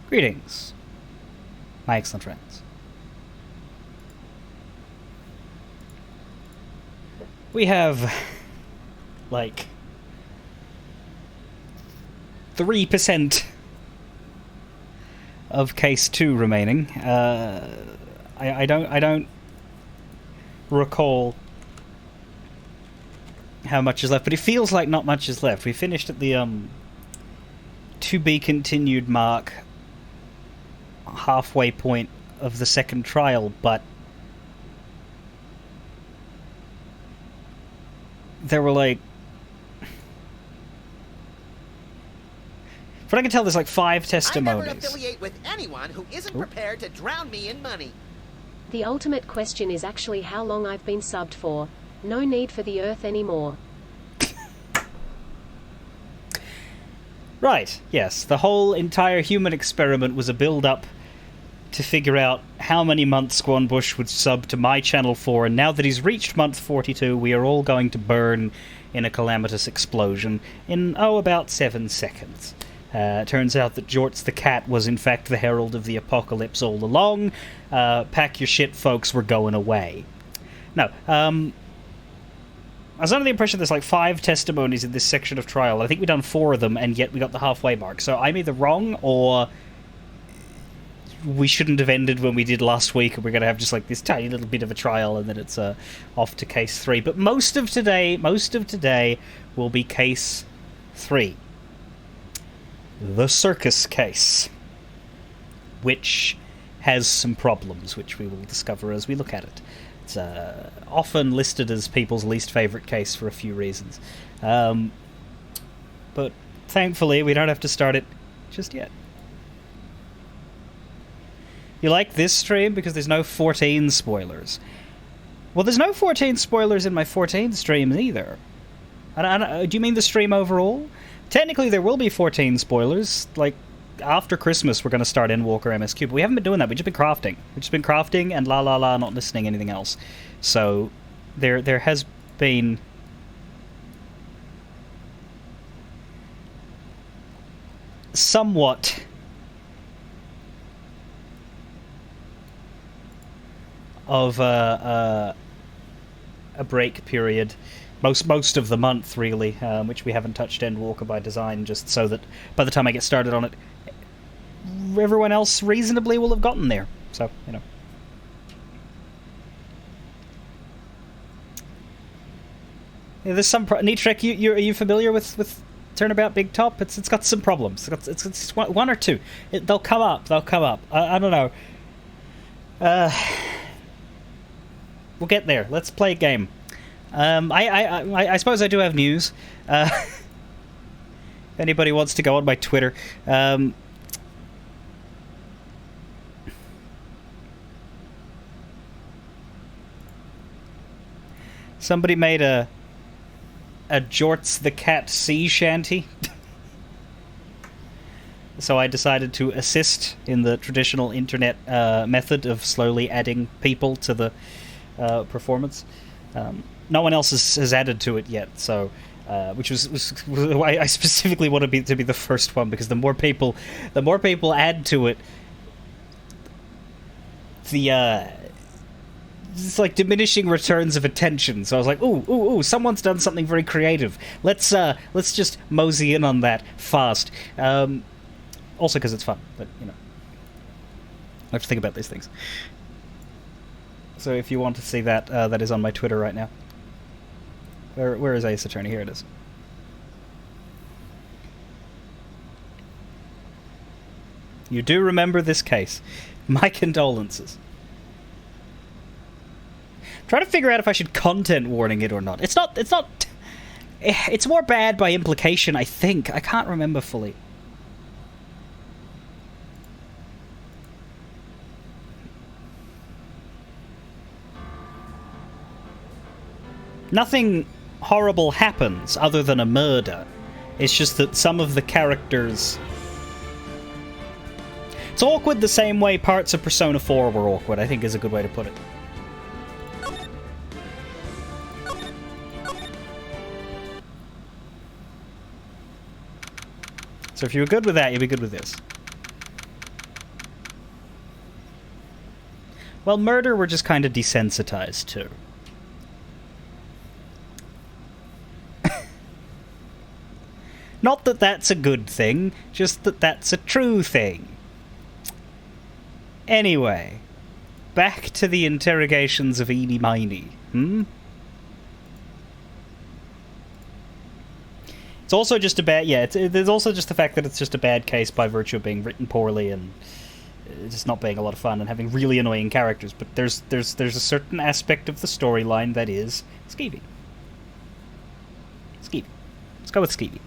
Greetings, my excellent friends. We have, like, 3% of Case 2 remaining. I don't recall how much is left, but it feels like not much is left. We finished at the, to be continued mark, halfway point of the second trial, but there were like, from what I can tell, there's like 5 testimonies. I never affiliate with anyone who isn't prepared to drown me in money. The ultimate question is actually how long I've been subbed for. No need for the Earth anymore. Right, yes. The whole entire human experiment was a build-up to figure out how many months Squanbush would sub to my channel for, and now that he's reached month 42, we are all going to burn in a calamitous explosion in, about 7 seconds. Turns out that Jorts the cat was in fact the herald of the apocalypse all along. Pack your shit, folks, we're going away. No, I was under the impression there's like 5 testimonies in this section of trial. I think we've done 4 of them, and yet we got the halfway mark. So I'm either wrong, or we shouldn't have ended when we did last week, and we're going to have just like this tiny little bit of a trial, and then it's off to Case 3. But most of today will be Case 3. The circus case, which has some problems, which we will discover as we look at it. It's often listed as people's least favourite case for a few reasons. But thankfully, we don't have to start it just yet. You like this stream because there's no 14 spoilers. Well, there's no 14 spoilers in my 14 streams either. Do you mean the stream overall? Technically, there will be 14 spoilers. Like, after Christmas, we're going to start Endwalker MSQ, but we haven't been doing that. We've just been crafting. We've just been crafting and not listening anything else. So, there has been somewhat of a break period. Most of the month, really, which we haven't touched Endwalker by design, just so that by the time I get started on it, everyone else reasonably will have gotten there. So, you know. Yeah, there's some... Nitrek, are you familiar with Turnabout Big Top? It's got some problems. It's one or two. They'll come up. I don't know. We'll get there. Let's play a game. I suppose I do have news. If anybody wants to go on my Twitter. Somebody made a Jorts the Cat sea shanty. So I decided to assist in the traditional internet method of slowly adding people to the performance. No one else has added to it yet, so which was why I specifically wanted to be the first one, because the more people add to it, it's like diminishing returns of attention. So I was like, ooh, someone's done something very creative. Let's just mosey in on that fast. Also because it's fun, but you know, I have to think about these things. So if you want to see that, that is on my Twitter right now. Where is Ace Attorney? Here it is. You do remember this case. My condolences. Try to figure out if I should content warning it or not. It's not... It's more bad by implication, I think. I can't remember fully. Nothing horrible happens other than a murder. It's just that some of the characters... It's awkward the same way parts of Persona 4 were awkward, I think is a good way to put it. So if you were good with that, you'll be good with this. Well, murder we're just kind of desensitized to. Not that that's a good thing, just that that's a true thing. Anyway, back to the interrogations of Eenie Meenie, It's also just a bad... Yeah, there's also just the fact that it's just a bad case by virtue of being written poorly and just not being a lot of fun and having really annoying characters. But there's a certain aspect of the storyline that is skeevy. Skeevy. Let's go with skeevy.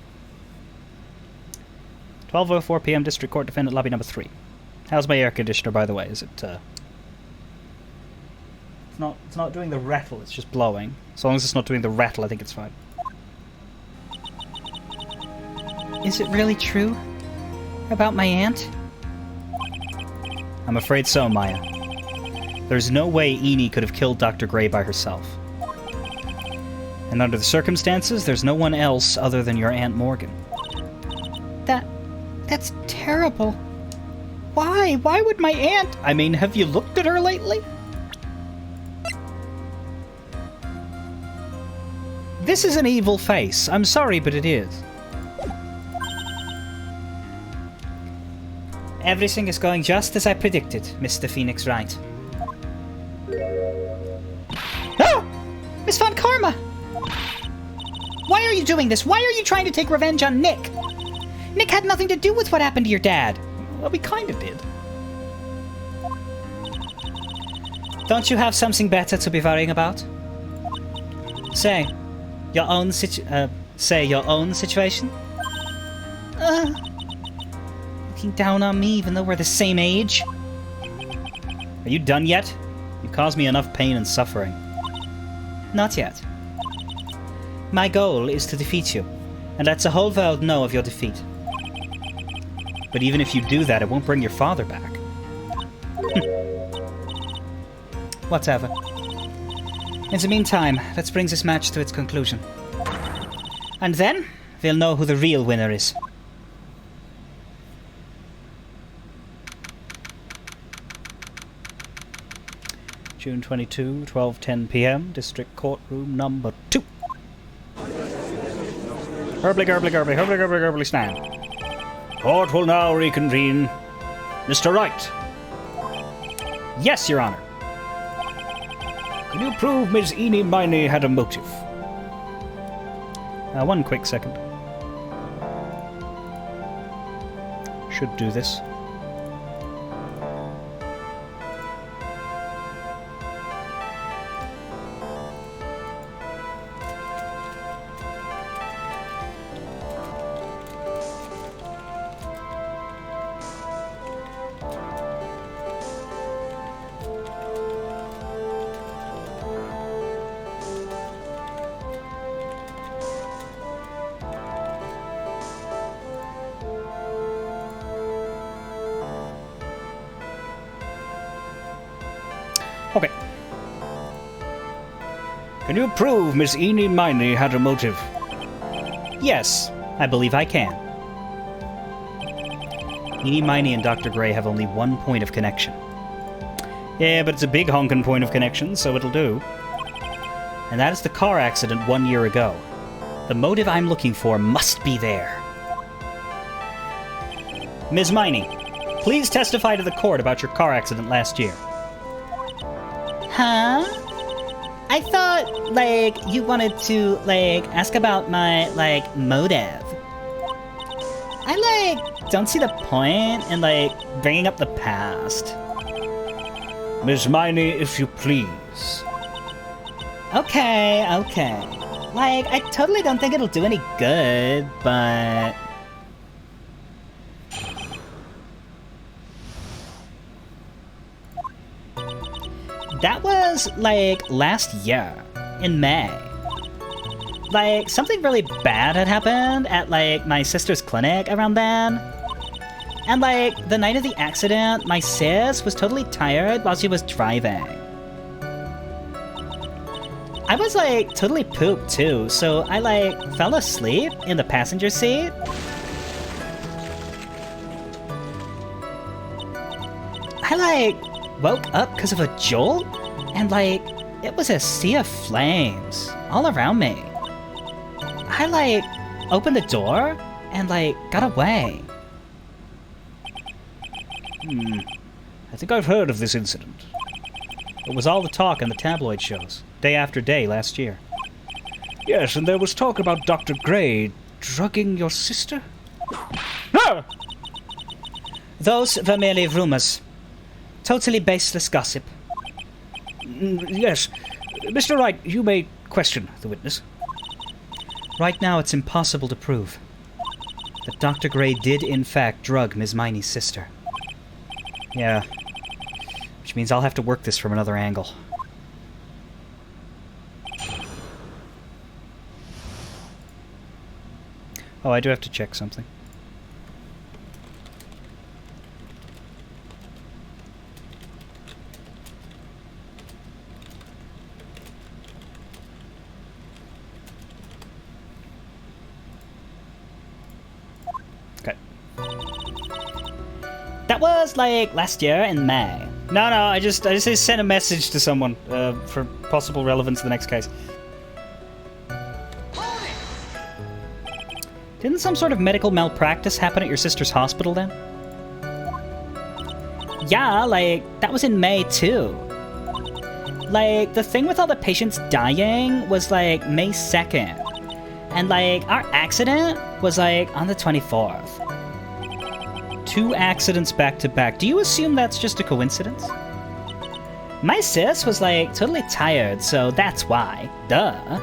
12:04 p.m. District Court Defendant Lobby number 3. How's my air conditioner, by the way? Is it, It's not doing the rattle, it's just blowing. As long as it's not doing the rattle, I think it's fine. Is it really true? About my aunt? I'm afraid so, Maya. There's no way Eenie could have killed Dr. Gray by herself. And under the circumstances, there's no one else other than your Aunt Morgan. That's terrible. Why? Why would my aunt... I mean, have you looked at her lately? This is an evil face. I'm sorry, but it is. Everything is going just as I predicted, Mr. Phoenix Wright. Ah! Miss Von Karma! Why are you doing this? Why are you trying to take revenge on Nick? Nick had nothing to do with what happened to your dad. Well, we kind of did. Don't you have something better to be worrying about? Say your own situation? Looking down on me even though we're the same age? Are you done yet? You've caused me enough pain and suffering. Not yet. My goal is to defeat you, and let the whole world know of your defeat. But even if you do that, it won't bring your father back. Whatever. In the meantime, let's bring this match to its conclusion. And then, we'll know who the real winner is. June 22, 12:10 p.m., District Courtroom number 2. Herbly, gerbly, gerbly, herbly, gerbly, gerbly, stand. Court will now reconvene. Mr. Wright. Yes, Your Honor. Can you prove Ms. Eenie Meenie had a motive? One quick second. Should do this. Okay. Can you prove Miss Eenie Meenie had a motive? Yes, I believe I can. Eenie Meenie and Dr. Gray have only one point of connection. Yeah, but it's a big honkin' point of connection, so it'll do. And that is the car accident 1 year ago. The motive I'm looking for must be there. Ms. Meenie, please testify to the court about your car accident last year. Huh? I thought, you wanted to, ask about my, motive. I, don't see the point in, bringing up the past. Miss Meenie, if you please. Okay. I totally don't think it'll do any good, but... That was, last year, in May. Something really bad had happened at, my sister's clinic around then. And, the night of the accident, my sis was totally tired while she was driving. I was, totally pooped, too, so I, fell asleep in the passenger seat. I, woke up because of a jolt, and like, it was a sea of flames all around me. I like, opened the door and like, got away. I think I've heard of this incident. It was all the talk in the tabloid shows, day after day last year. Yes, and there was talk about Dr. Gray drugging your sister? No! Those were merely rumors. Totally baseless gossip. Yes. Mr. Wright, you may question the witness. Right now, it's impossible to prove that Dr. Gray did, in fact, drug Ms. Miney's sister. Yeah. Which means I'll have to work this from another angle. Oh, I do have to check something. Okay. That was like last year in May. No, I just sent a message to someone for possible relevance to the next case. Didn't some sort of medical malpractice happen at your sister's hospital then? Yeah, like, that was in May too. Like, the thing with all the patients dying was like May 2nd. And like, our accident was like on the 24th. 2 accidents back to back. Do you assume that's just a coincidence? My sis was like totally tired, so that's why. Duh.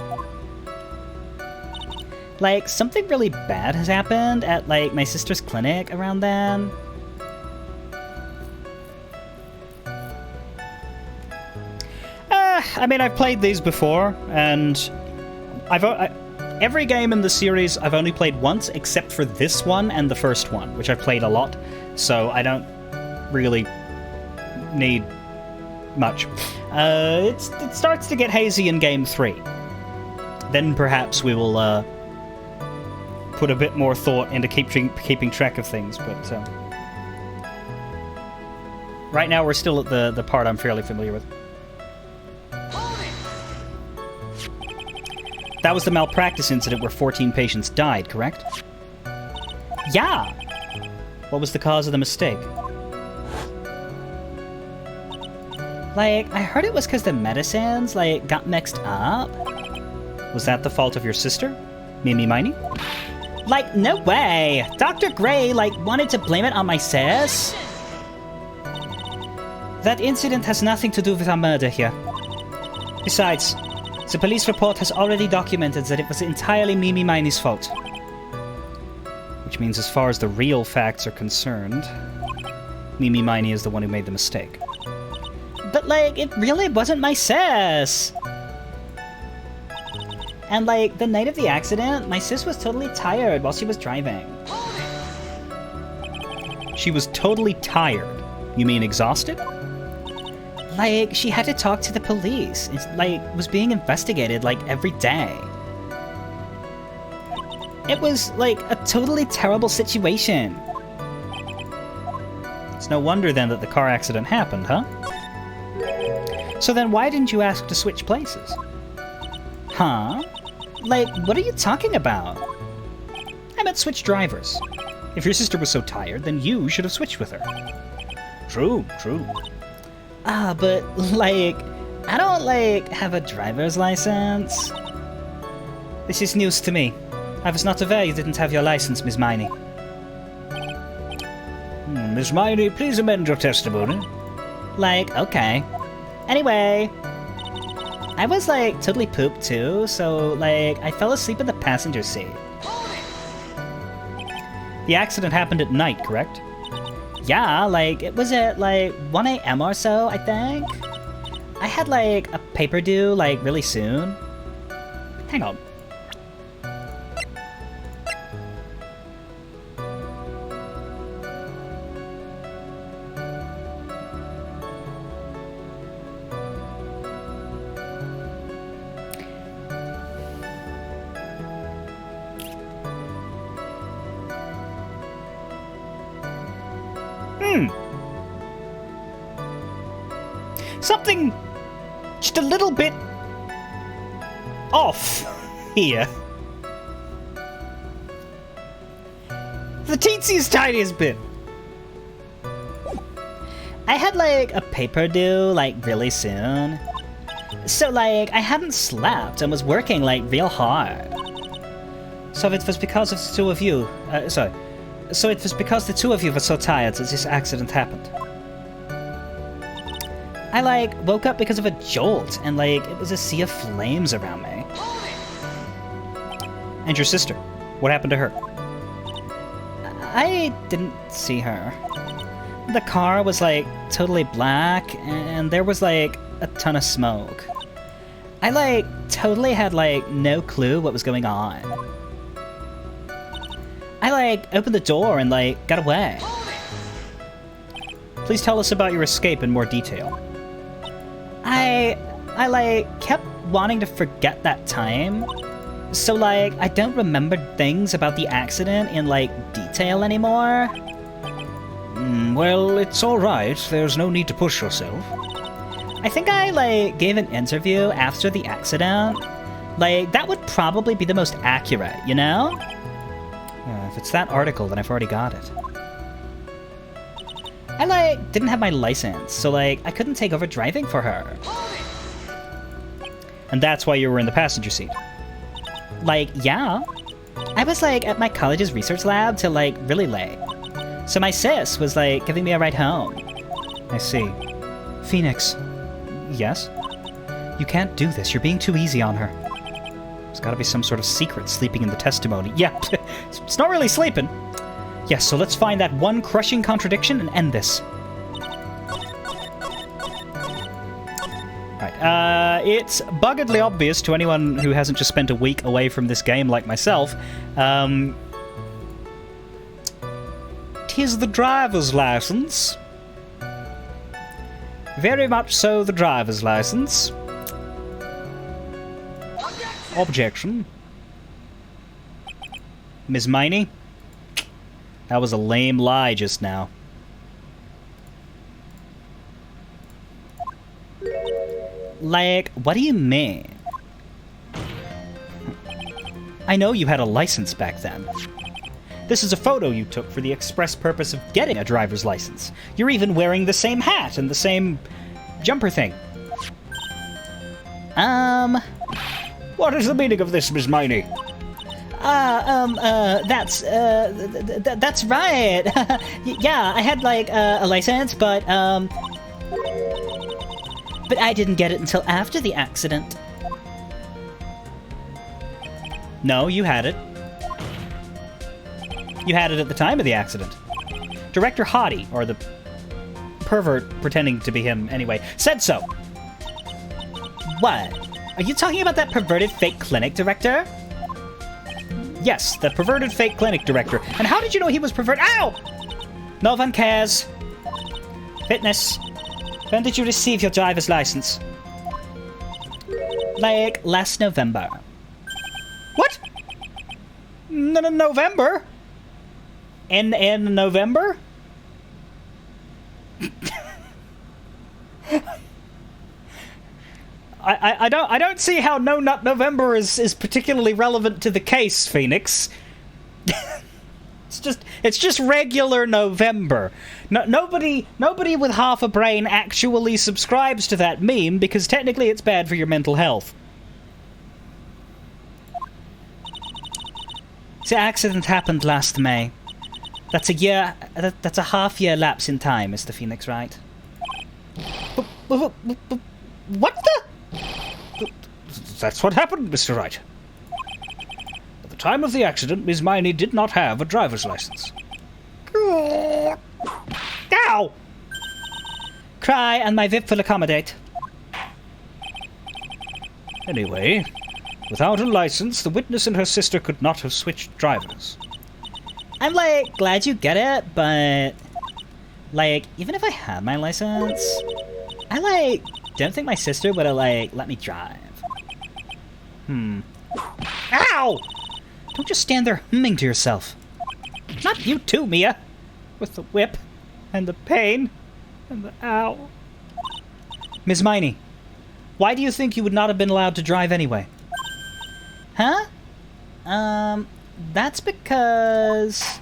Like, something really bad has happened at, like, my sister's clinic around then. I mean, I've played these before, and every game in the series I've only played once, except for this one and the first one, which I've played a lot, so I don't really need much. It starts to get hazy in Game 3. Then perhaps we will, put a bit more thought into keeping track of things, but right now we're still at the part I'm fairly familiar with. That was the malpractice incident where 14 patients died, correct? Yeah! What was the cause of the mistake? Like, I heard it was because the medicines, like, got mixed up. Was that the fault of your sister, Mimi Miney? Like, no way! Dr. Gray, like, wanted to blame it on my sis? That incident has nothing to do with our murder here. Besides, the police report has already documented that it was entirely Mimi Miney's fault. Which means as far as the real facts are concerned, Mimi Miney is the one who made the mistake. But, like, it really wasn't my sis! And, like, the night of the accident, my sis was totally tired while she was driving. She was totally tired? You mean exhausted? Like, she had to talk to the police. It's, like, was being investigated, like, every day. It was, like, a totally terrible situation. It's no wonder, then, that the car accident happened, huh? So then why didn't you ask to switch places? Huh? Like, what are you talking about? I meant switch drivers. If your sister was so tired, then you should have switched with her. True. But, like, I don't, like, have a driver's license. This is news to me. I was not aware you didn't have your license, Miss Miney. Miss Miney, please amend your testimony. Like, okay. Anyway, I was, like, totally pooped, too, so, like, I fell asleep in the passenger seat. The accident happened at night, correct? Yeah, like, it was at, like, 1 a.m. or so, I think. I had, like, a paper due, like, really soon. Hang on. something just a little bit off here. The teensiest, tiniest bit. I had, like, a paper due, like, really soon. So, like, I hadn't slept and was working, like, real hard. So it was because of the two of you... So it was because the two of you were so tired that this accident happened. I, like, woke up because of a jolt, and, like, it was a sea of flames around me. And your sister? What happened to her? I didn't see her. The car was, like, totally black, and there was, like, a ton of smoke. I, like, totally had, like, no clue what was going on. I, like, opened the door and, like, got away. Please tell us about your escape in more detail. I, like, kept wanting to forget that time. So, like, I don't remember things about the accident in, like, detail anymore. Well, it's alright. There's no need to push yourself. I think I, like, gave an interview after the accident. Like, that would probably be the most accurate, you know? If it's that article, then I've already got it. I, like, didn't have my license, so, like, I couldn't take over driving for her. And that's why you were in the passenger seat. Like, yeah. I was, like, at my college's research lab till, like, really late. So my sis was, like, giving me a ride home. I see. Phoenix. Yes? You can't do this. You're being too easy on her. There's gotta be some sort of secret sleeping in the testimony. Yeah, it's not really sleeping. Yes, so let's find that one crushing contradiction and end this. Right, it's buggedly obvious to anyone who hasn't just spent a week away from this game like myself. Tis the driver's license. Very much so the driver's license. Objection. Ms. Miney? That was a lame lie just now. Like, what do you mean? I know you had a license back then. This is a photo you took for the express purpose of getting a driver's license. You're even wearing the same hat and the same jumper thing. What is the meaning of this, Miss Miney? That's right. Yeah, I had, like, a license, but I didn't get it until after the accident. No, you had it. You had it at the time of the accident. Director Hottie, or the pervert pretending to be him anyway, said so. What? Are you talking about that perverted fake clinic director? Yes, the perverted fake clinic director. And how did you know he was perverted? Ow! No one cares. Fitness. When did you receive your driver's license? Like, last November. What? November? In November? I don't see how No Nut November is particularly relevant to the case, Phoenix. It's just regular November. Nobody with half a brain actually subscribes to that meme because technically it's bad for your mental health. The accident happened last May. That's a year. That's a half-year lapse in time, Mr. Phoenix Wright. What the? That's what happened, Mr. Wright. At the time of the accident, Ms. Miney did not have a driver's license. Ow! Cry, and my VIP will accommodate. Anyway, without a license, the witness and her sister could not have switched drivers. I'm, like, glad you get it, but... like, even if I had my license... I, like, don't think my sister would have, like, let me drive. Ow! Don't just stand there humming to yourself. Not you too, Mia. With the whip, and the pain, and the ow. Ms. Miney, why do you think you would not have been allowed to drive anyway? Huh? That's because...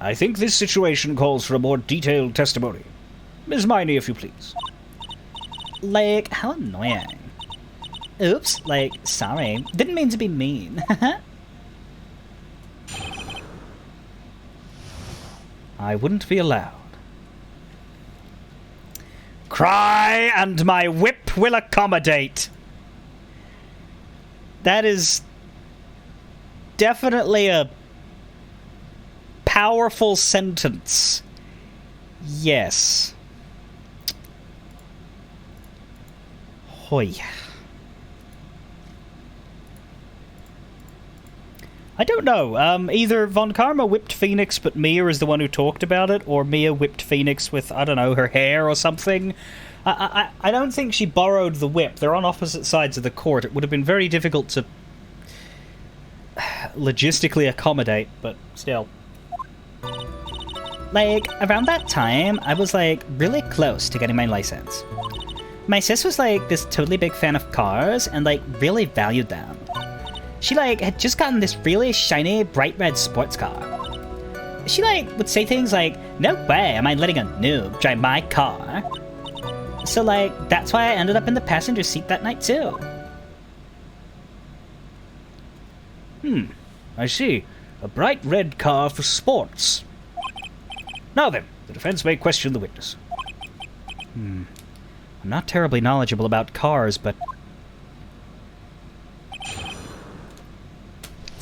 I think this situation calls for a more detailed testimony. Ms. Miney, if you please. Like, how annoying. Oops, like, sorry. Didn't mean to be mean. I wouldn't be allowed. Cry, and my whip will accommodate. That is definitely a powerful sentence. Yes. Hoy. I don't know. Either Von Karma whipped Phoenix, but Mia is the one who talked about it, or Mia whipped Phoenix with, I don't know, her hair or something. I don't think she borrowed the whip. They're on opposite sides of the court. It would have been very difficult to logistically accommodate, but still. Like, around that time, I was, like, really close to getting my license. My sis was, like, this totally big fan of cars and, like, really valued them. She, like, had just gotten this really shiny, bright red sports car. She, like, would say things like, "No way am I letting a noob drive my car." So, like, that's why I ended up in the passenger seat that night, too. I see. A bright red car for sports. Now then, the defense may question the witness. I'm not terribly knowledgeable about cars, but...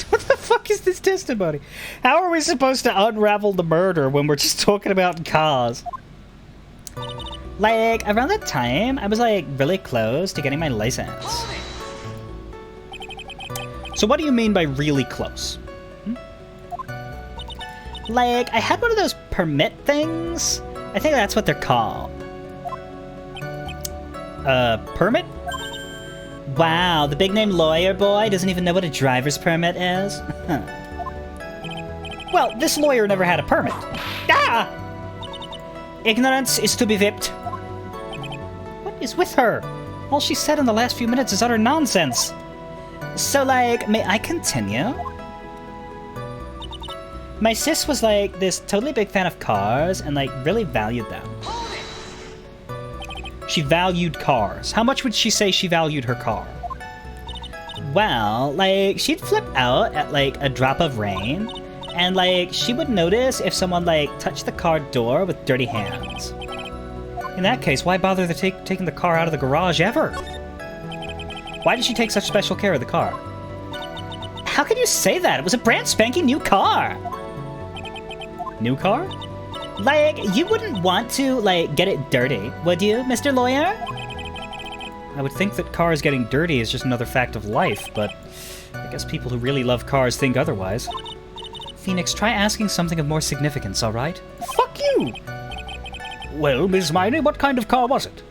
What the fuck is this testimony? How are we supposed to unravel the murder when we're just talking about cars? Like, around that time, I was, like, really close to getting my license. So what do you mean by really close? Like, I had one of those permit things. I think that's what they're called. Permit? Wow, the big-name lawyer boy doesn't even know what a driver's permit is? Well, this lawyer never had a permit. Ah! Ignorance is to be whipped. What is with her? All she said in the last few minutes is utter nonsense. So, like, may I continue? My sis was, like, this totally big fan of cars and, like, really valued them. She valued cars. How much would she say she valued her car? Well, like, she'd flip out at, like, a drop of rain, and, like, she would notice if someone, like, touched the car door with dirty hands. In that case, why bother taking the car out of the garage ever? Why did she take such special care of the car? How can you say that? It was a brand spanking new car! New car? Like, you wouldn't want to, like, get it dirty, would you, Mr. Lawyer? I would think that cars getting dirty is just another fact of life, but I guess people who really love cars think otherwise. Phoenix, try asking something of more significance, alright? Fuck you! Well, Ms. Miney, what kind of car was it?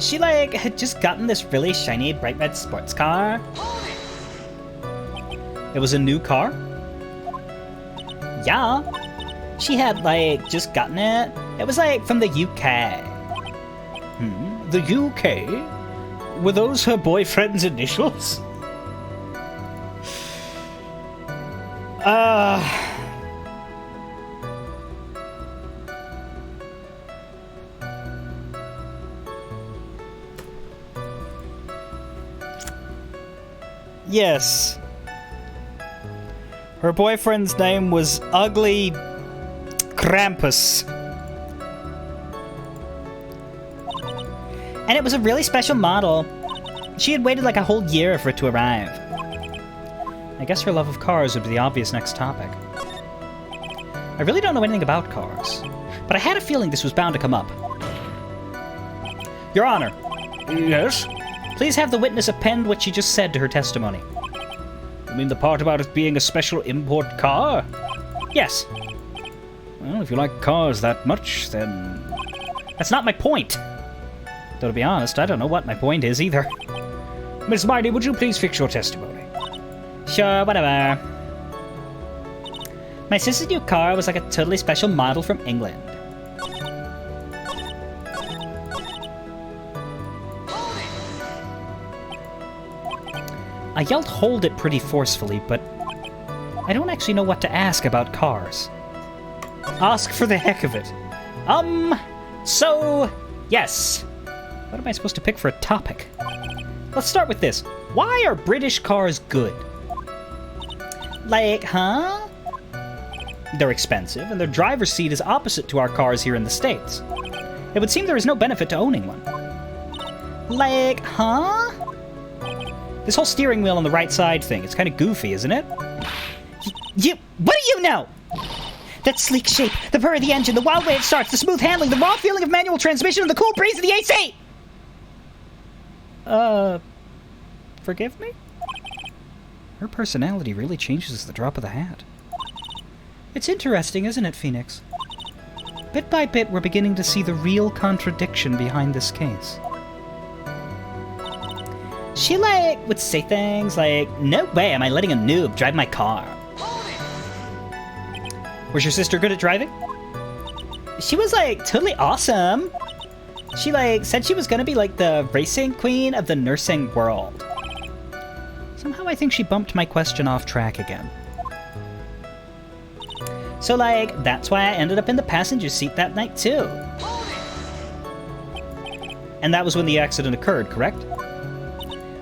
She, like, had just gotten this really shiny, bright red sports car. It was a new car? Yeah. She had, like, just gotten it. It was, like, from the UK. The UK? Were those her boyfriend's initials? Yes. Her boyfriend's name was Ugly Krampus. And it was a really special model. She had waited like a whole year for it to arrive. I guess her love of cars would be the obvious next topic. I really don't know anything about cars, but I had a feeling this was bound to come up. Your Honor. Yes? Please have the witness append what she just said to her testimony. You mean the part about it being a special import car? Yes. Well, if you like cars that much, then... That's not my point. Though to be honest, I don't know what my point is either. Miss Miney, would you please fix your testimony? Sure, whatever. My sister's new car was like a totally special model from England. I yelled hold it pretty forcefully, but I don't actually know what to ask about cars. Ask for the heck of it. So, yes. What am I supposed to pick for a topic? Let's start with this. Why are British cars good? Like, huh? They're expensive, and their driver's seat is opposite to our cars here in the States. It would seem there is no benefit to owning one. Like, huh? This whole steering wheel on the right side thing, it's kind of goofy, isn't it? What do you know? That sleek shape, the purr of the engine, the wild way it starts, the smooth handling, the raw feeling of manual transmission, and the cool breeze of the AC! Forgive me? Her personality really changes at the drop of the hat. It's interesting, isn't it, Phoenix? Bit by bit, we're beginning to see the real contradiction behind this case. She, would say things like, "No way am I letting a noob drive my car." Was your sister good at driving? She was, totally awesome. She, said she was gonna be, the racing queen of the nursing world. Somehow I think she bumped my question off track again. So, that's why I ended up in the passenger seat that night, too. And that was when the accident occurred, correct?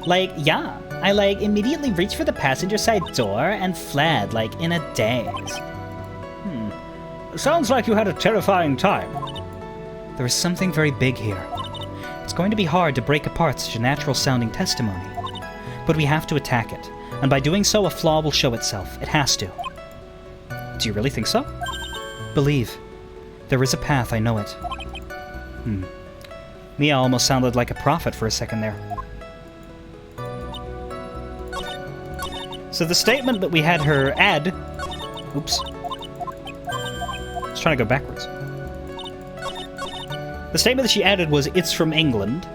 Yeah. I, immediately reached for the passenger side door and fled, in a daze. Sounds like you had a terrifying time. There is something very big here. It's going to be hard to break apart such a natural-sounding testimony. But we have to attack it, and by doing so, a flaw will show itself. It has to. Do you really think so? Believe. There is a path, I know it. Mia almost sounded like a prophet for a second there. So the statement that we had her add... Oops. I was trying to go backwards. The statement that she added was, "It's from England."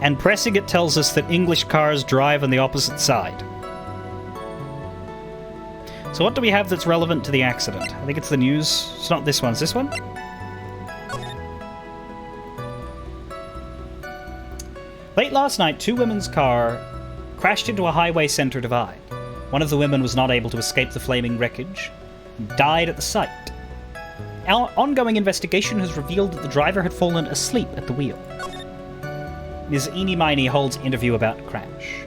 And pressing it tells us that English cars drive on the opposite side. So what do we have that's relevant to the accident? I think it's the news. It's not this one. Is this one? Late last night, two women's car crashed into a highway center divide. One of the women was not able to escape the flaming wreckage and died at the site. Our ongoing investigation has revealed that the driver had fallen asleep at the wheel. Ms. Eenie Miney holds interview about crash.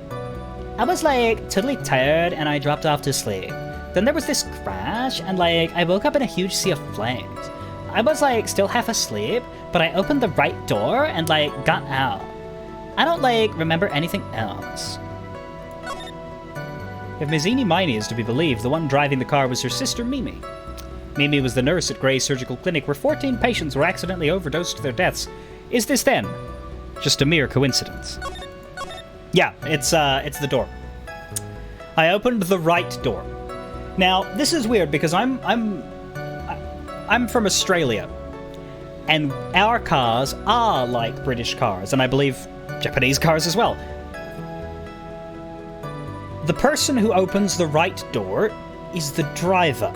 I was totally tired and I dropped off to sleep. Then there was this crash and I woke up in a huge sea of flames. I was still half asleep, but I opened the right door and got out. I don't remember anything else. If Ms. Eenie Miney is to be believed, the one driving the car was her sister Mimi. Mimi was the nurse at Gray's Surgical Clinic where 14 patients were accidentally overdosed to their deaths. Is this then just a mere coincidence? Yeah, it's the door. I opened the right door. Now, this is weird because I'm from Australia, and our cars are like British cars, and I believe Japanese cars as well. The person who opens the right door is the driver.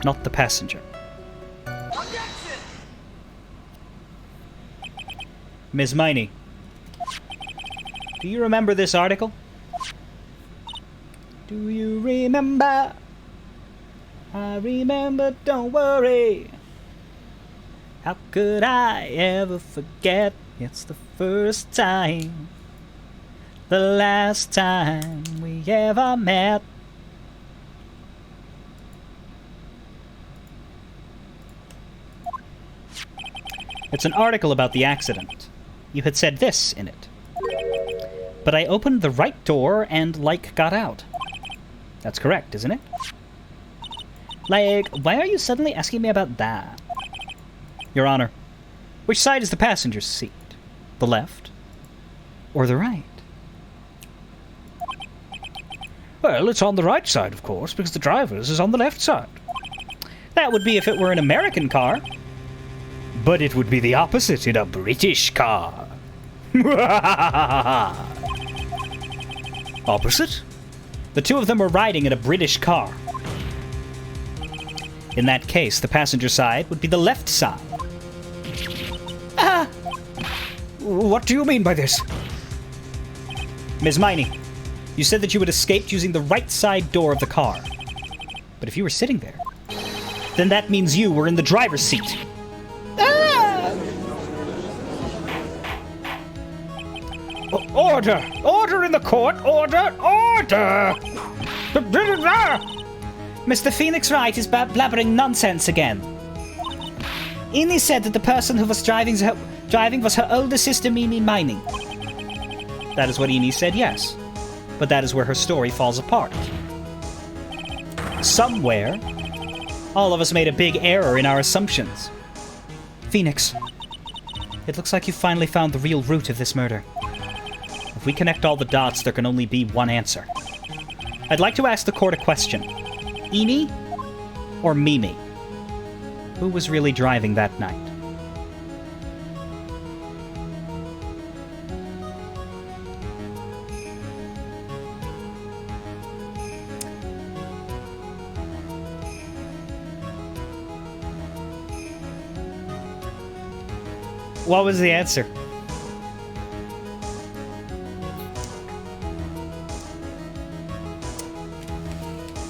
Not the passenger. Ms. Miney, do you remember this article? Do you remember? I remember, don't worry. How could I ever forget? It's the first time, the last time we ever met. It's an article about the accident. You had said this in it. But I opened the right door and got out. That's correct, isn't it? Why are you suddenly asking me about that? Your Honor, which side is the passenger's seat? The left or the right? Well, it's on the right side, of course, because the driver's is on the left side. That would be if it were an American car. But it would be the opposite in a British car. Opposite? The two of them were riding in a British car. In that case, the passenger side would be the left side. What do you mean by this? Ms. Miney, you said that you had escaped using the right side door of the car. But if you were sitting there, then that means you were in the driver's seat. Order! Order in the court! Order! Order! Mr. Phoenix Wright is blabbering nonsense again. Enid said that the person who was driving was her older sister, Mimi Mining. That is what Enid said, yes. But that is where her story falls apart. Somewhere, all of us made a big error in our assumptions. Phoenix, it looks like you finally found the real root of this murder. If we connect all the dots, there can only be one answer. I'd like to ask the court a question. Enid or Mimi? Who was really driving that night? What was the answer?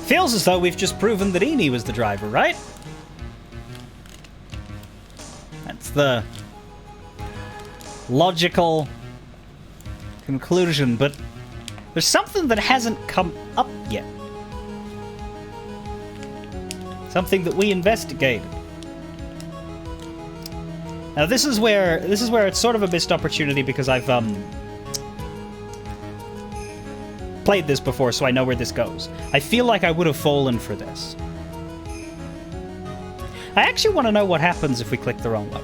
Feels as though we've just proven that Enid was the driver, right? That's the logical conclusion, but there's something that hasn't come up yet. Something that we investigated. Now this is where it's sort of a missed opportunity because I've played this before, so I know where this goes. I feel like I would have fallen for this. I actually want to know what happens if we click the wrong one.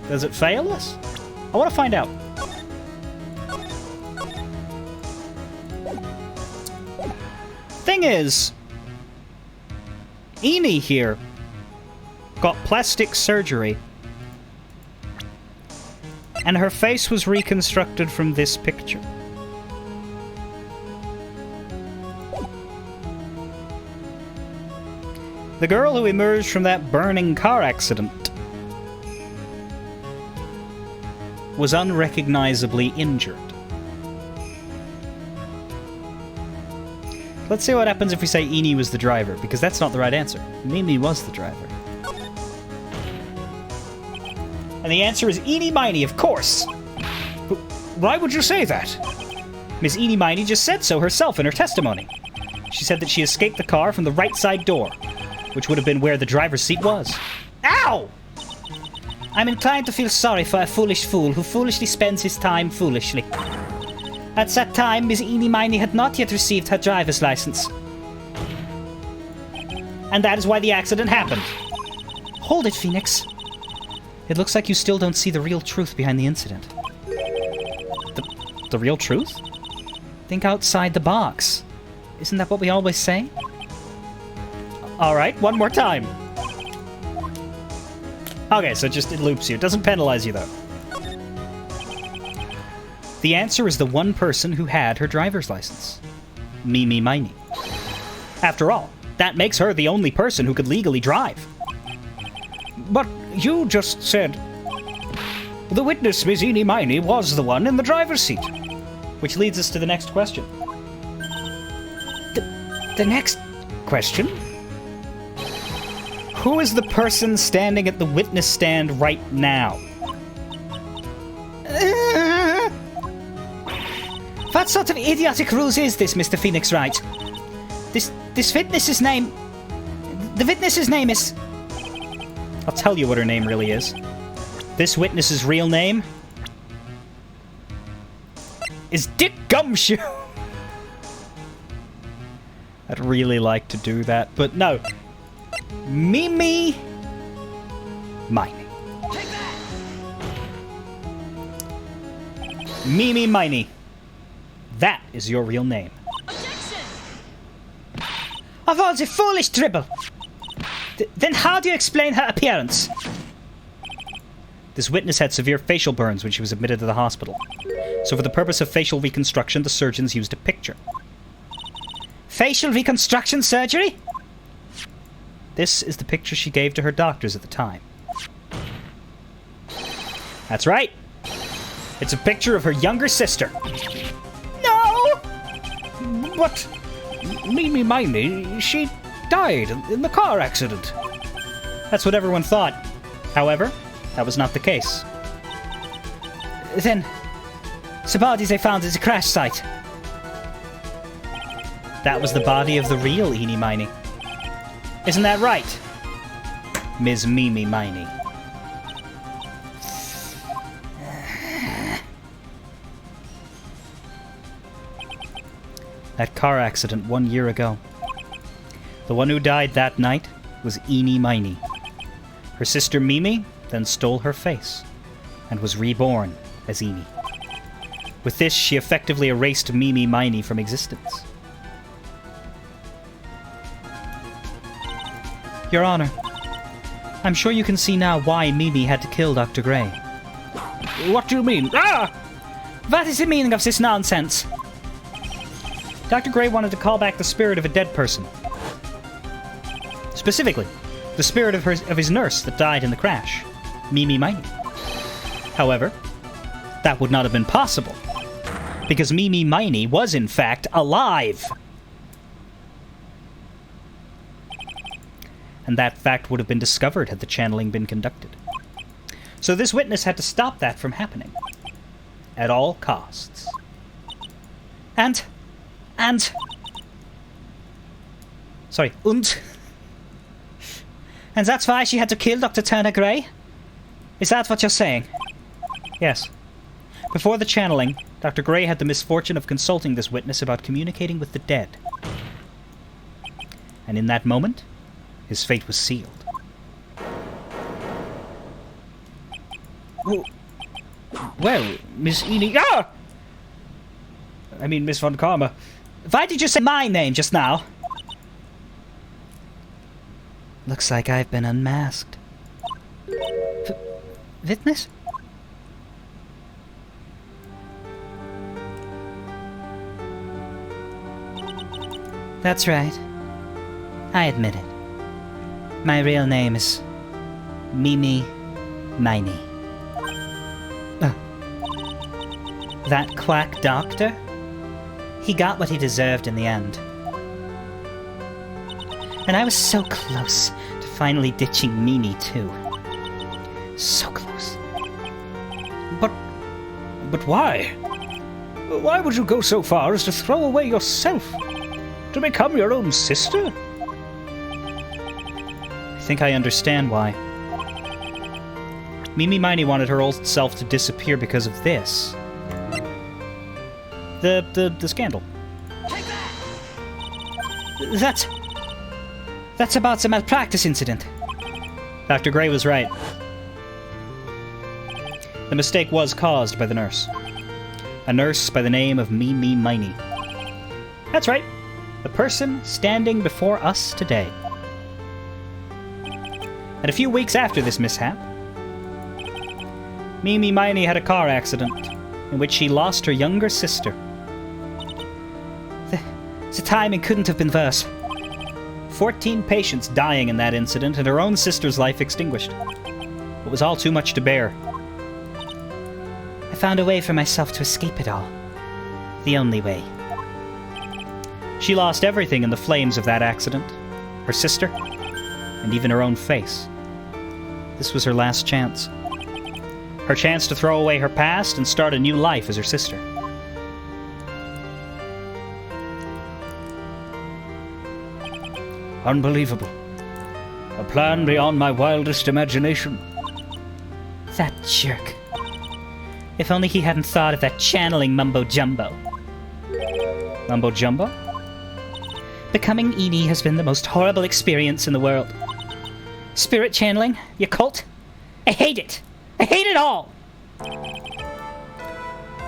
Does it fail us? I want to find out. Thing is, Enid here got plastic surgery, and her face was reconstructed from this picture. The girl who emerged from that burning car accident was unrecognizably injured. Let's see what happens if we say Enid was the driver, because that's not the right answer. Mimi was the driver. And the answer is Enid Miney, of course! Why would you say that? Miss Enid Miney just said so herself in her testimony. She said that she escaped the car from the right side door, which would have been where the driver's seat was. Ow! I'm inclined to feel sorry for a foolish fool who foolishly spends his time foolishly. At that time, Miss Enid Miney had not yet received her driver's license. And that is why the accident happened. Hold it, Phoenix. It looks like you still don't see the real truth behind the incident. The real truth? Think outside the box. Isn't that what we always say? Alright, one more time. Okay, so it loops you. It doesn't penalize you, though. The answer is the one person who had her driver's license. Mimi Miney. After all, that makes her the only person who could legally drive. But you just said the witness, Miss Enid Miney, was the one in the driver's seat. Which leads us to the next question. The next question? Who is the person standing at the witness stand right now? What sort of idiotic rules is this, Mr. Phoenix Wright? This witness's name... The witness's name is... I'll tell you what her name really is. This witness's real name is Dick Gumshoe. I'd really like to do that, but no. Mimi Miney. Mimi Miney. That is your real name. Objection! Of all the foolish dribble! Then how do you explain her appearance? This witness had severe facial burns when she was admitted to the hospital. So for the purpose of facial reconstruction, the surgeons used a picture. Facial reconstruction surgery? This is the picture she gave to her doctors at the time. That's right. It's a picture of her younger sister. No! But Mimi Miney, she died in the car accident. That's what everyone thought. However, that was not the case. Then, the bodies they found at the crash site. That was the body of the real Eenie Miney. Isn't that right, Ms. Mimi Miney? That car accident 1 year ago. The one who died that night was Eenie Miney. Her sister Mimi then stole her face and was reborn as Eenie. With this, she effectively erased Mimi Miney from existence. Your Honor, I'm sure you can see now why Mimi had to kill Dr. Gray. What do you mean? Ah! What is the meaning of this nonsense? Dr. Gray wanted to call back the spirit of a dead person. Specifically, the spirit of his nurse that died in the crash, Mimi Miney. However, that would not have been possible, because Mimi Miney was in fact alive. And that fact would have been discovered had the channeling been conducted. So this witness had to stop that from happening. At all costs. And... And that's why she had to kill Dr. Turner Gray? Is that what you're saying? Yes. Before the channeling, Dr. Gray had the misfortune of consulting this witness about communicating with the dead. And in that moment, his fate was sealed. Well, Miss Eenie... Ah! I mean, Miss Von Karma. Why did you say my name just now? Looks like I've been unmasked. Witness? That's right. I admit it. My real name is Mimi Miney. That quack doctor? He got what he deserved in the end. And I was so close to finally ditching Mimi, too. So close. But why? Why would you go so far as to throw away yourself? To become your own sister? I think I understand why. Mimi Miney wanted her old self to disappear because of this. The scandal. That's about the malpractice incident. Dr. Gray was right. The mistake was caused by the nurse. A nurse by the name of Mimi Miney. That's right. The person standing before us today. And a few weeks after this mishap, Mimi Miney had a car accident in which she lost her younger sister. The timing couldn't have been worse. 14 patients dying in that incident and her own sister's life extinguished. It was all too much to bear. I found a way for myself to escape it all. The only way. She lost everything in the flames of that accident. Her sister, and even her own face. This was her last chance. Her chance to throw away her past and start a new life as her sister. Unbelievable. A plan beyond my wildest imagination. That jerk. If only he hadn't thought of that channeling mumbo-jumbo. Mumbo-jumbo? Becoming Eenie has been the most horrible experience in the world. Spirit channeling, your cult? I hate it! I hate it all!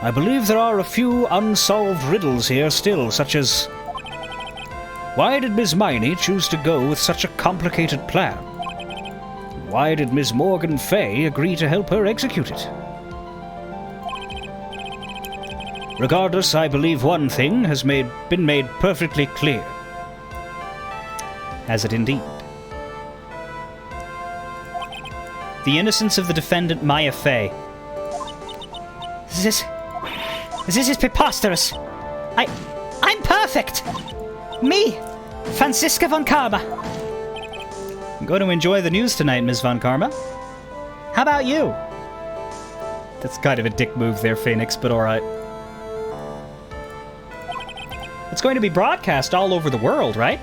I believe there are a few unsolved riddles here still, such as... Why did Miss Miney choose to go with such a complicated plan? Why did Miss Morgan Fay agree to help her execute it? Regardless, I believe one thing has been made perfectly clear. Has it indeed? The innocence of the defendant, Maya Fey. This is preposterous. I'm perfect. Me, Franziska von Karma. I'm going to enjoy the news tonight, Ms. von Karma. How about you? That's kind of a dick move there, Phoenix, but alright. It's going to be broadcast all over the world, right?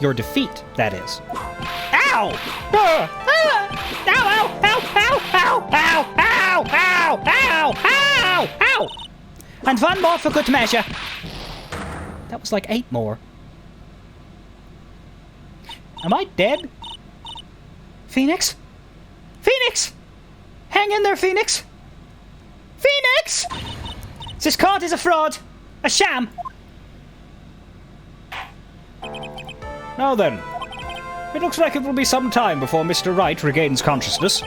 Your defeat, that is. Ow! Ow! Ow! Ow! Ow! Ow! Ow! Ow! Ow! Ow! Ow! And one more for good measure. That was like 8 more. Am I dead? Phoenix? Phoenix! Hang in there, Phoenix! Phoenix! This card is a fraud. A sham. Now then, it looks like it will be some time before Mr. Wright regains consciousness,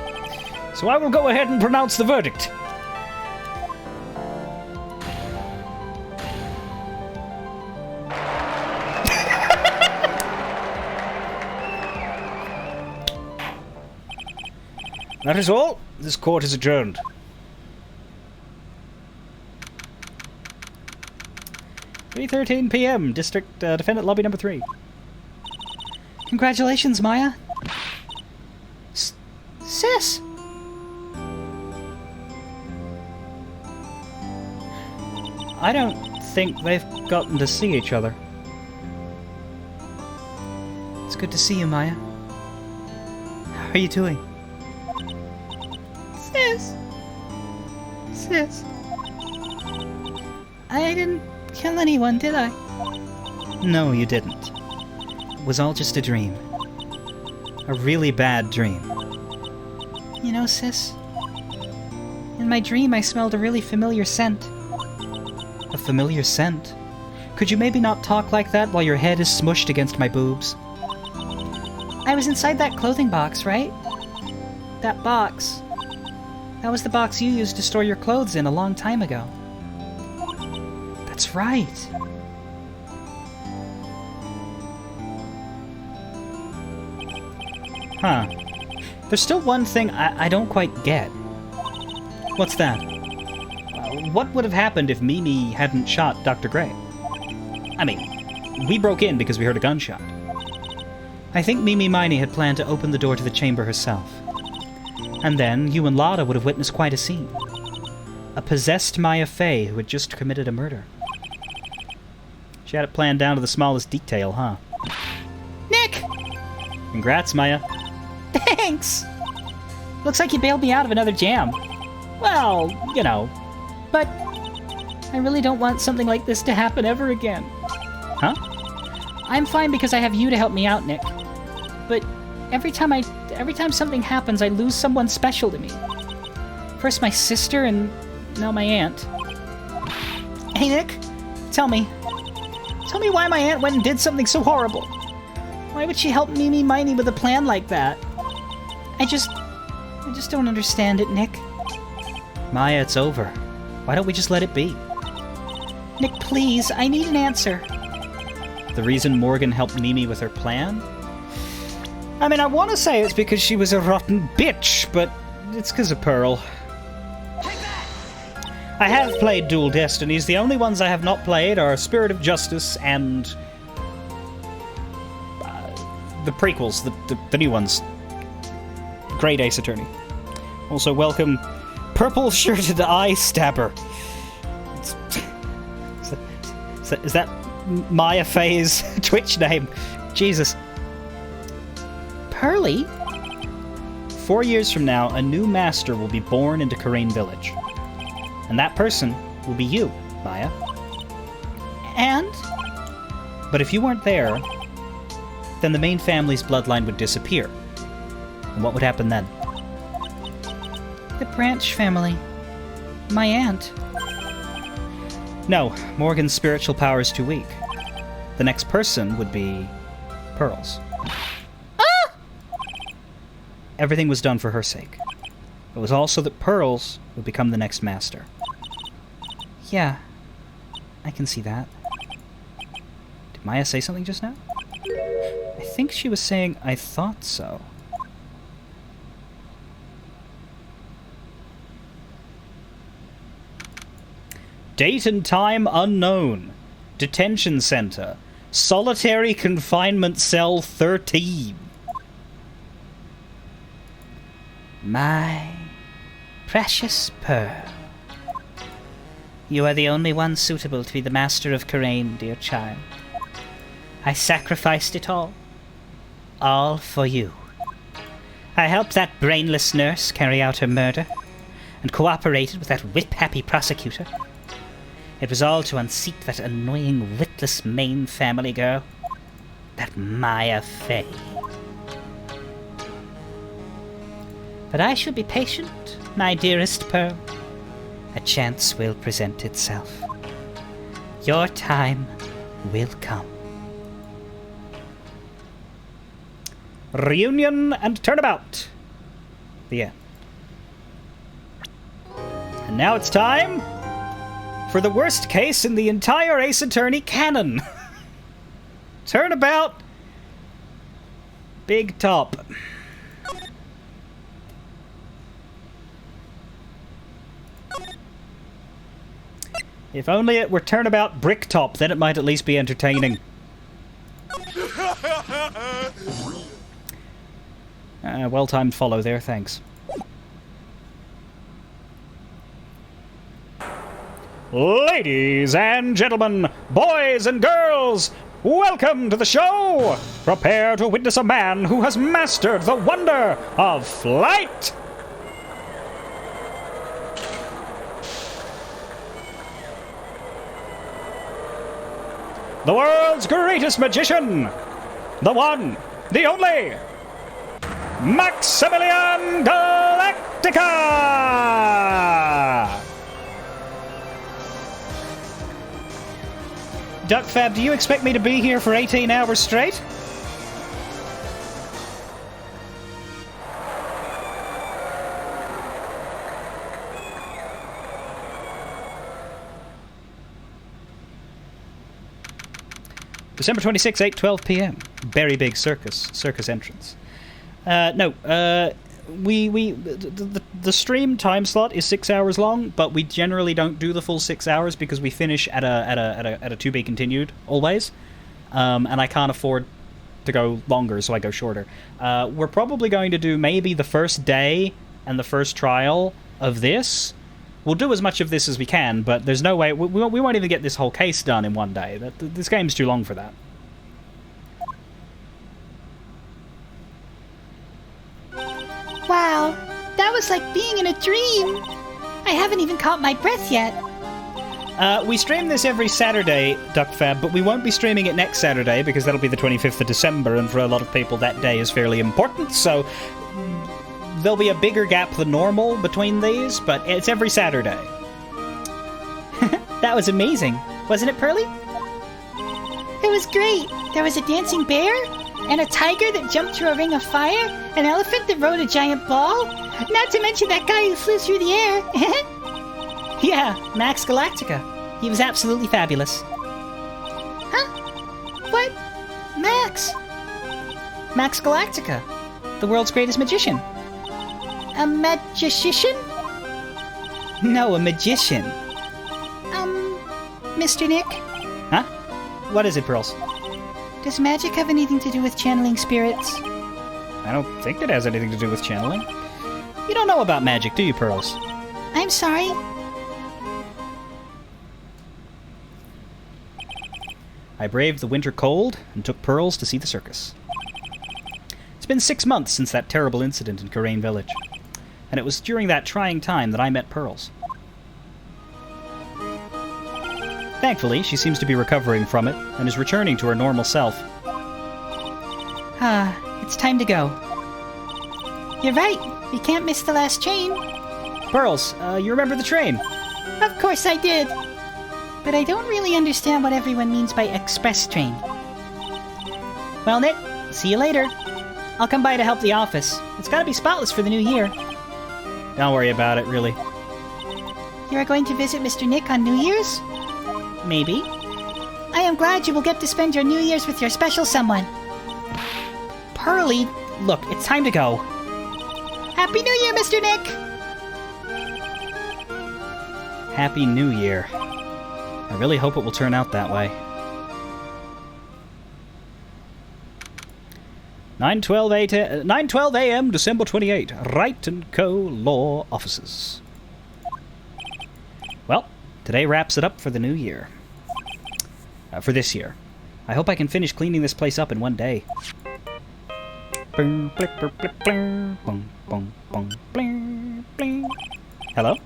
so I will go ahead and pronounce the verdict. That is all. This court is adjourned. 3:13 p.m. District Defendant Lobby Number 3. Congratulations, Maya. Sis! I don't think they've gotten to see each other. It's good to see you, Maya. How are you doing? Sis. I didn't kill anyone, did I? No, you didn't. It was all just a dream. A really bad dream. You know, sis, in my dream I smelled a really familiar scent. A familiar scent? Could you maybe not talk like that while your head is smushed against my boobs? I was inside that clothing box, right? That box. That was the box you used to store your clothes in a long time ago. That's right. Huh. There's still one thing I don't quite get. What's that? What would have happened if Mimi hadn't shot Dr. Gray? I mean, we broke in because we heard a gunshot. I think Mimi Miney had planned to open the door to the chamber herself. And then you and Lotta would have witnessed quite a scene. A possessed Maya Fey who had just committed a murder. She had it planned down to the smallest detail, huh? Nick! Congrats, Maya. Thanks! Looks like you bailed me out of another jam. Well, you know. But I really don't want something like this to happen ever again. Huh? I'm fine because I have you to help me out, Nick. But every time something happens, I lose someone special to me. First my sister, and now my aunt. Hey, Nick, tell me why my aunt went and did something so horrible. Why would she help Mimi Miney with a plan like that? I just don't understand it, Nick. Maya, it's over. Why don't we just let it be? Nick, please, I need an answer. The reason Morgan helped Mimi with her plan? I mean, I want to say it's because she was a rotten bitch, but it's because of Pearl. I have played Dual Destinies. The only ones I have not played are Spirit of Justice and the prequels, the new ones. Great Ace Attorney. Also, welcome Purple-Shirted Eye Stabber. Is that Maya Fey's Twitch name? Jesus. Pearly? 4 years from now, a new master will be born into Karain Village. And that person will be you, Maya. And? But if you weren't there, then the main family's bloodline would disappear. And what would happen then? The Branch family. My aunt. No, Morgan's spiritual power is too weak. The next person would be Pearl's. Ah! Everything was done for her sake. It was also that Pearl's would become the next master. Yeah, I can see that. Did Maya say something just now? I think she was saying, I thought so. Date and time unknown. Detention center. Solitary confinement cell 13. My precious Pearl. You are the only one suitable to be the master of Karain, dear child. I sacrificed it all. All for you. I helped that brainless nurse carry out her murder, and cooperated with that whip-happy prosecutor. It was all to unseat that annoying, witless Maine family girl, that Maya Fey. But I shall be patient, my dearest Pearl. A chance will present itself. Your time will come. Reunion and Turnabout. The end. And now it's time for the worst case in the entire Ace Attorney canon. Turnabout. Big Top. If only it were Turnabout Bricktop, then it might at least be entertaining. Well-timed follow there, thanks. Ladies and gentlemen, boys and girls, welcome to the show! Prepare to witness a man who has mastered the wonder of flight! The world's greatest magician! The one, the only, Maximilian Galactica! Duckfab, do you expect me to be here for 18 hours straight? December 26, 8:12 p.m. Very big circus entrance. The stream time slot is 6 hours long, but we generally don't do the full 6 hours because we finish at a to be continued always, and I can't afford to go longer, so I go shorter. We're probably going to do maybe the first day and the first trial of this. We'll do as much of this as we can, but there's no way we won't even get this whole case done in one day. This game's too long for that. Wow, that was like being in a dream. I haven't even caught my breath yet. We stream this every Saturday, Duckfab, but we won't be streaming it next Saturday because that'll be the 25th of December, and for a lot of people that day is fairly important, so there'll be a bigger gap than normal between these, but it's every Saturday. That was amazing, wasn't it, Pearly? It was great. There was a dancing bear, and a tiger that jumped through a ring of fire, an elephant that rode a giant ball, not to mention that guy who flew through the air. Yeah, Max Galactica. He was absolutely fabulous. Huh? What? Max? Max Galactica, the world's greatest magician. A magician? No, a magician. Mr. Nick? Huh? What is it, Pearls? Does magic have anything to do with channeling spirits? I don't think it has anything to do with channeling. You don't know about magic, do you, Pearls? I'm sorry. I braved the winter cold and took Pearls to see the circus. It's been 6 months since that terrible incident in Karain Village, and it was during that trying time that I met Pearls. Thankfully, she seems to be recovering from it and is returning to her normal self. It's time to go. You're right. We can't miss the last train. Pearls, you remember the train? Of course I did. But I don't really understand what everyone means by express train. Well, Nick, see you later. I'll come by to help the office. It's gotta be spotless for the new year. Don't worry about it, really. You are going to visit Mr. Nick on New Year's? Maybe. I am glad you will get to spend your New Year's with your special someone. Pearly, look, it's time to go. Happy New Year, Mr. Nick! Happy New Year. I really hope it will turn out that way. 9:12 a.m. December 28. Wright & Co. Law Offices. Well, today wraps it up for the new year. For this year. I hope I can finish cleaning this place up in one day. Hello?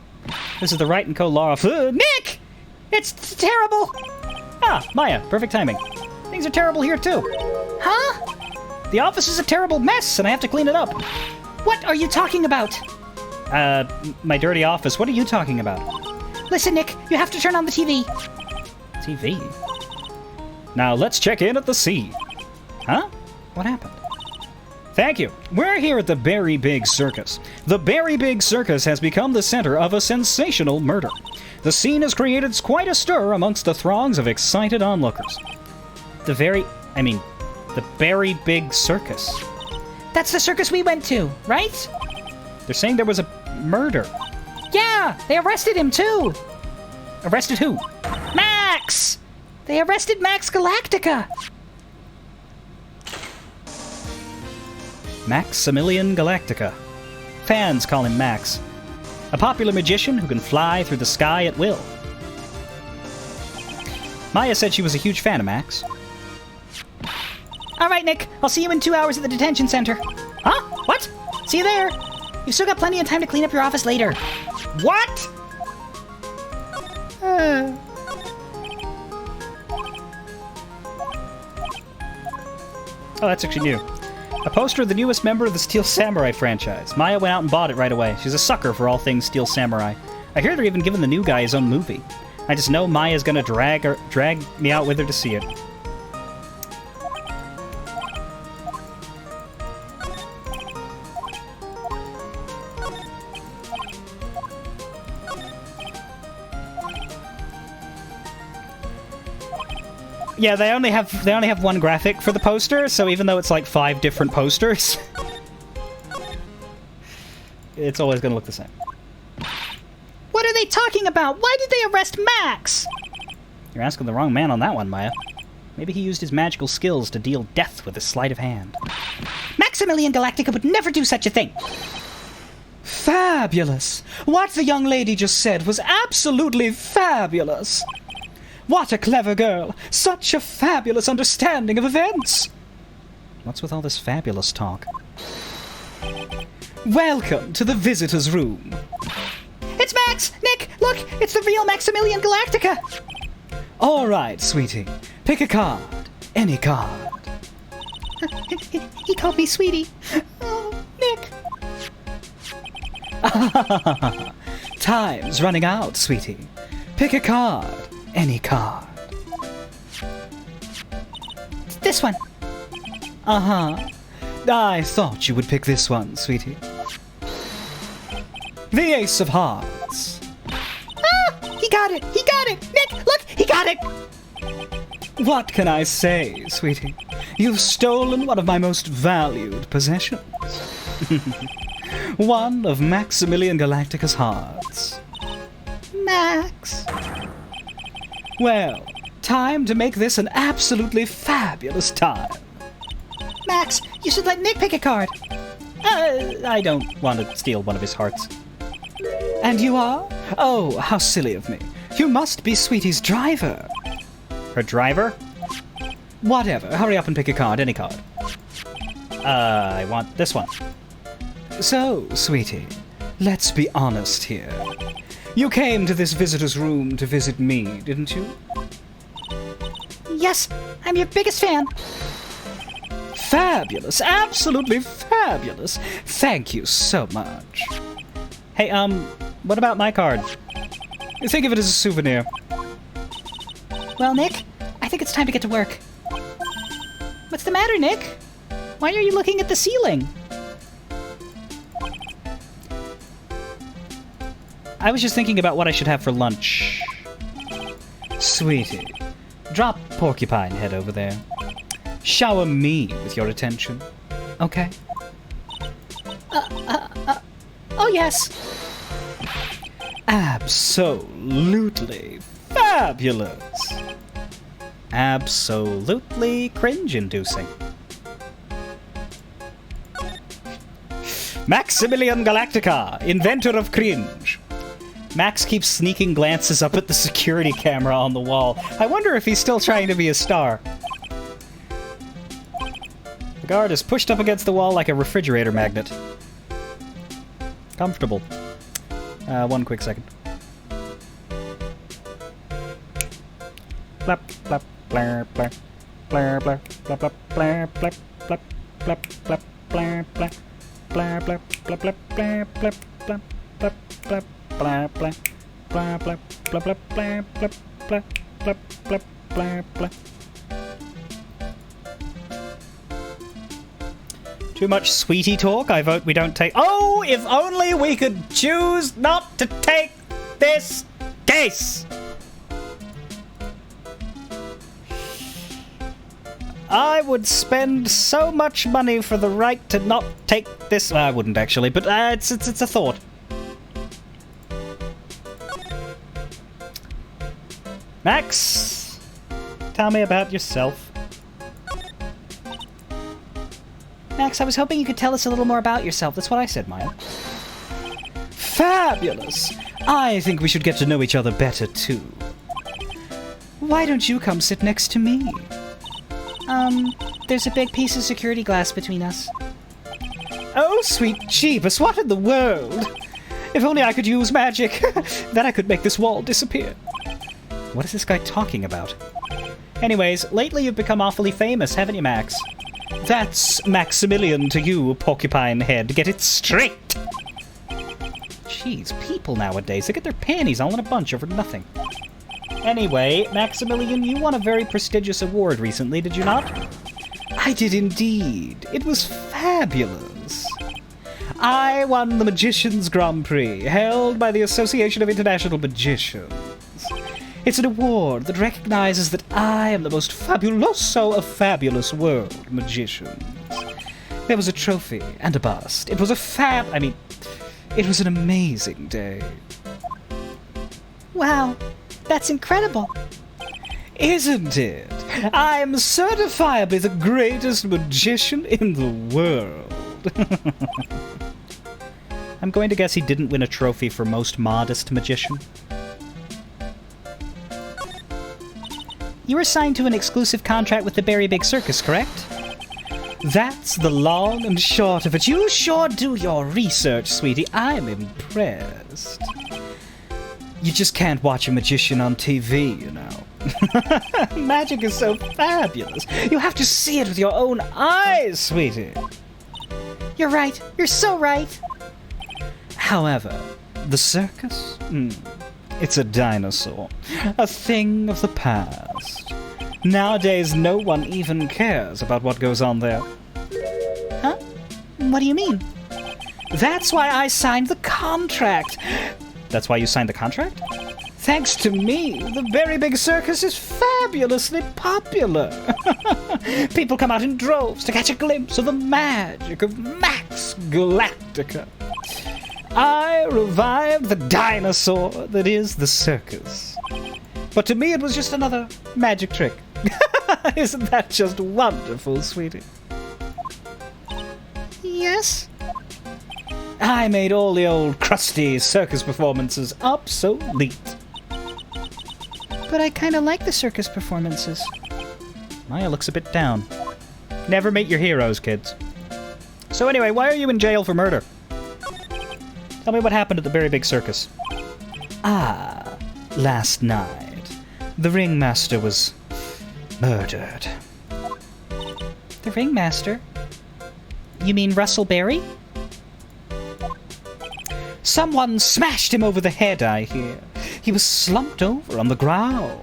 This is the Wright & Co. Law Office. Nick! It's terrible! Ah, Maya, perfect timing. Things are terrible here too. Huh? The office is a terrible mess, and I have to clean it up. What are you talking about? My dirty office. What are you talking about? Listen, Nick, you have to turn on the TV. TV? Now let's check in at the sea. Huh? What happened? Thank you. We're here at the Berry Big Circus. The Berry Big Circus has become the center of a sensational murder. The scene has created quite a stir amongst the throngs of excited onlookers. The Berry Big Circus. That's the circus we went to, right? They're saying there was a murder. Yeah, they arrested him too. Arrested who? Max! They arrested Max Galactica. Maximilian Galactica. Fans call him Max. A popular magician who can fly through the sky at will. Maya said she was a huge fan of Max. All right, Nick, I'll see you in 2 hours at the detention center. Huh? What? See you there. You've still got plenty of time to clean up your office later. What? Oh, that's actually new. A poster of the newest member of the Steel Samurai franchise. Maya went out and bought it right away. She's a sucker for all things Steel Samurai. I hear they're even giving the new guy his own movie. I just know Maya's gonna drag me out with her to see it. Yeah, they only have one graphic for the poster, so even though it's like 5 different posters, it's always going to look the same. What are they talking about? Why did they arrest Max? You're asking the wrong man on that one, Maya. Maybe he used his magical skills to deal death with a sleight of hand. Maximilian Galactica would never do such a thing. Fabulous! What the young lady just said was absolutely fabulous! What a clever girl! Such a fabulous understanding of events! What's with all this fabulous talk? Welcome to the visitor's room. It's Max! Nick, look! It's the real Maximilian Galactica! All right, sweetie. Pick a card. Any card. He called me sweetie. Oh, Nick. Time's running out, sweetie. Pick a card. Any card. This one. Uh-huh. I thought you would pick this one, sweetie. The Ace of Hearts. Ah! He got it! He got it! Nick, look! He got it! What can I say, sweetie? You've stolen one of my most valued possessions. One of Maximilian Galactica's hearts. Max. Well, time to make this an absolutely fabulous time. Max, you should let Nick pick a card. I don't want to steal one of his hearts. And you are? Oh, how silly of me. You must be Sweetie's driver. Her driver? Whatever. Hurry up and pick a card. Any card. I want this one. So, Sweetie, let's be honest here. You came to this visitor's room to visit me, didn't you? Yes, I'm your biggest fan. Fabulous. Absolutely fabulous. Thank you so much. Hey, what about my card? Think of it as a souvenir. Well, Nick, I think it's time to get to work. What's the matter, Nick? Why are you looking at the ceiling? I was just thinking about what I should have for lunch. Sweetie, drop Porcupine Head over there. Shower me with your attention. Okay? Oh, yes. Absolutely Fabulous! Absolutely cringe-inducing. Maximilian Galactica, inventor of cringe. Max keeps sneaking glances up at the security camera on the wall. I wonder if he's still trying to be a star. The guard is pushed up against the wall like a refrigerator magnet. Comfortable. One quick second. Blap, blap, blare, blare, blare, blare, blap, blap, blare, blap, blap, blap, blap, blare, blare, blare, blare, blap, blap, blare, blap, blap, blap, blap, blare, blare, blare, blap, blap, blap, blare, blap, blap, blap, blap, blare, blare. Too much sweetie talk? I vote we don't take... Oh, if only we could choose not to take this case! I would spend so much money for the right to not take this... I wouldn't actually, but it's a thought. Max, tell me about yourself. Max, I was hoping you could tell us a little more about yourself. That's what I said, Maya. Fabulous! I think we should get to know each other better, too. Why don't you come sit next to me? There's a big piece of security glass between us. Oh, sweet Jeebus, what in the world? If only I could use magic. Then I could make this wall disappear. What is this guy talking about? Anyways, lately you've become awfully famous, haven't you, Max? That's Maximilian to you, porcupine head. Get it straight! Jeez, people nowadays, they get their panties all in a bunch over nothing. Anyway, Maximilian, you won a very prestigious award recently, did you not? I did indeed. It was fabulous. I won the Magician's Grand Prix, held by the Association of International Magicians. It's an award that recognizes that I am the most fabuloso of fabulous world magicians. There was a trophy and a bust. It was it was an amazing day. Wow, that's incredible. Isn't it? I'm certifiably the greatest magician in the world. I'm going to guess he didn't win a trophy for most modest magician. You were signed to an exclusive contract with the Berry Big Circus, correct? That's the long and short of it. You sure do your research, sweetie. I'm impressed. You just can't watch a magician on TV, you know. Magic is so fabulous. You have to see it with your own eyes, sweetie. You're right. You're so right. However, the circus? It's a dinosaur. A thing of the past. Nowadays, no one even cares about what goes on there. Huh? What do you mean? That's why I signed the contract. That's why you signed the contract? Thanks to me, the Very Big Circus is fabulously popular. People come out in droves to catch a glimpse of the magic of Max Galactica. I revived the dinosaur that is the circus. But to me, it was just another magic trick. Isn't that just wonderful, sweetie? Yes? I made all the old crusty circus performances obsolete. But I kind of like the circus performances. Maya looks a bit down. Never meet your heroes, kids. So anyway, why are you in jail for murder? Tell me what happened at the Very Big Circus. Last night, the ringmaster was murdered. The ringmaster? You mean Russell Berry? Someone smashed him over the head, I hear. He was slumped over on the ground.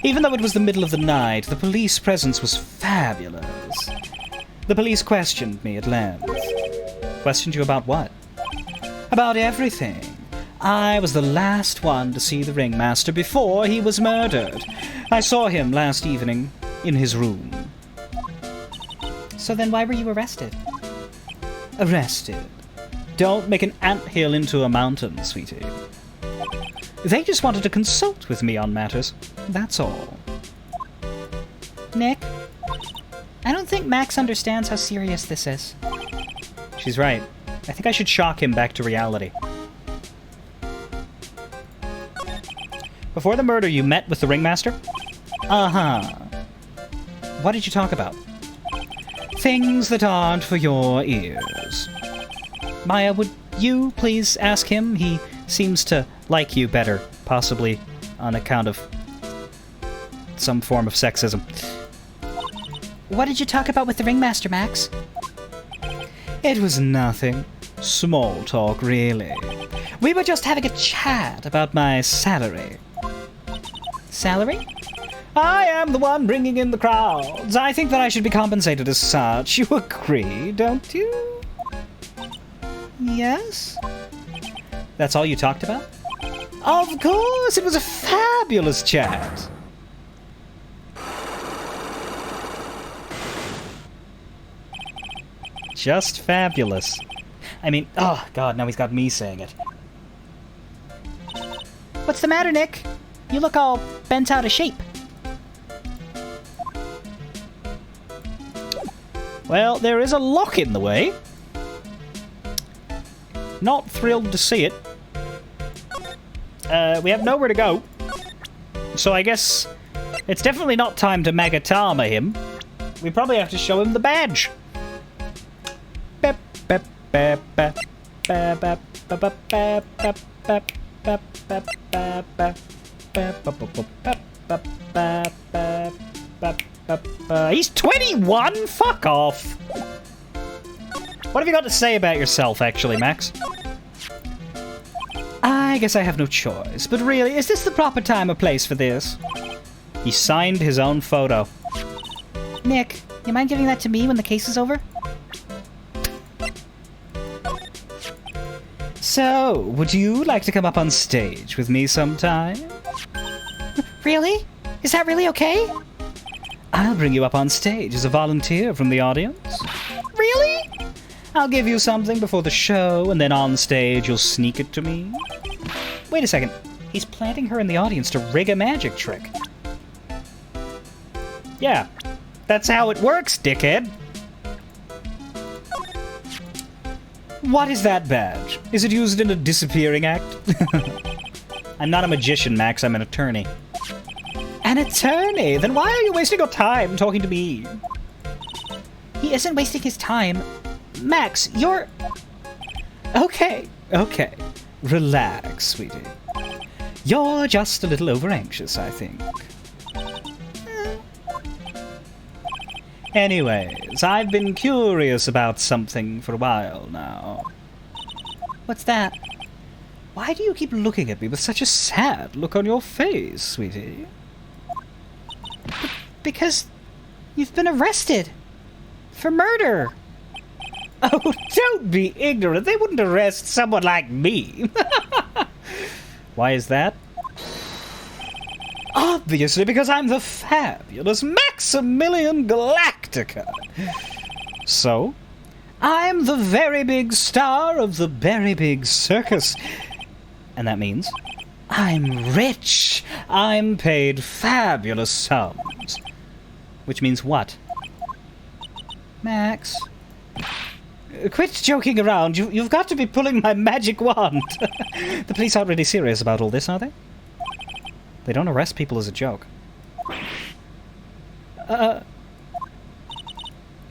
Even though it was the middle of the night, the police presence was fabulous. The police questioned me at length. Questioned you about what? About everything. I was the last one to see the ringmaster before he was murdered. I saw him last evening in his room. So then why were you arrested? Arrested? Don't make an anthill into a mountain, sweetie. They just wanted to consult with me on matters. That's all. Nick, I don't think Max understands how serious this is. She's right. I think I should shock him back to reality. Before the murder, you met with the ringmaster? Uh-huh. What did you talk about? Things that aren't for your ears. Maya, would you please ask him? He seems to like you better, possibly on account of some form of sexism. What did you talk about with the ringmaster, Max? It was nothing. Small talk, really. We were just having a chat about my salary. Salary? I am the one bringing in the crowds. I think that I should be compensated as such. You agree, don't you? Yes? That's all you talked about? Of course! It was a fabulous chat. Just fabulous. I mean, oh god, now he's got me saying it. What's the matter, Nick? You look all bent out of shape. Well, there is a lock in the way. Not thrilled to see it. We have nowhere to go. So I guess it's definitely not time to Magatama him. We probably have to show him the badge. He's 21? Fuck off. What have you got to say about yourself, actually, Max? I guess I have no choice, but really, is this the proper time or place for this? He signed his own photo. Nick, you mind giving that to me when the case is over? So, would you like to come up on stage with me sometime? Really? Is that really okay? I'll bring you up on stage as a volunteer from the audience. Really? I'll give you something before the show, and then on stage you'll sneak it to me. Wait a second. He's planting her in the audience to rig a magic trick. Yeah, that's how it works, dickhead. What is that badge? Is it used in a disappearing act? I'm not a magician, Max. I'm an attorney. An attorney? Then why are you wasting your time talking to me? He isn't wasting his time. Max, you're... Okay. Relax, sweetie. You're just a little over-anxious, I think. Anyways, I've been curious about something for a while now. What's that? Why do you keep looking at me with such a sad look on your face, sweetie? Because you've been arrested. For murder. Oh, don't be ignorant. They wouldn't arrest someone like me. Why is that? Obviously, because I'm the fabulous Maximilian Galactica. So, I'm the very big star of the very big circus. And that means I'm rich. I'm paid fabulous sums. Which means what? Max. Quit joking around. You've got to be pulling my magic wand. The police aren't really serious about all this, are they? They don't arrest people as a joke.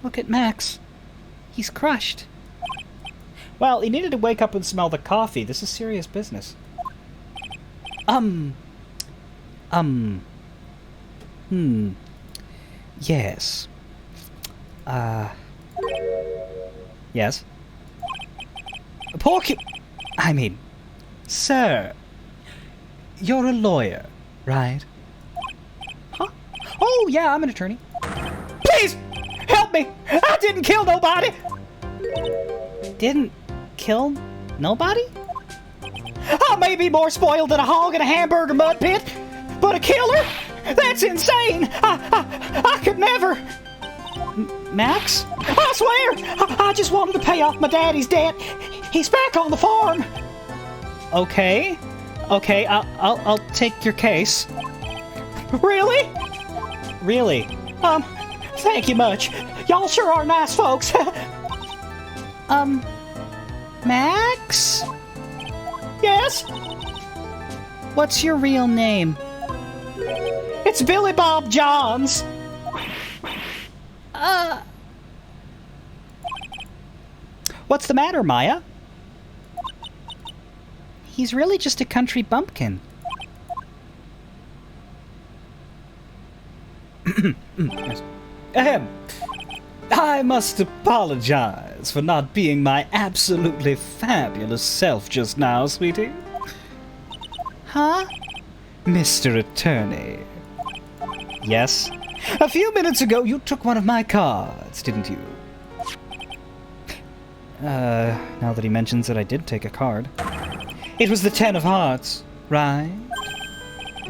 Look at Max. He's crushed. Well, he needed to wake up and smell the coffee. This is serious business. Yes. Yes? Sir. You're a lawyer, right? Huh? Oh, yeah, I'm an attorney. Please! Help me! I didn't kill nobody! Didn't kill nobody? I may be more spoiled than a hog in a hamburger mud pit, but a killer? That's insane! I could never! Max? I swear! I just wanted to pay off my daddy's debt. He's back on the farm. Okay. Okay, I'll take your case. Really? Really? Thank you much. Y'all sure are nice folks. Max? Yes? What's your real name? It's Billy Bob Johns. What's the matter, Maya? He's really just a country bumpkin. Yes. Ahem. I must apologize for not being my absolutely fabulous self just now, sweetie. Huh? Mr. Attorney. Yes? A few minutes ago, you took one of my cards, didn't you? Now that he mentions it, I did take a card. It was the 10 of hearts, right?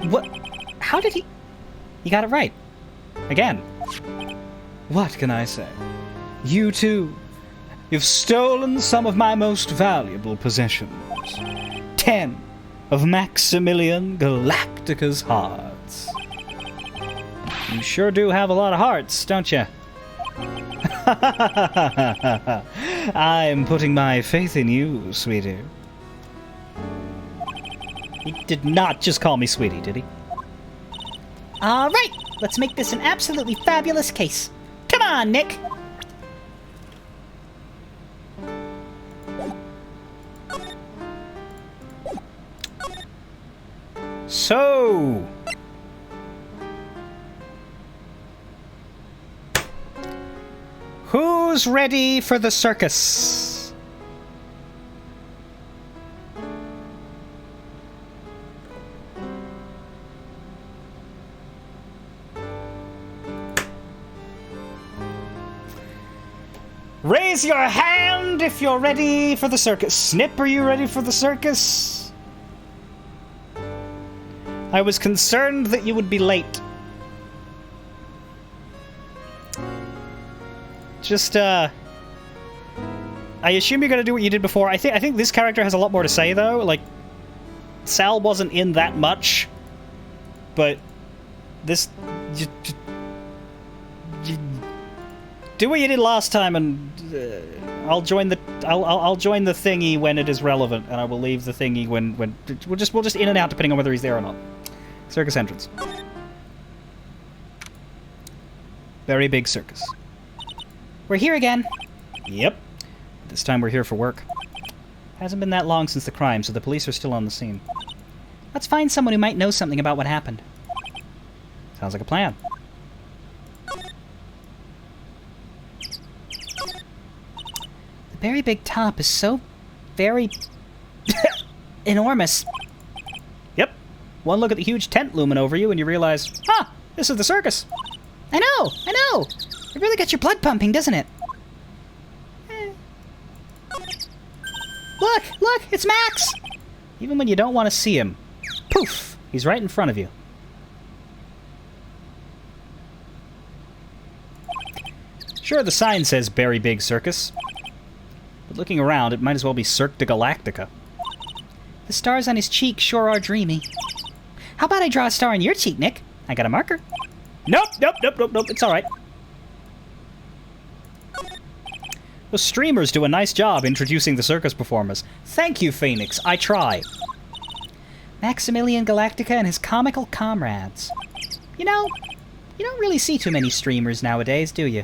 What? How did he... He got it right. Again. What can I say? You too. You've stolen some of my most valuable possessions. 10 of Maximilian Galactica's hearts. You sure do have a lot of hearts, don't you? I'm putting my faith in you, sweetie. He did not just call me sweetie, did he? All right, let's make this an absolutely fabulous case. Come on, Nick. So... who's ready for the circus? Raise your hand if you're ready for the circus. Snip, are you ready for the circus? I was concerned that you would be late. Just, I assume you're gonna do what you did before. I think this character has a lot more to say, though. Like, Sal wasn't in that much, but this... do what you did last time, and I'll join the I'll join the thingy when it is relevant, and I will leave the thingy when we'll just in and out depending on whether he's there or not. Circus entrance. Very big circus. We're here again. Yep. This time we're here for work. Hasn't been that long since the crime, so the police are still on the scene. Let's find someone who might know something about what happened. Sounds like a plan. The very big top is so very enormous. Yep. One look at the huge tent looming over you and you realize, ah, this is the circus. I know. It really gets your blood pumping, doesn't it? Look, it's Max! Even when you don't want to see him. Poof! He's right in front of you. Sure, the sign says Very Big Circus. But looking around, it might as well be Cirque de Galactica. The stars on his cheek sure are dreamy. How about I draw a star on your cheek, Nick? I got a marker. Nope, it's alright. The streamers do a nice job introducing the circus performers. Thank you, Phoenix. I try. Maximilian Galactica and his comical comrades. You know, you don't really see too many streamers nowadays, do you?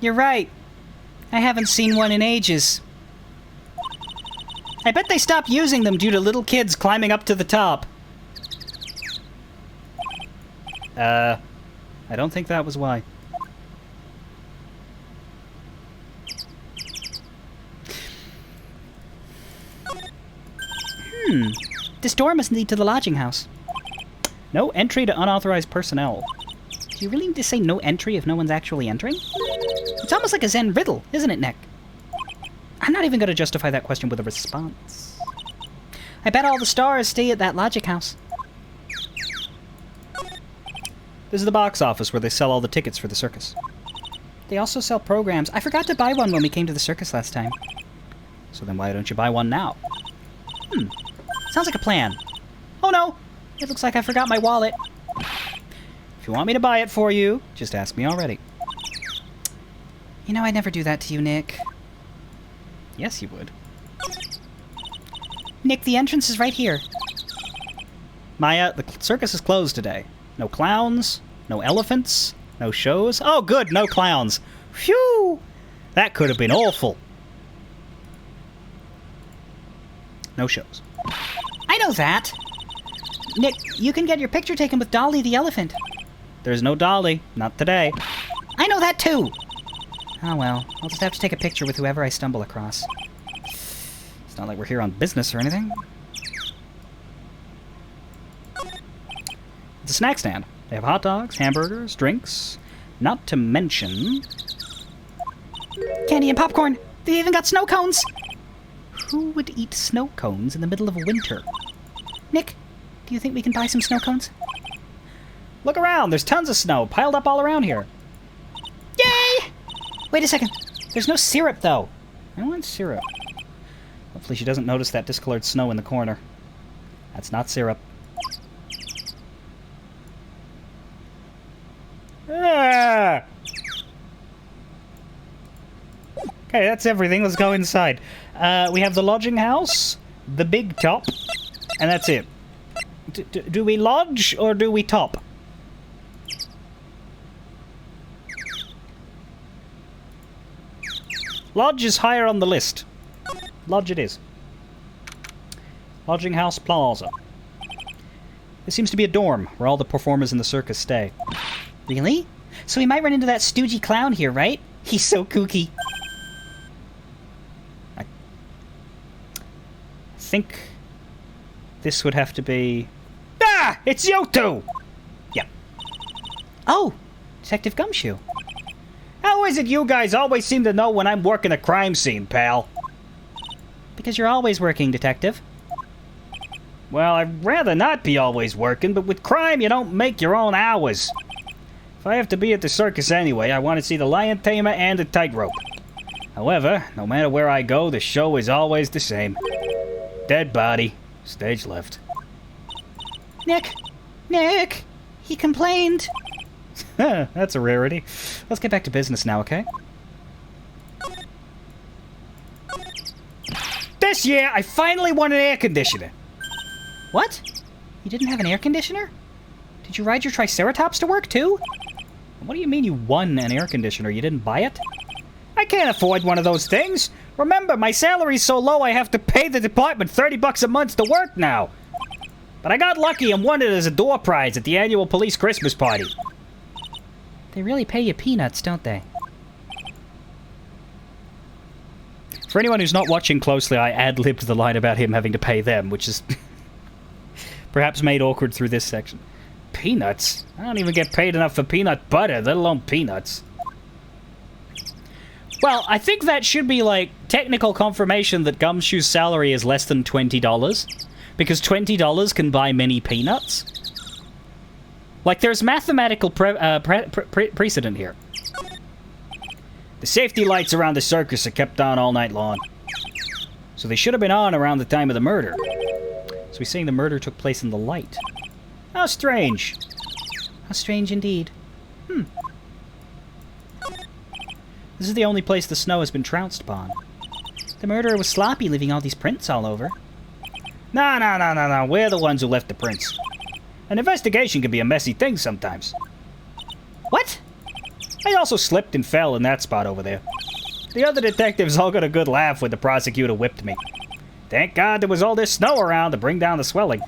You're right. I haven't seen one in ages. I bet they stopped using them due to little kids climbing up to the top. I don't think that was why. This door must lead to the lodging house. No entry to unauthorized personnel. Do you really need to say no entry if no one's actually entering? It's almost like a Zen riddle, isn't it, Nick? I'm not even going to justify that question with a response. I bet all the stars stay at that logic house. This is the box office where they sell all the tickets for the circus. They also sell programs. I forgot to buy one when we came to the circus last time. So then why don't you buy one now? Sounds like a plan. Oh no! It looks like I forgot my wallet. If you want me to buy it for you, just ask me already. You know I'd never do that to you, Nick. Yes, you would. Nick, the entrance is right here. Maya, the circus is closed today. No clowns, no elephants, no shows. Oh, good, no clowns. Phew! That could have been awful. No shows. I know that! Nick, you can get your picture taken with Dolly the elephant. There's no Dolly. Not today. I know that too! Oh well, I'll just have to take a picture with whoever I stumble across. It's not like we're here on business or anything. It's a snack stand. They have hot dogs, hamburgers, drinks, not to mention... candy and popcorn! They even got snow cones! Who would eat snow cones in the middle of winter? Nick, do you think we can buy some snow cones? Look around, there's tons of snow piled up all around here. Yay! Wait a second. There's no syrup, though. I want syrup. Hopefully she doesn't notice that discolored snow in the corner. That's not syrup. Ah! Okay, that's everything. Let's go inside. We have the lodging house, the big top, and that's it. Do we lodge or do we top? Lodge is higher on the list. Lodge it is. Lodging House Plaza. This seems to be a dorm where all the performers in the circus stay. Really? So we might run into that stoogey clown here, right? He's so kooky. I think this would have to be... Ah! It's you two! Yeah. Oh! Detective Gumshoe. How is it you guys always seem to know when I'm working a crime scene, pal? Because you're always working, Detective. Well, I'd rather not be always working, but with crime you don't make your own hours. If I have to be at the circus anyway, I want to see the lion tamer and the tightrope. However, no matter where I go, the show is always the same. Dead body, stage left. Nick! Nick! He complained! That's a rarity. Let's get back to business now, okay? This year, I finally won an air conditioner. What? You didn't have an air conditioner? Did you ride your Triceratops to work, too? What do you mean you won an air conditioner? You didn't buy it? I can't afford one of those things. Remember, my salary's so low I have to pay the department $30 a month to work now. But I got lucky and won it as a door prize at the annual police Christmas party. They really pay you peanuts, don't they? For anyone who's not watching closely, I ad-libbed the line about him having to pay them, which is perhaps made awkward through this section. Peanuts? I don't even get paid enough for peanut butter, let alone peanuts. Well, I think that should be, like, technical confirmation that Gumshoe's salary is less than $20. Because $20 can buy many peanuts. Like, there's mathematical precedent here. The safety lights around the circus are kept on all night long. So they should have been on around the time of the murder. So he's saying the murder took place in the light. How strange. How strange indeed. This is the only place the snow has been trounced upon. The murderer was sloppy, leaving all these prints all over. No. We're the ones who left the prints. An investigation can be a messy thing sometimes. What? I also slipped and fell in that spot over there. The other detectives all got a good laugh when the prosecutor whipped me. Thank God there was all this snow around to bring down the swelling.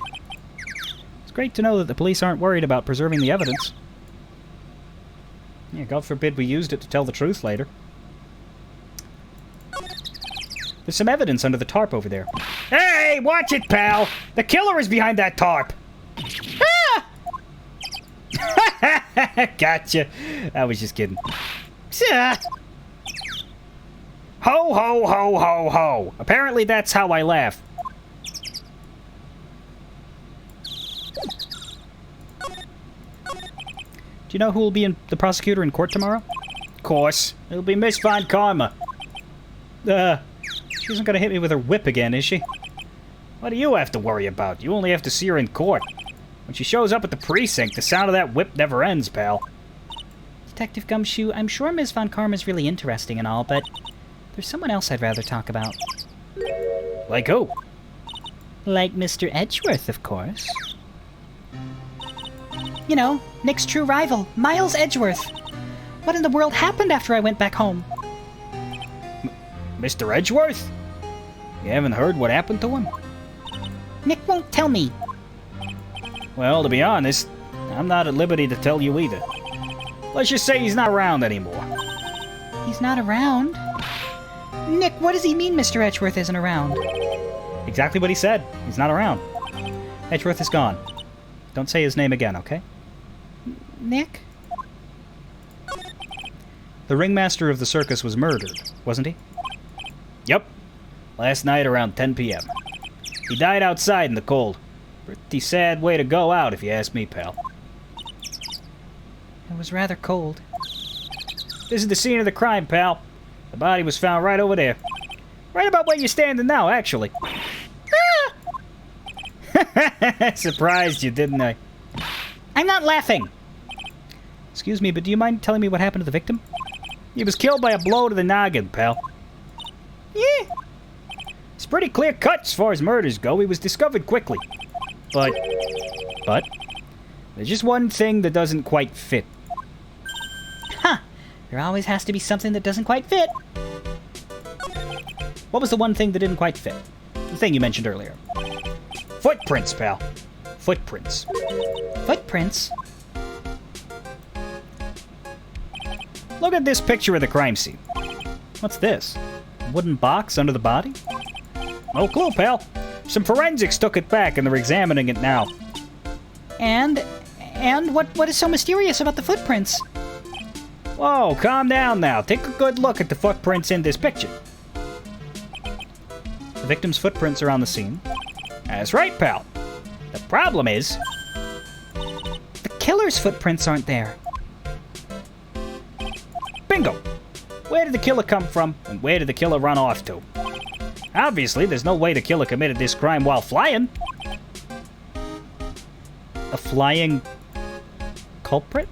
It's great to know that the police aren't worried about preserving the evidence. Yeah, God forbid we used it to tell the truth later. There's some evidence under the tarp over there. Hey! Hey, watch it, pal! The killer is behind that tarp! Ah! Gotcha. I was just kidding. Ho, ho, ho, ho, ho. Apparently that's how I laugh. Do you know who will be the prosecutor in court tomorrow? Of course. It'll be Miss Von Karma. She isn't going to hit me with her whip again, is she? What do you have to worry about? You only have to see her in court. When she shows up at the precinct, the sound of that whip never ends, pal. Detective Gumshoe, I'm sure Ms. Von Karma's really interesting and all, but there's someone else I'd rather talk about. Like who? Like Mr. Edgeworth, of course. You know, Nick's true rival, Miles Edgeworth. What in the world happened after I went back home? Mr. Edgeworth? You haven't heard what happened to him? Nick won't tell me. Well, to be honest, I'm not at liberty to tell you either. Let's just say he's not around anymore. He's not around? Nick, what does he mean Mr. Edgeworth isn't around? Exactly what he said. He's not around. Edgeworth is gone. Don't say his name again, okay? Nick? The ringmaster of the circus was murdered, wasn't he? Yep. Last night around 10 p.m. He died outside in the cold. Pretty sad way to go out, if you ask me, pal. It was rather cold. This is the scene of the crime, pal. The body was found right over there. Right about where you're standing now, actually. Surprised you, didn't I? I'm not laughing! Excuse me, but do you mind telling me what happened to the victim? He was killed by a blow to the noggin, pal. Yeah. It's pretty clear cut as far as murders go. He was discovered quickly. But there's just one thing that doesn't quite fit. Huh. There always has to be something that doesn't quite fit. What was the one thing that didn't quite fit? The thing you mentioned earlier. Footprints, pal. Footprints. Footprints? Look at this picture of the crime scene. What's this? A wooden box under the body? No clue, pal. Some forensics took it back and they're examining it now. And what is so mysterious about the footprints? Whoa, calm down now. Take a good look at the footprints in this picture. The victim's footprints are on the scene. That's right, pal. The problem is... the killer's footprints aren't there. Bingo! Where did the killer come from, and where did the killer run off to? Obviously, there's no way the killer committed this crime while flying. A flying culprit?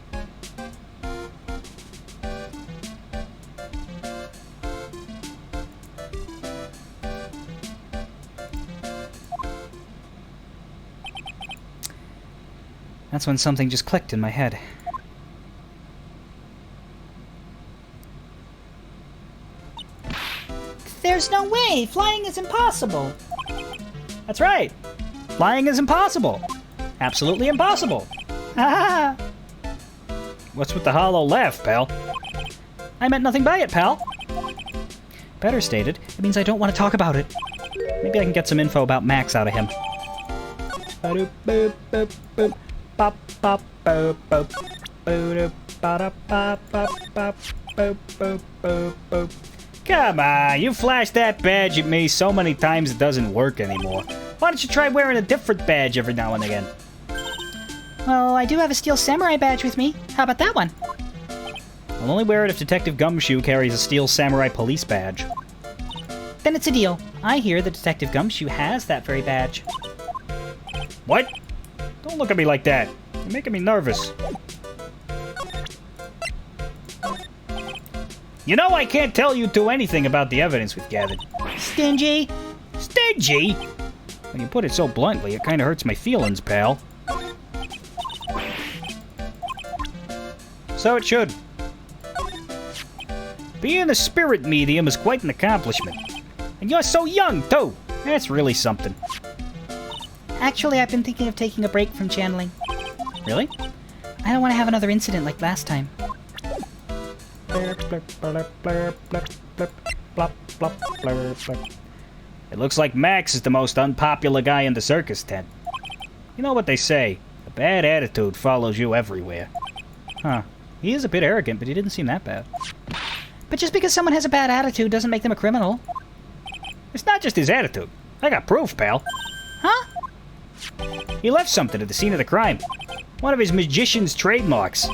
That's when something just clicked in my head. There's no way! Flying is impossible! That's right! Flying is impossible! Absolutely impossible! Ah! What's with the hollow laugh, pal? I meant nothing by it, pal! Better stated, it means I don't want to talk about it. Maybe I can get some info about Max out of him. Come on, you flashed that badge at me so many times it doesn't work anymore. Why don't you try wearing a different badge every now and again? Well, I do have a steel samurai badge with me. How about that one? I'll only wear it if Detective Gumshoe carries a steel samurai police badge. Then it's a deal. I hear that Detective Gumshoe has that very badge. What? Don't look at me like that. You're making me nervous. You know I can't tell you two anything about the evidence we've gathered. Stingy? Stingy? When you put it so bluntly, it kind of hurts my feelings, pal. So it should. Being a spirit medium is quite an accomplishment. And you're so young, too. That's really something. Actually, I've been thinking of taking a break from channeling. Really? I don't want to have another incident like last time. It looks like Max is the most unpopular guy in the circus tent. You know what they say, a bad attitude follows you everywhere. Huh. He is a bit arrogant, but he didn't seem that bad. But just because someone has a bad attitude doesn't make them a criminal. It's not just his attitude. I got proof, pal. Huh? He left something at the scene of the crime. One of his magician's trademarks.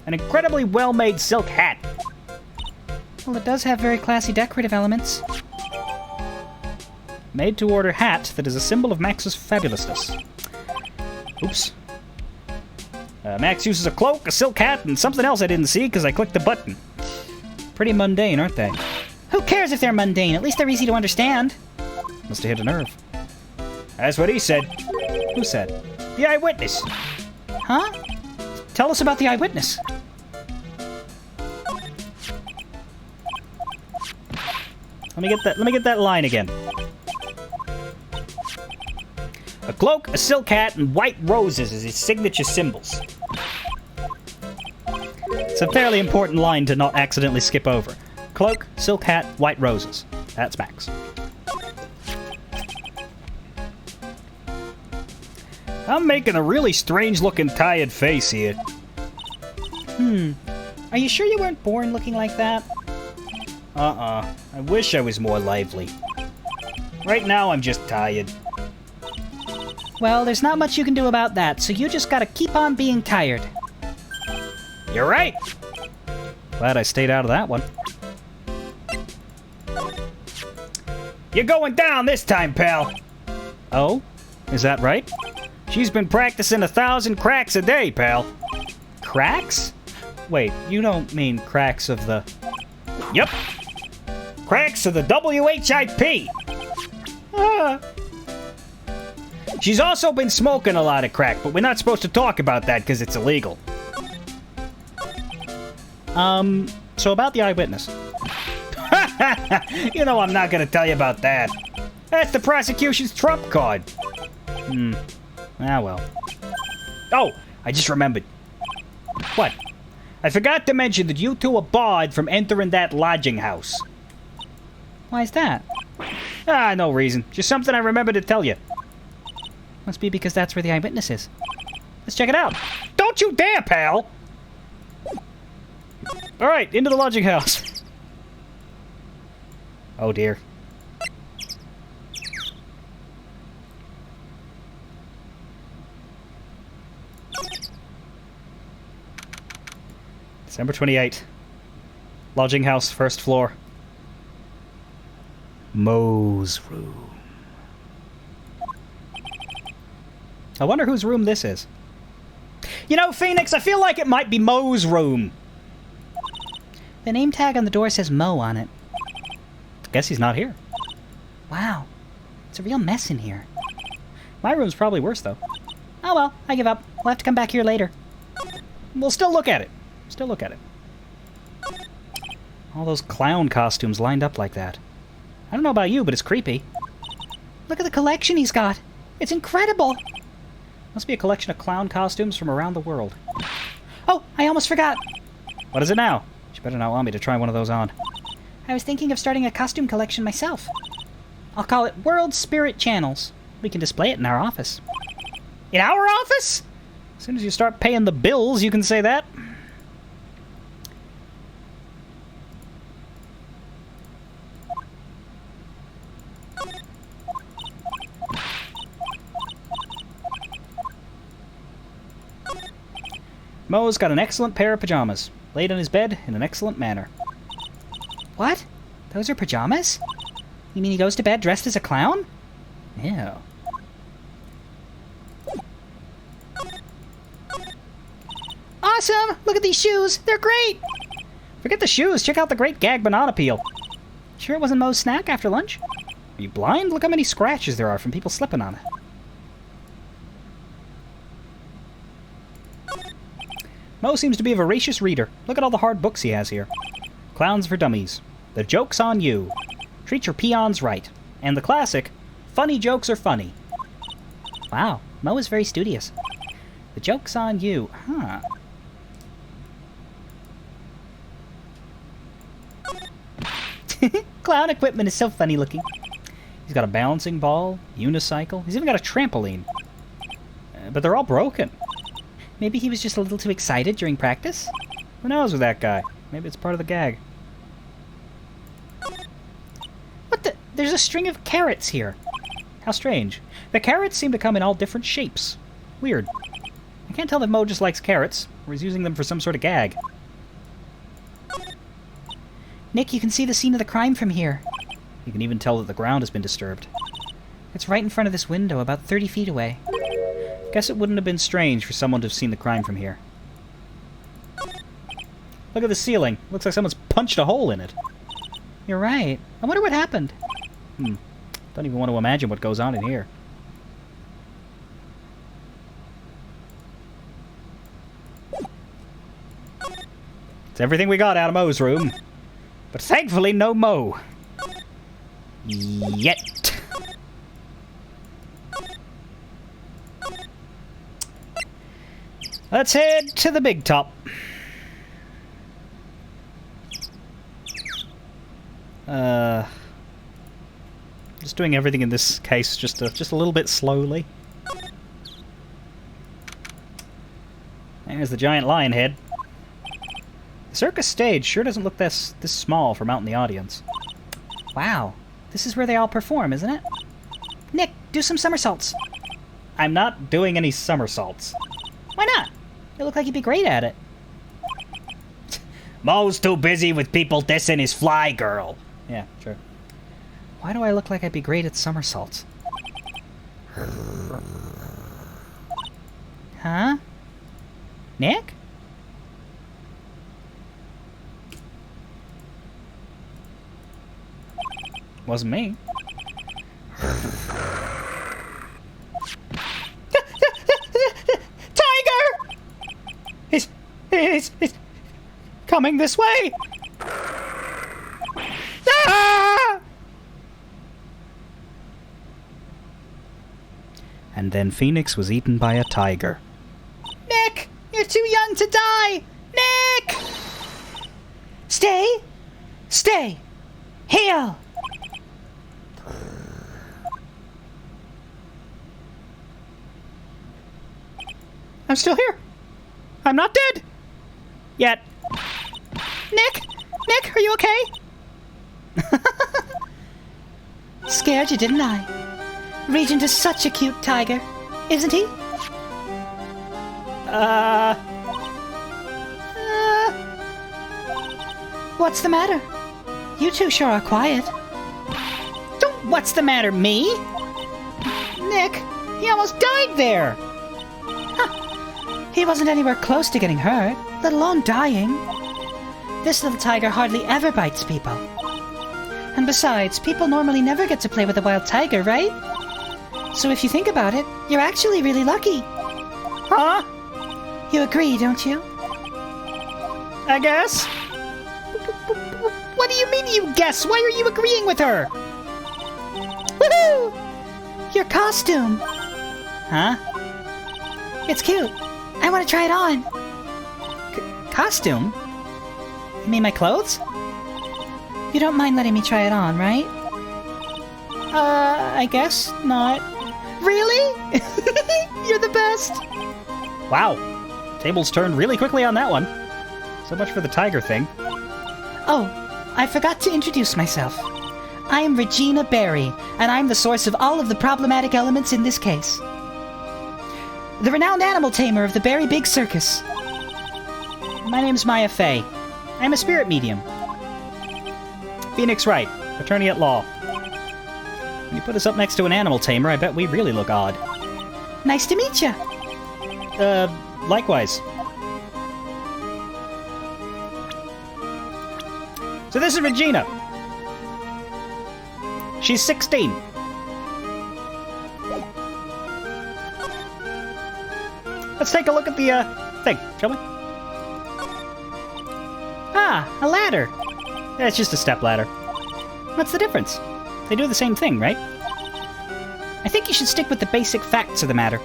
An incredibly well-made silk hat. Well, it does have very classy decorative elements. Made-to-order hat that is a symbol of Max's fabulousness. Oops. Max uses a cloak, a silk hat, and something else I didn't see because I clicked the button. Pretty mundane, aren't they? Who cares if they're mundane? At least they're easy to understand. Must have hit a nerve. That's what he said. Who said? The eyewitness. Huh? Tell us about the eyewitness. Let me get that line again. A cloak, a silk hat, and white roses as his signature symbols. It's a fairly important line to not accidentally skip over. Cloak, silk hat, white roses. That's Max. I'm making a really strange-looking tired face here. Are you sure you weren't born looking like that? I wish I was more lively. Right now, I'm just tired. Well, there's not much you can do about that, so you just gotta keep on being tired. You're right. Glad I stayed out of that one. You're going down this time, pal. Oh? Is that right? She's been practicing 1,000 cracks a day, pal. Cracks? Wait, you don't mean cracks of the... Yep. Cracks of the WHIP. She's also been smoking a lot of crack, but we're not supposed to talk about that because it's illegal. So about the eyewitness. You know I'm not going to tell you about that. That's the prosecution's trump card. Ah, well. Oh, I just remembered. What? I forgot to mention that you two are barred from entering that lodging house. Why is that? No reason. Just something I remembered to tell you. Must be because that's where the eyewitness is. Let's check it out. Don't you dare, pal! Alright, into the lodging house. Oh dear. December 28th. Lodging house, first floor. Moe's room. I wonder whose room this is. You know, Phoenix, I feel like it might be Moe's room. The name tag on the door says Mo on it. Guess he's not here. Wow. It's a real mess in here. My room's probably worse, though. Oh well, I give up. We'll have to come back here later. We'll still look at it. Still look at it. All those clown costumes lined up like that. I don't know about you, but it's creepy. Look at the collection he's got. It's incredible. Must be a collection of clown costumes from around the world. Oh, I almost forgot. What is it now? You better not want me to try one of those on. I was thinking of starting a costume collection myself. I'll call it World Spirit Channels. We can display it in our office. In our office? As soon as you start paying the bills, you can say that. Moe's got an excellent pair of pajamas, laid on his bed in an excellent manner. What? Those are pajamas? You mean he goes to bed dressed as a clown? Yeah. Awesome! Look at these shoes! They're great! Forget the shoes, check out the great gag banana peel. Sure it wasn't Moe's snack after lunch? Are you blind? Look how many scratches there are from people slipping on it. Moe seems to be a voracious reader. Look at all the hard books he has here. Clowns for Dummies. The Joke's on You. Treat Your Peons Right. And the classic, Funny Jokes Are Funny. Wow, Moe is very studious. The Joke's on You. Huh. Clown equipment is so funny looking. He's got a balancing ball, unicycle. He's even got a trampoline. But they're all broken. Maybe he was just a little too excited during practice? Who knows with that guy? Maybe it's part of the gag. What the? There's a string of carrots here. How strange. The carrots seem to come in all different shapes. Weird. I can't tell if Mo just likes carrots, or he's using them for some sort of gag. Nick, you can see the scene of the crime from here. You can even tell that the ground has been disturbed. It's right in front of this window, about 30 feet away. Guess it wouldn't have been strange for someone to have seen the crime from here. Look at the ceiling. Looks like someone's punched a hole in it. You're right. I wonder what happened. Don't even want to imagine what goes on in here. It's everything we got out of Mo's room. But thankfully, no Mo. Yet. Let's head to the big top. Just doing everything in this case just a little bit slowly. There's the giant lion head. The circus stage sure doesn't look this small from out in the audience. Wow. This is where they all perform, isn't it? Nick, do some somersaults. I'm not doing any somersaults. Why not? You look like you'd be great at it. Mo's too busy with people dissing his fly girl. Yeah, sure. Why do I look like I'd be great at somersaults? Huh? Nick? Wasn't me. Tiger! He's coming this way. Ah! And then Phoenix was eaten by a tiger. Nick! You're too young to die! Nick! Stay! Stay! Heal! I'm still here. I'm not dead. Yet. Nick? Nick, are you okay? Scared you, didn't I? Regent is such a cute tiger, isn't he? What's the matter? You two sure are quiet. Don't. What's the matter, me? Nick, he almost died there. He wasn't anywhere close to getting hurt, let alone dying. This little tiger hardly ever bites people. And besides, people normally never get to play with a wild tiger, right? So if you think about it, you're actually really lucky. Huh? You agree, don't you? I guess. What do you mean you guess? Why are you agreeing with her? Woohoo! Your costume. Huh? It's cute. I want to try it on. Costume? You mean my clothes? You don't mind letting me try it on, right? I guess not. Really? You're the best. Wow. Tables turned really quickly on that one. So much for the tiger thing. Oh, I forgot to introduce myself. I am Regina Barry, and I'm the source of all of the problematic elements in this case. The renowned animal tamer of the Barry Big Circus. My name's Maya Fey. I'm a spirit medium. Phoenix Wright, attorney at law. When you put us up next to an animal tamer, I bet we really look odd. Nice to meet you. Likewise. So this is Regina. She's 16. Let's take a look at the, thing, shall we? Ah, a ladder. Yeah, it's just a step ladder. What's the difference? They do the same thing, right? I think you should stick with the basic facts of the matter.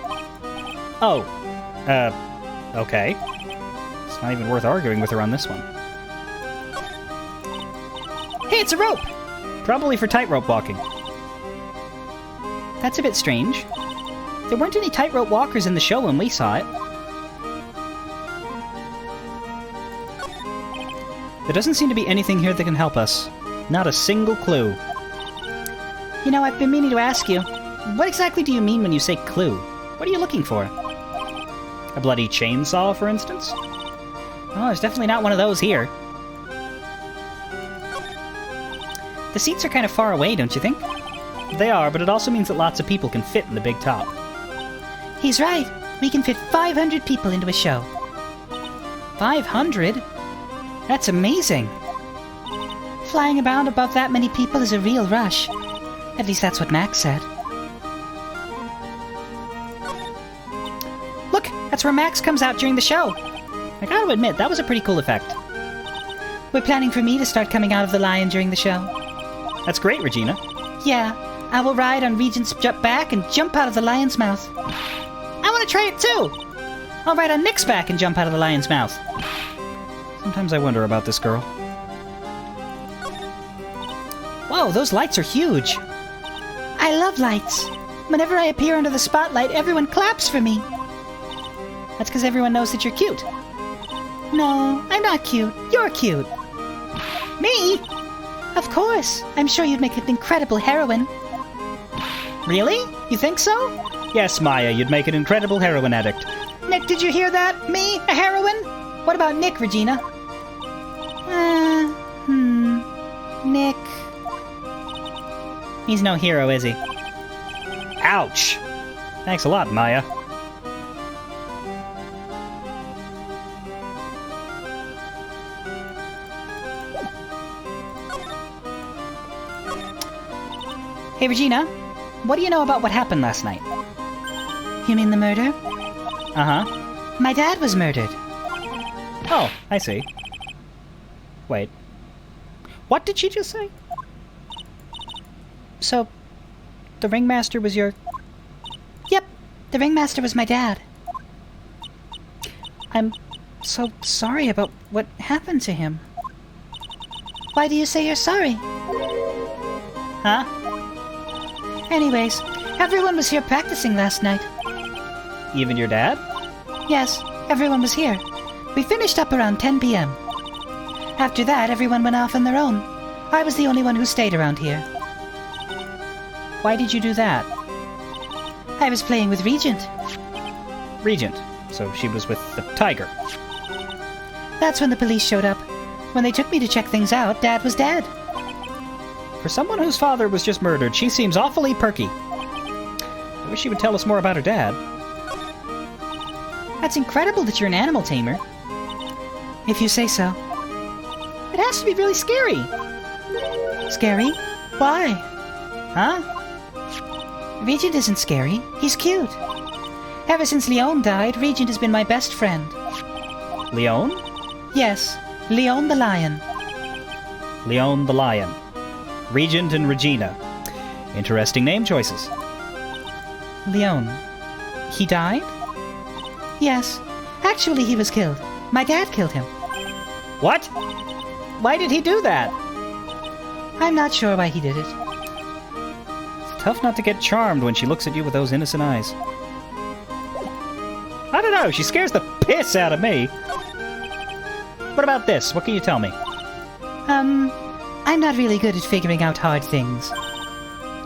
Oh. Okay. It's not even worth arguing with her on this one. Hey, it's a rope! Probably for tightrope walking. That's a bit strange. There weren't any tightrope walkers in the show when we saw it. There doesn't seem to be anything here that can help us. Not a single clue. You know, I've been meaning to ask you, what exactly do you mean when you say clue? What are you looking for? A bloody chainsaw, for instance? Oh, there's definitely not one of those here. The seats are kind of far away, don't you think? They are, but it also means that lots of people can fit in the big top. He's right. We can fit 500 people into a show. 500? That's amazing. Flying around above that many people is a real rush. At least that's what Max said. Look, that's where Max comes out during the show. I gotta admit, that was a pretty cool effect. We're planning for me to start coming out of the lion during the show. That's great, Regina. Yeah, I will ride on Regent's back and jump out of the lion's mouth. I want to try it too! I'll ride on Nick's back and jump out of the lion's mouth. Sometimes I wonder about this girl. Whoa, those lights are huge! I love lights. Whenever I appear under the spotlight, everyone claps for me. That's because everyone knows that you're cute. No, I'm not cute. You're cute. Me? Of course. I'm sure you'd make an incredible heroine. Really? You think so? Yes, Maya, you'd make an incredible heroin addict. Nick, did you hear that? Me? A heroine? What about Nick, Regina? Nick. He's no hero, is he? Ouch! Thanks a lot, Maya. Hey, Regina, what do you know about what happened last night? You mean the murder? Uh-huh. My dad was murdered. Oh, I see. Wait. What did she just say? So, the ringmaster was your... Yep, the ringmaster was my dad. I'm so sorry about what happened to him. Why do you say you're sorry? Huh? Anyways, everyone was here practicing last night. Even your dad? Yes, everyone was here. We finished up around 10 p.m. After that, everyone went off on their own. I was the only one who stayed around here. Why did you do that? I was playing with Regent. Regent. So she was with the tiger. That's when the police showed up. When they took me to check things out, Dad was dead. For someone whose father was just murdered, she seems awfully perky. I wish she would tell us more about her dad. That's incredible that you're an animal tamer. If you say so. It has to be really scary. Scary? Why? Huh? Regent isn't scary. He's cute. Ever since Leon died, Regent has been my best friend. Leon? Yes, Leon the lion. Leon the lion. Regent and Regina. Interesting name choices. Leon. He died? Yes. Actually, he was killed. My dad killed him. What? Why did he do that? I'm not sure why he did it. It's tough not to get charmed when she looks at you with those innocent eyes. I don't know, she scares the piss out of me. What about this? What can you tell me? I'm not really good at figuring out hard things.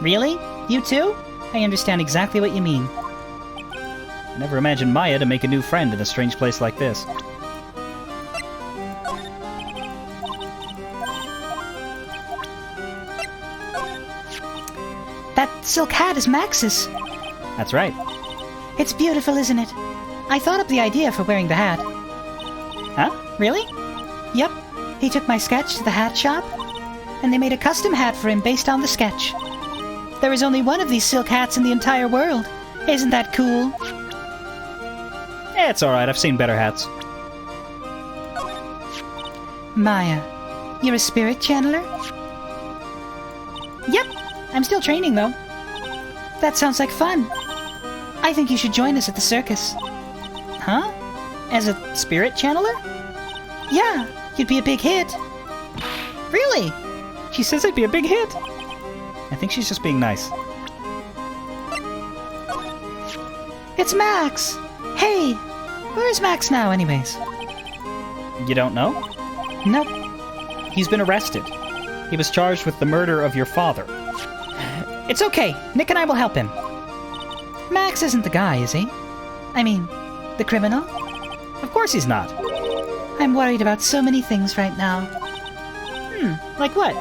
Really? You too? I understand exactly what you mean. I never imagined Maya to make a new friend in a strange place like this. That silk hat is Max's. That's right. It's beautiful, isn't it? I thought up the idea for wearing the hat. Huh? Really? Yep. He took my sketch to the hat shop, and they made a custom hat for him based on the sketch. There is only one of these silk hats in the entire world. Isn't that cool? Yeah, it's alright. I've seen better hats. Maya, you're a spirit channeler? Yep. I'm still training, though. That sounds like fun. I think you should join us at the circus. Huh? As a spirit channeler? Yeah, you'd be a big hit. Really? She says I'd be a big hit? I think she's just being nice. It's Max! Hey! Where's Max now, anyways? You don't know? Nope. He's been arrested. He was charged with the murder of your father. It's okay. Nick and I will help him. Max isn't the guy, is he? I mean, the criminal? Of course he's not. I'm worried about so many things right now. Like what?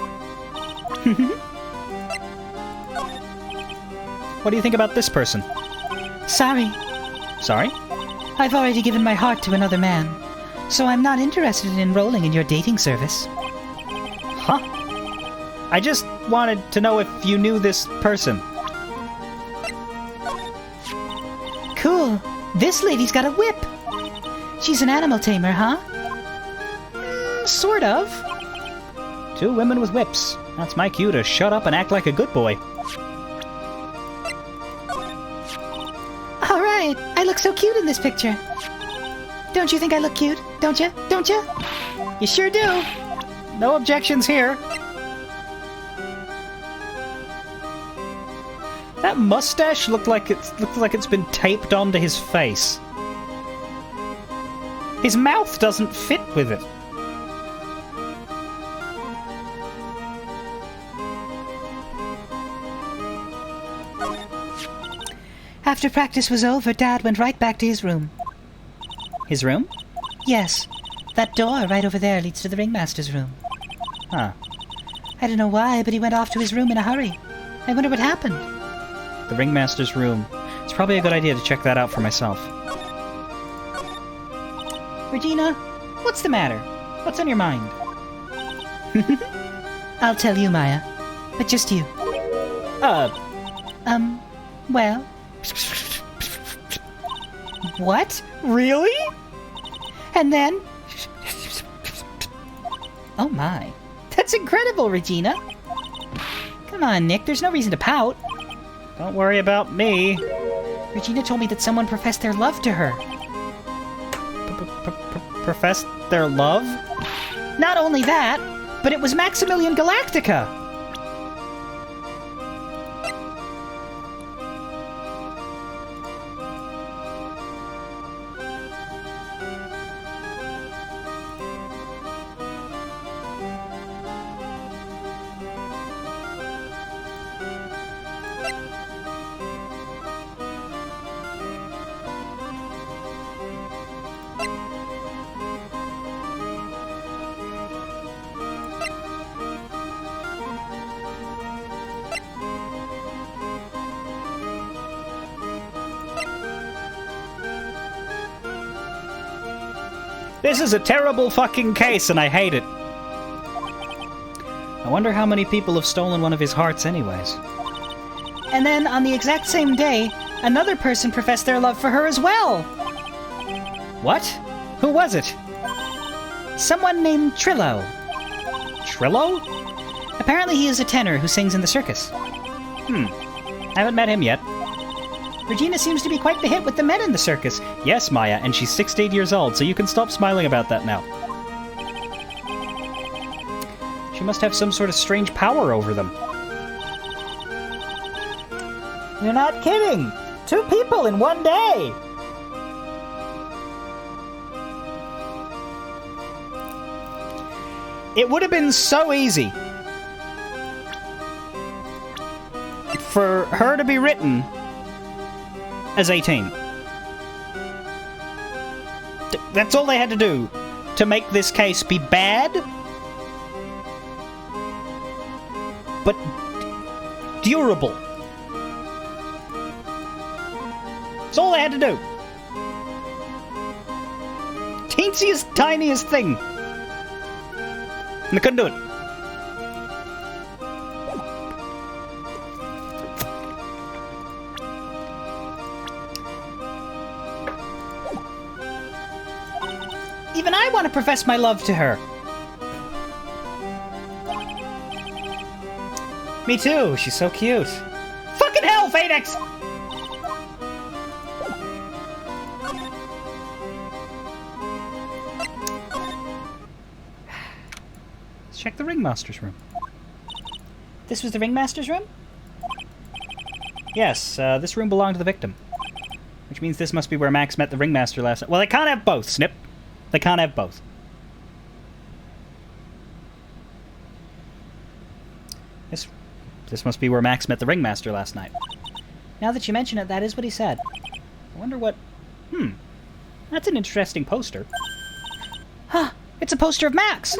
What do you think about this person? Sorry. Sorry? I've already given my heart to another man, so I'm not interested in enrolling in your dating service. Huh? I just wanted to know if you knew this person. Cool. This lady's got a whip. She's an animal tamer, huh? Sort of. 2 women with whips. That's my cue to shut up and act like a good boy. All right. I look so cute in this picture. Don't you think I look cute? Don't you? Don't you? You sure do. No objections here. That mustache looked like it's been taped onto his face. His mouth doesn't fit with it. After practice was over, Dad went right back to his room. His room? Yes. That door right over there leads to the ringmaster's room. Huh. I don't know why, but he went off to his room in a hurry. I wonder what happened. The ringmaster's room. It's probably a good idea to check that out for myself. Regina, what's the matter? What's on your mind? I'll tell you, Maya. But just you. Well... What? Really? And then... Oh my. That's incredible, Regina. Come on, Nick. There's no reason to pout. Don't worry about me. Regina told me that someone professed their love to her. Professed their love? Not only that, but it was Maximilian Galactica. This is a terrible fucking case, and I hate it. I wonder how many people have stolen one of his hearts anyways. And then, on the exact same day, another person professed their love for her as well. What? Who was it? Someone named Trillo. Trillo? Apparently he is a tenor who sings in the circus. Haven't met him yet. Regina seems to be quite the hit with the men in the circus. Yes, Maya, and she's 16 years old, so you can stop smiling about that now. She must have some sort of strange power over them. You're not kidding! 2 people in one day! It would have been so easy for her to be written as 18. That's all they had to do to make this case be bad, but durable. That's all they had to do. Teensiest, tiniest thing. And they couldn't do it. Even I want to profess my love to her. Me too. She's so cute. Fucking hell, Phoenix! Let's check the ringmaster's room. This was the ringmaster's room? Yes, this room belonged to the victim. Which means this must be where Max met the ringmaster last night. Well, they can't have both, Snip. They can't have both. This must be where Max met the ringmaster last night. Now that you mention it, that is what he said. I wonder what... That's an interesting poster. Huh, it's a poster of Max!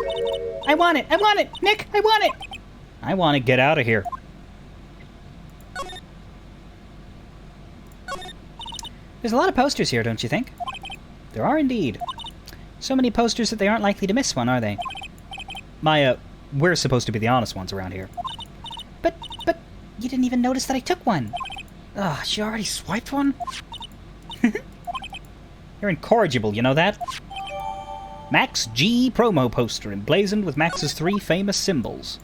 I want it! I want it! Nick, I want it! I want to get out of here. There's a lot of posters here, don't you think? There are indeed. So many posters that they aren't likely to miss one, are they? Maya, we're supposed to be the honest ones around here. But, you didn't even notice that I took one. Ugh, she already swiped one? You're incorrigible, you know that? Max G promo poster emblazoned with Max's 3 famous symbols.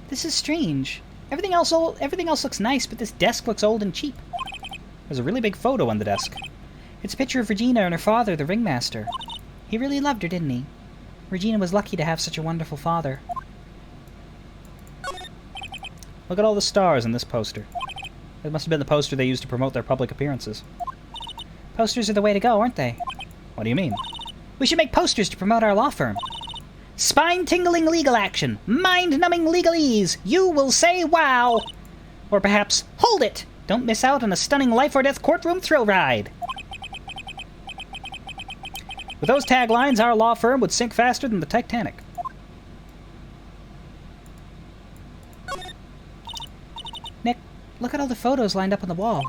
This is strange. Everything else looks nice, but this desk looks old and cheap. There's a really big photo on the desk. It's a picture of Regina and her father, the ringmaster. He really loved her, didn't he? Regina was lucky to have such a wonderful father. Look at all the stars in this poster. It must have been the poster they used to promote their public appearances. Posters are the way to go, aren't they? What do you mean? We should make posters to promote our law firm. Spine-tingling legal action, mind-numbing legalese, you will say wow! Or perhaps, hold it! Don't miss out on a stunning life-or-death courtroom thrill ride! With those taglines, our law firm would sink faster than the Titanic. Nick, look at all the photos lined up on the wall.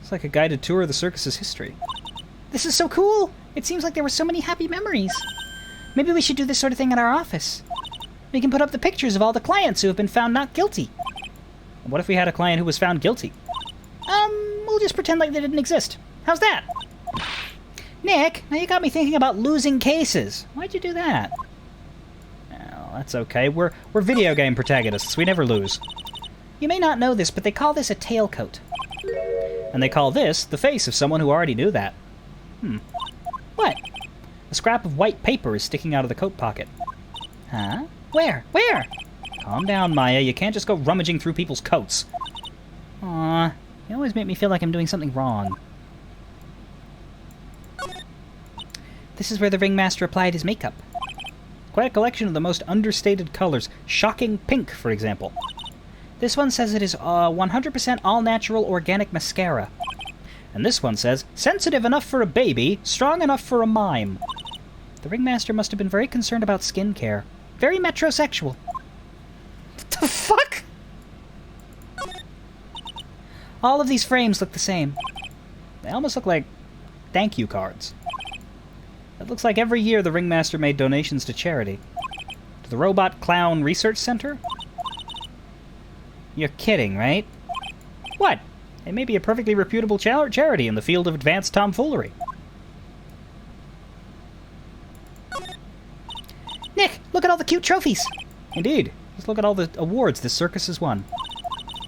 It's like a guided tour of the circus's history. This is so cool! It seems like there were so many happy memories. Maybe we should do this sort of thing at our office. We can put up the pictures of all the clients who have been found not guilty. What if we had a client who was found guilty? We'll just pretend like they didn't exist. How's that? Nick, now you got me thinking about losing cases. Why'd you do that? Well, that's okay. We're video game protagonists. We never lose. You may not know this, but they call this a tailcoat. And they call this the face of someone who already knew that. What? A scrap of white paper is sticking out of the coat pocket. Huh? Where? Where? Calm down, Maya. You can't just go rummaging through people's coats. Aw, you always make me feel like I'm doing something wrong. This is where the ringmaster applied his makeup. Quite a collection of the most understated colors. Shocking pink, for example. This one says it is 100% all-natural organic mascara. And this one says, sensitive enough for a baby, strong enough for a mime. The ringmaster must have been very concerned about skin care. Very metrosexual. What the fuck? All of these frames look the same. They almost look like thank you cards. It looks like every year the ringmaster made donations to charity. To the Robot Clown Research Center? You're kidding, right? What? It may be a perfectly reputable charity in the field of advanced tomfoolery. Nick, look at all the cute trophies! Indeed. Just look at all the awards this circus has won.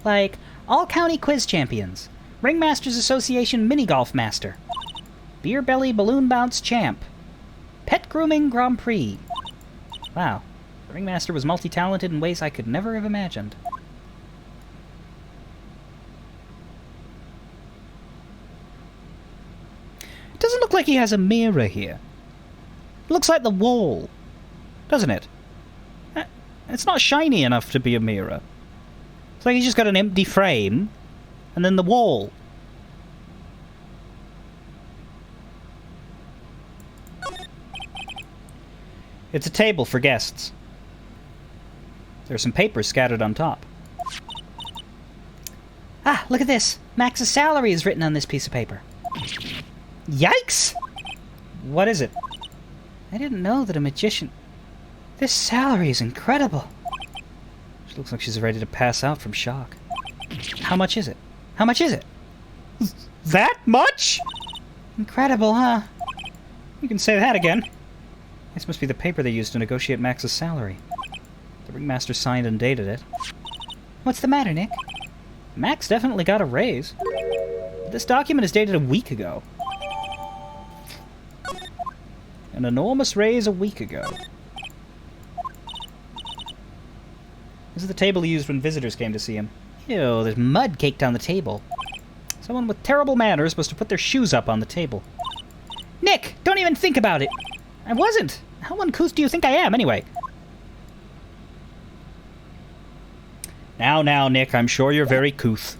Like, All-County Quiz Champions, Ringmasters Association Mini-Golf Master, Beer Belly Balloon Bounce Champ, Pet Grooming Grand Prix. Wow. The ringmaster was multi-talented in ways I could never have imagined. It doesn't look like he has a mirror here. It looks like the wall. Doesn't it? It's not shiny enough to be a mirror. It's like he's just got an empty frame, and then the wall. It's a table for guests. There are some papers scattered on top. Ah, look at this. Max's salary is written on this piece of paper. Yikes! What is it? I didn't know that a magician... This salary is incredible. She looks like she's ready to pass out from shock. How much is it? How much is it? That much? Incredible, huh? You can say that again. This must be the paper they used to negotiate Max's salary. The ringmaster signed and dated it. What's the matter, Nick? Max definitely got a raise. This document is dated a week ago. An enormous raise a week ago. This is the table he used when visitors came to see him. Ew, there's mud caked on the table. Someone with terrible manners was to put their shoes up on the table. Nick, don't even think about it. I wasn't. How uncouth do you think I am, anyway? Now, Nick, I'm sure you're very couth.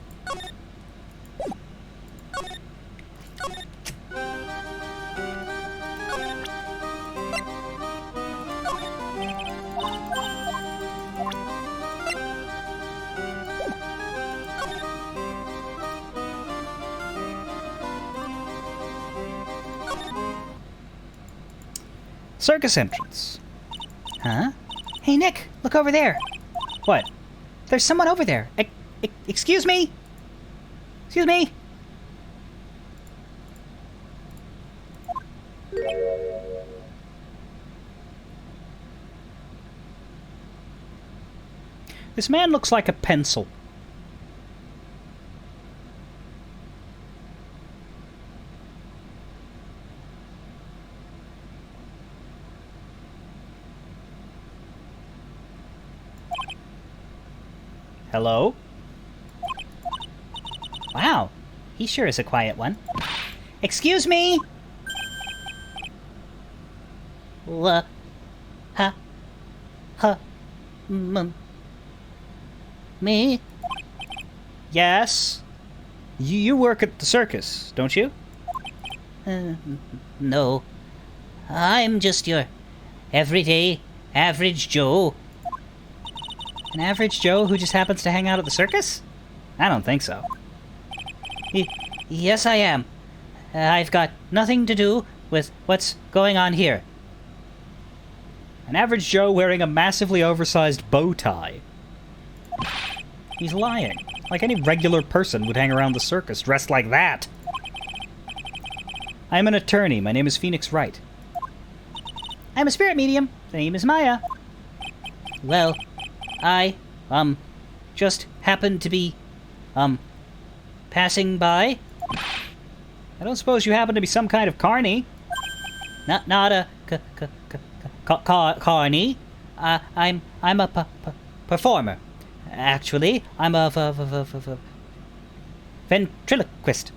Circus entrance. Huh? Hey, Nick, look over there. What? There's someone over there. Excuse me? Excuse me? This man looks like a pencil. Hello? Wow, he sure is a quiet one. Excuse me? Me? Yes? You work at the circus, don't you? No. I'm just your everyday average Joe. An average Joe who just happens to hang out at the circus? I don't think so. Yes, I am. I've got nothing to do with what's going on here. An average Joe wearing a massively oversized bow tie. He's lying. Like any regular person would hang around the circus dressed like that. I'm an attorney. My name is Phoenix Wright. I'm a spirit medium. The name is Maya. Well, I, just happened to be, passing by. I don't suppose you happen to be some kind of carny? Not a carny. I'm a performer. Actually, I'm a ventriloquist.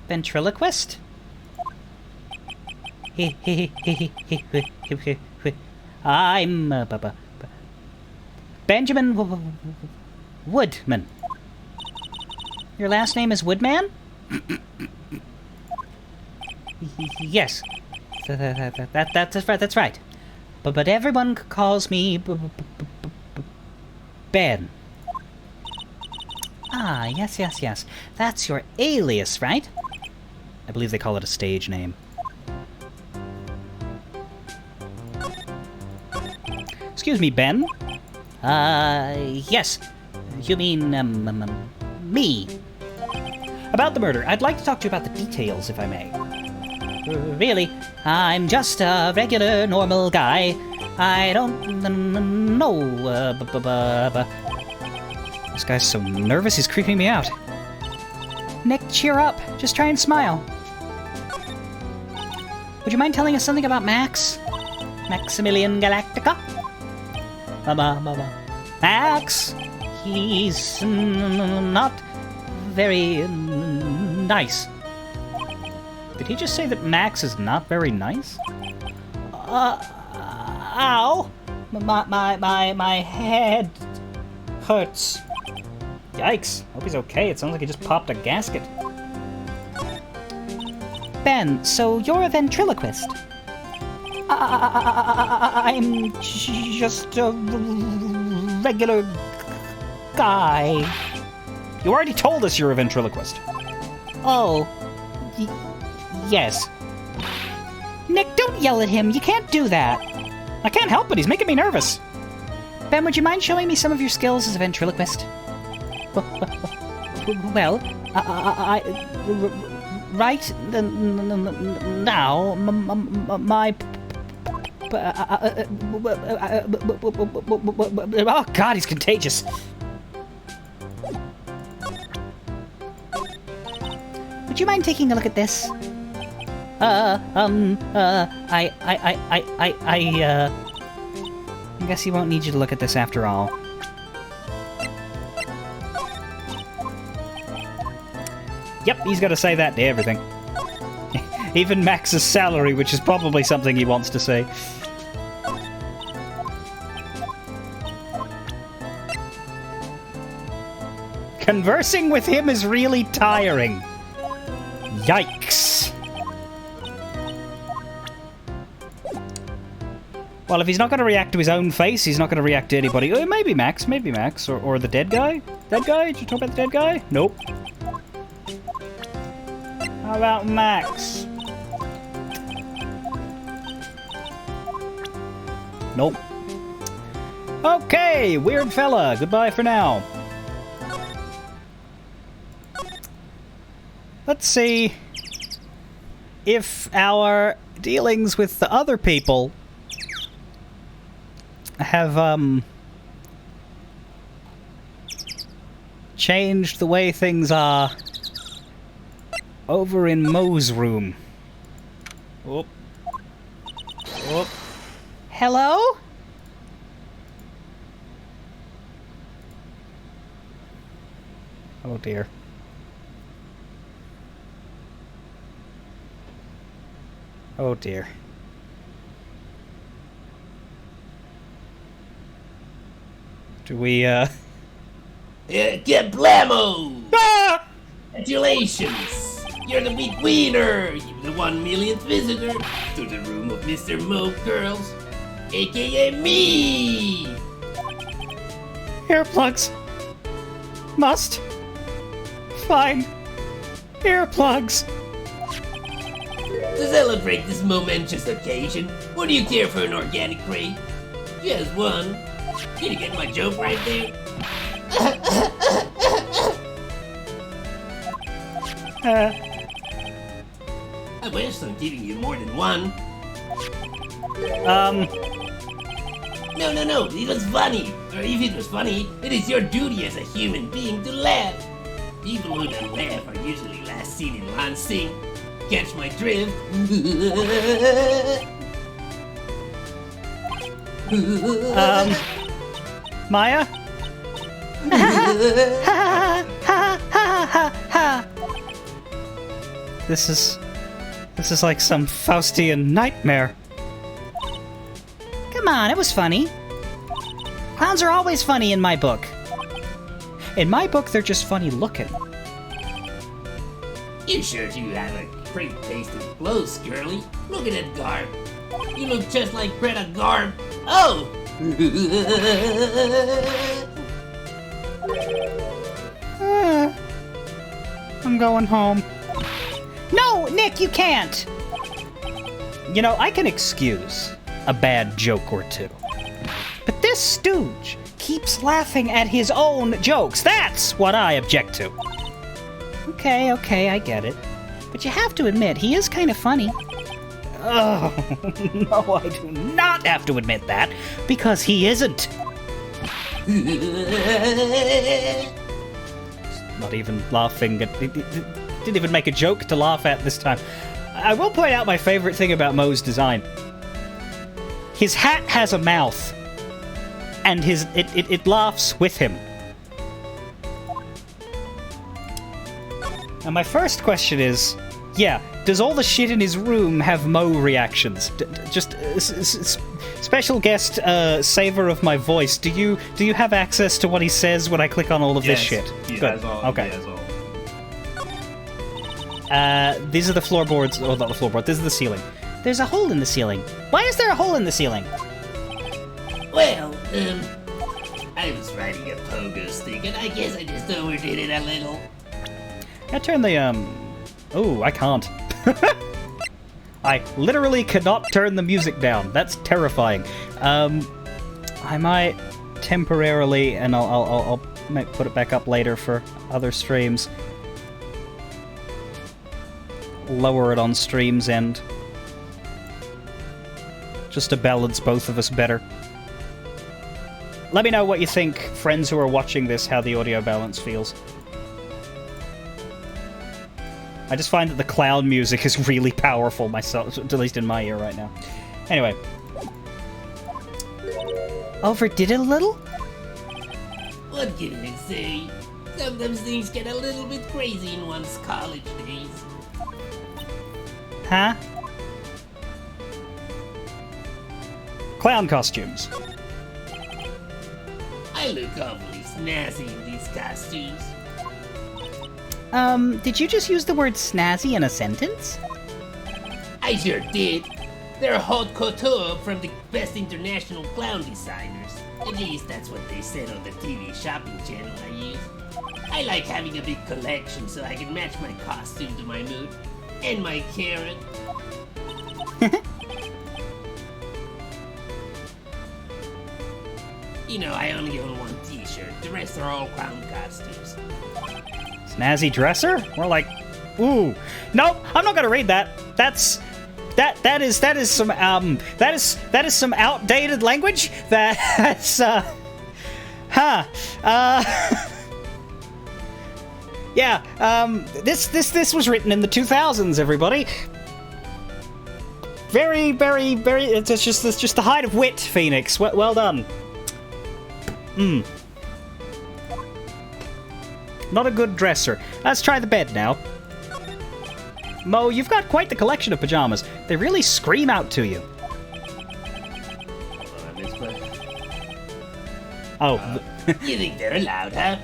Ventriloquist? I'm Benjamin Woodman. Your last name is Woodman? Yes, that's right. But everyone calls me Ben. Ah, yes. That's your alias, right? I believe they call it a stage name. Excuse me, Ben? Yes. You mean, me? About the murder, I'd like to talk to you about the details, if I may. Really? I'm just a regular, normal guy. I don't know, This guy's so nervous, he's creeping me out. Nick, cheer up. Just try and smile. Would you mind telling us something about Max? Maximilian Galactica? Max? He's not very nice. Did he just say that Max is not very nice? Ow! My head hurts. Yikes. Hope he's okay. It sounds like he just popped a gasket. Ben, so you're a ventriloquist? I'm just a regular guy. You already told us you're a ventriloquist. Oh, yes. Nick, don't yell at him. You can't do that. I can't help it. He's making me nervous. Ben, would you mind showing me some of your skills as a ventriloquist? Well, right now, my... Oh, God, he's contagious. Would you mind taking a look at this? I guess he won't need you to look at this after all. Yep, he's got to say that to everything. Even Max's salary, which is probably something he wants to say. Conversing with him is really tiring. Yikes. Well, if he's not going to react to his own face, he's not going to react to anybody. Oh, maybe Max, or the dead guy? Dead guy? Did you talk about the dead guy? Nope. How about Max? Nope. Okay, weird fella. Goodbye for now. Let's see if our dealings with the other people have, changed the way things are over in Moe's room. Oop. Oop. Hello? Oh dear. Oh dear. Do we, Get blammo! Ah! Congratulations! You're the week winner! You're the 1 millionth visitor to the room of Mr. Mo Girls, aka me! Earplugs. Must. Fine. Earplugs. To celebrate this momentous occasion, would you care for an organic crate? Just one. Did you get my joke right there? I wish I'm giving you more than one. No, it was funny. Or if it was funny, it is your duty as a human being to laugh. People who don't laugh are usually last seen in one scene. Catch my drift? Maya? This is like some Faustian nightmare. Come on, it was funny. Clowns are always funny in my book. In my book, they're just funny looking. You sure do have a great taste in clothes, girlie. Look at that garb. You look just like Greta Garb. Oh! I'm going home. No, Nick, you can't! You know, I can excuse a bad joke or two. But this stooge keeps laughing at his own jokes. That's what I object to. Okay, I get it. But you have to admit, he is kind of funny. Oh, no, I do not have to admit that, because he isn't. Not even laughing at... Didn't even make a joke to laugh at this time. I will point out my favorite thing about Moe's design. His hat has a mouth, and it laughs with him. And my first question is, yeah, does all the shit in his room have Moe reactions? Special guest savor of my voice. Do you have access to what he says when I click on all of this shit? He Good. has all, Okay. He has all. These are the floorboards. Oh, not the floorboard. This is the ceiling. There's a hole in the ceiling. Why is there a hole in the ceiling? Well, I was riding a pogo stick, and I guess I just overdid it a little. I turn the Oh, I can't. I literally cannot turn the music down. That's terrifying. I might temporarily, and I'll put it back up later for other streams. Lower it on stream's end. Just to balance both of us better. Let me know what you think, friends who are watching this, how the audio balance feels. I just find that the clown music is really powerful myself, at least in my ear right now. Anyway. Overdid it a little? What can I say? Sometimes things get a little bit crazy in one's college days. Huh? Clown costumes. I look awfully snazzy in these costumes. Did you just use the word snazzy in a sentence? I sure did. They're haute couture from the best international clown designers. At least that's what they said on the TV shopping channel I use. I like having a big collection so I can match my costume to my mood. And my carrot. You know, I only own one t-shirt. The rest are all clown costumes. Snazzy dresser? More like, ooh. Nope, I'm not gonna read that. That is some outdated language. That's yeah. This was written in the 2000s. Everybody. Very. It's just the height of wit, Phoenix. Well done. Not a good dresser. Let's try the bed now. Mo, you've got quite the collection of pajamas. They really scream out to you. Oh. You think they're allowed, huh?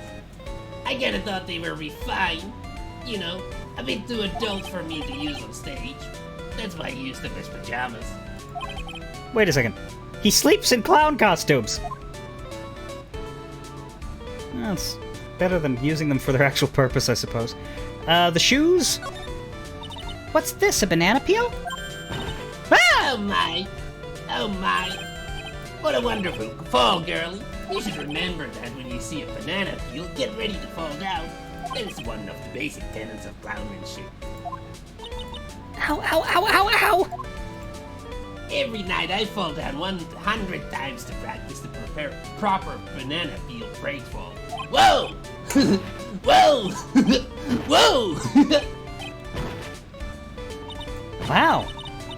I kinda thought they were refined. You know, a bit too adult for me to use on stage. That's why I use them as pajamas. Wait a second. He sleeps in clown costumes. That's better than using them for their actual purpose, I suppose. The shoes? What's this, a banana peel? Oh my! Oh my! What a wonderful fall, girlie. You should remember that when you see a banana peel, get ready to fall down. That is one of the basic tenets of clownmanship. Ow, ow, ow, ow, ow! Every night I fall down 100 times to practice the proper banana peel break fall. Whoa! Whoa! Whoa! Wow.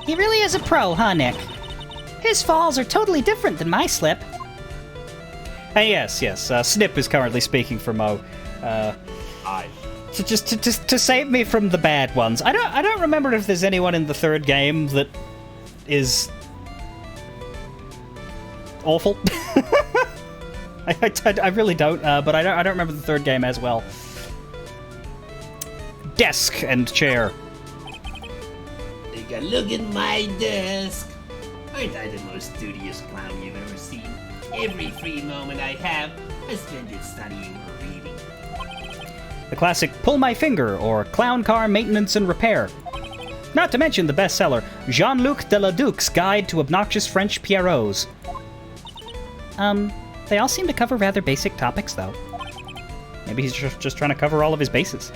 He really is a pro, huh, Nick? His falls are totally different than my slip. Yes. Snip is currently speaking for Mo. Aye. To save me from the bad ones. I don't remember if there's anyone in the third game that is awful. I really don't. But I don't remember the third game as well. Desk and chair. Take a look at my desk. Aren't I the most studious clown you've ever seen? Every free moment I have, I spend it studying or reading. The classic Pull My Finger or Clown Car Maintenance and Repair. Not to mention the bestseller Jean-Luc Deladuc's Guide to Obnoxious French Pierrots. They all seem to cover rather basic topics, though. Maybe he's just trying to cover all of his bases.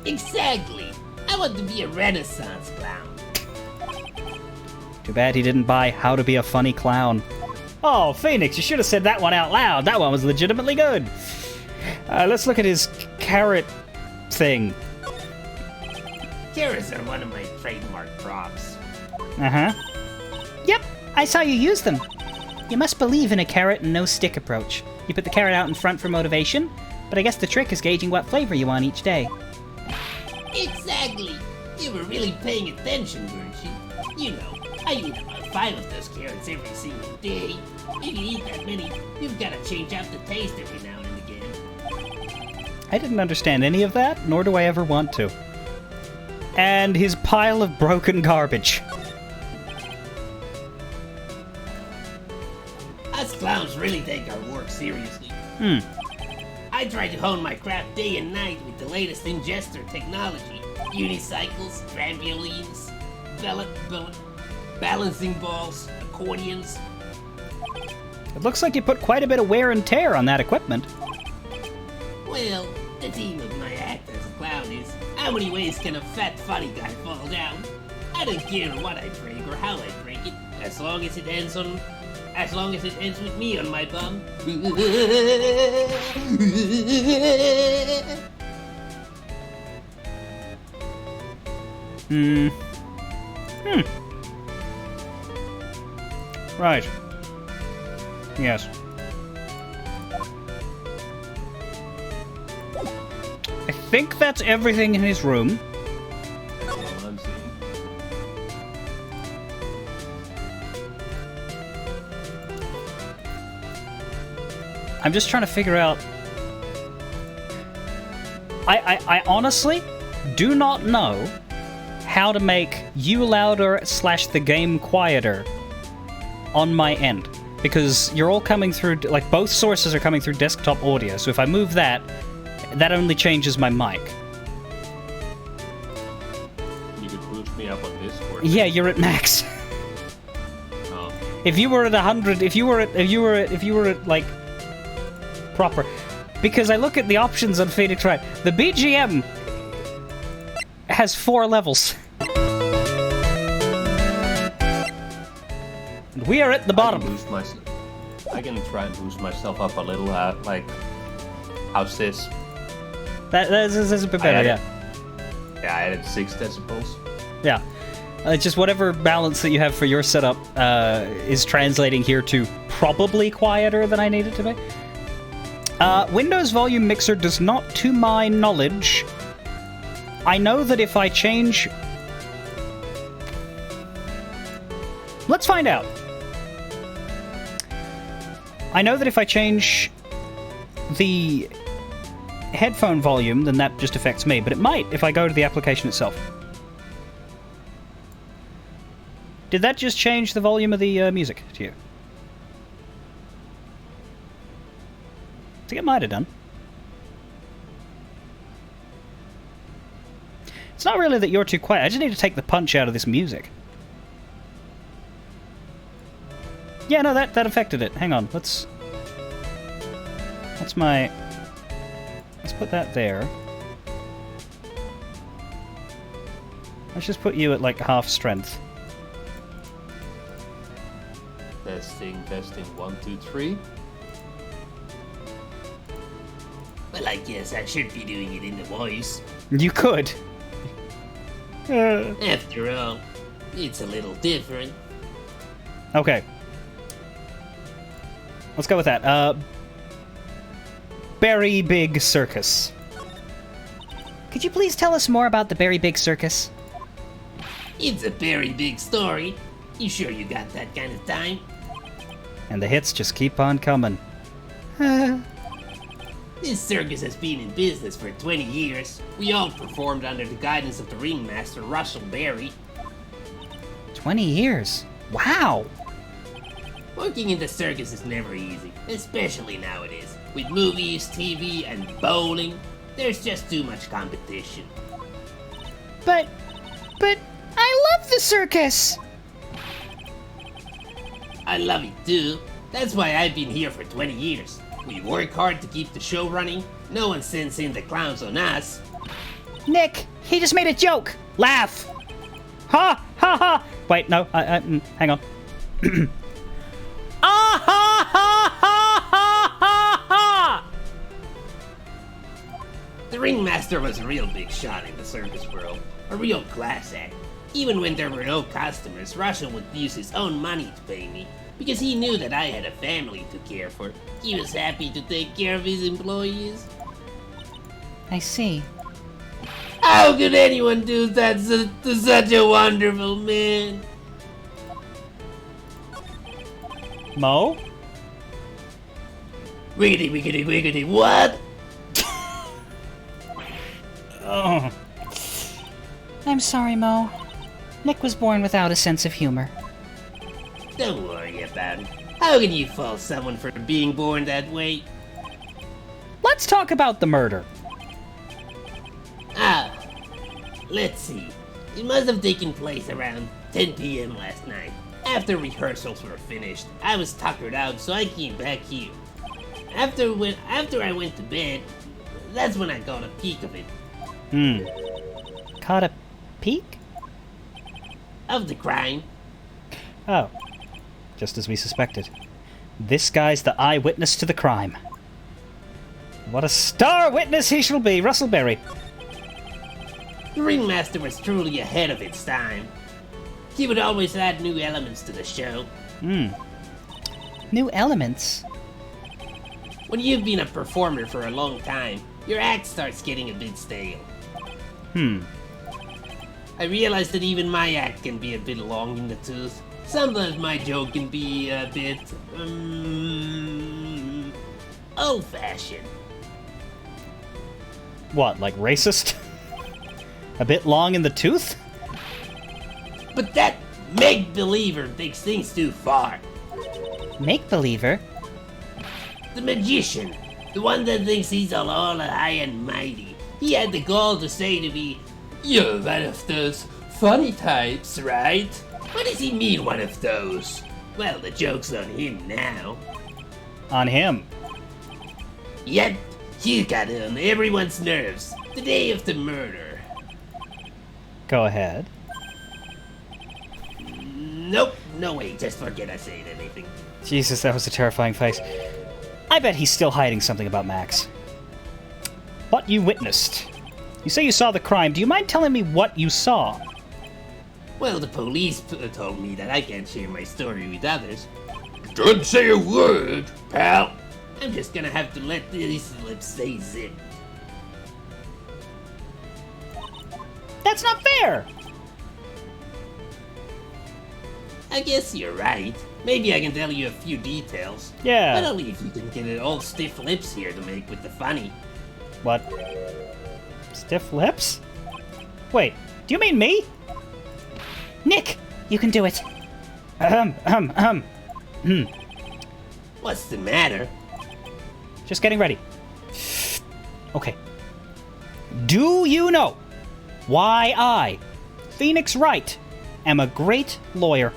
Exactly. I want to be a Renaissance clown. Too bad he didn't buy How to Be a Funny Clown. Oh, Phoenix, you should have said that one out loud. That one was legitimately good. Let's look at his carrot thing. Carrots are one of my trademark props. Uh-huh. Yep, I saw you use them. You must believe in a carrot and no stick approach. You put the carrot out in front for motivation, but I guess the trick is gauging what flavor you want each day. Exactly. You were really paying attention, weren't you? You know, I eat about 5 of those carrots every single day. If you eat that many, you've got to change up the taste every now and again. I didn't understand any of that, nor do I ever want to. And his pile of broken garbage. Us clowns really take our work seriously. I try to hone my craft day and night with the latest ingester technology. Unicycles, trampolines, balancing balls, accordions. It looks like you put quite a bit of wear and tear on that equipment. Well, the theme of my act as a clown is, how many ways can a fat funny guy fall down? I don't care what I break or how I break it, as long as it ends with me on my bum. Right. Yes. think that's everything in his room. That's all I'm seeing. I'm just trying to figure out... I honestly do not know how to make you louder / the game quieter on my end. Because you're all coming through... Like, both sources are coming through desktop audio, so if I move that, that only changes my mic. You could boost me up on Discord. Yeah, you're at max. Oh. If you were at 100, if you were at like proper, because I look at the options on Phoenix Wright, the BGM has 4 levels. And we are at the bottom. I can try and boost myself up a little. Like, how's this? That's a bit better, yeah. Yeah, I added 6 decibels. Yeah. Just whatever balance that you have for your setup is translating here to probably quieter than I need it to be. Windows Volume Mixer does not, to my knowledge. I know that if I change... Let's find out. I know that if I change the headphone volume, then that just affects me, but it might if I go to the application itself. Did that just change the volume of the music to you? I think it might have done. It's not really that you're too quiet. I just need to take the punch out of this music. Yeah, no, that affected it. Hang on, let's put that there. Let's just put you at like half strength. Testing, 1, 2, 3. Well, I guess I should be doing it in the voice. You could. After all, it's a little different. Okay. Let's go with that. Berry Big Circus. Could you please tell us more about the Berry Big Circus? It's a very big story. You sure you got that kind of time? And the hits just keep on coming. This circus has been in business for 20 years. We all performed under the guidance of the ringmaster, Russell Berry. 20 years? Wow! Working in the circus is never easy, especially nowadays. With movies, TV, and bowling, there's just too much competition. But I love the circus! I love it too. That's why I've been here for 20 years. We work hard to keep the show running. No one sends in the clowns on us. Nick, he just made a joke! Laugh! Ha! Ha ha! Wait, no, hang on. Ah ha ha ha ha ha ha! The ringmaster was a real big shot in the circus world. A real class act. Even when there were no customers, Russell would use his own money to pay me. Because he knew that I had a family to care for. He was happy to take care of his employees. I see. How could anyone do that to such a wonderful man? Mo? Wiggity, wiggity, wiggity, what? Oh. I'm sorry, Mo. Nick was born without a sense of humor. Don't worry about it. How can you fault someone for being born that way? Let's talk about the murder. Let's see. It must have taken place around 10 p.m. last night. After rehearsals were finished, I was tuckered out, so I came back here. After I went to bed, that's when I got a peek of it. Caught a peek? Of the crime. Oh. Just as we suspected. This guy's the eyewitness to the crime. What a star witness he shall be, Russell Berry. The ringmaster was truly ahead of its time. He would always add new elements to the show. New elements? When you've been a performer for a long time, your act starts getting a bit stale. I realize that even my act can be a bit long in the tooth. Sometimes my joke can be a bit, old-fashioned. What, like racist? A bit long in the tooth? But that make-believer takes things too far. Make-believer? The magician, the one that thinks he's all high and mighty. He had the gall to say to me, "You're one of those funny types, right?" What does he mean, one of those? Well, the joke's on him now. On him. Yep, you got on everyone's nerves. The day of the murder. Go ahead. Nope, no way, just forget I said anything. Jesus, that was a terrifying face. I bet he's still hiding something about Max. What you witnessed. You say you saw the crime. Do you mind telling me what you saw? Well, the police told me that I can't share my story with others. Don't say a word, pal. I'm just gonna have to let these lips stay zipped. That's not fair! I guess you're right. Maybe I can tell you a few details. Yeah. But only if you can get it all stiff lips here to make with the funny. What? Stiff lips? Wait, do you mean me? Nick, you can do it. What's the matter? Just getting ready. Okay. Do you know why I, Phoenix Wright, am a great lawyer?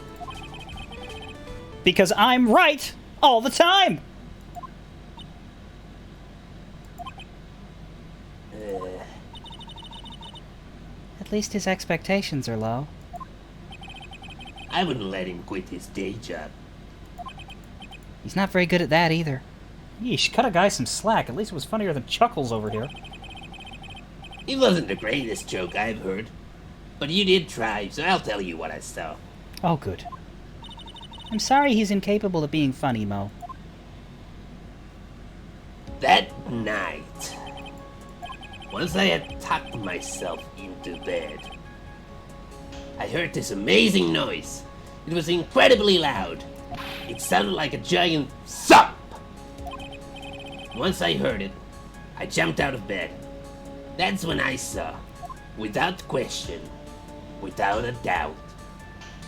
Because I'm right all the time! At least his expectations are low. I wouldn't let him quit his day job. He's not very good at that either. Yeesh, cut a guy some slack. At least it was funnier than Chuckles over here. It wasn't the greatest joke I've heard. But you did try, so I'll tell you what I saw. Oh, good. I'm sorry he's incapable of being funny, Mo. That night, once I had tucked myself into bed, I heard this amazing noise. It was incredibly loud. It sounded like a giant sup. Once I heard it, I jumped out of bed. That's when I saw, without question, without a doubt,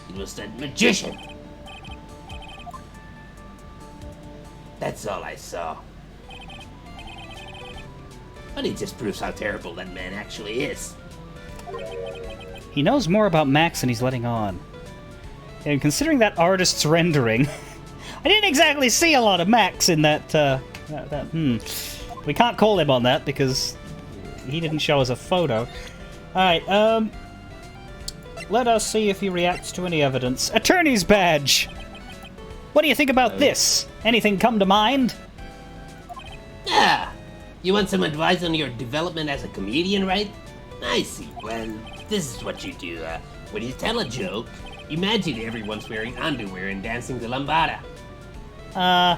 it was that magician. That's all I saw. But it just proves how terrible that man actually is. He knows more about Max than he's letting on. And considering that artist's rendering, I didn't exactly see a lot of Max in that, We can't call him on that because he didn't show us a photo. Alright, let us see if he reacts to any evidence. Attorney's badge! What do you think about this? Anything come to mind? Ah, you want some advice on your development as a comedian, right? I see. Well, this is what you do. When you tell a joke, imagine everyone's wearing underwear and dancing the lambada. I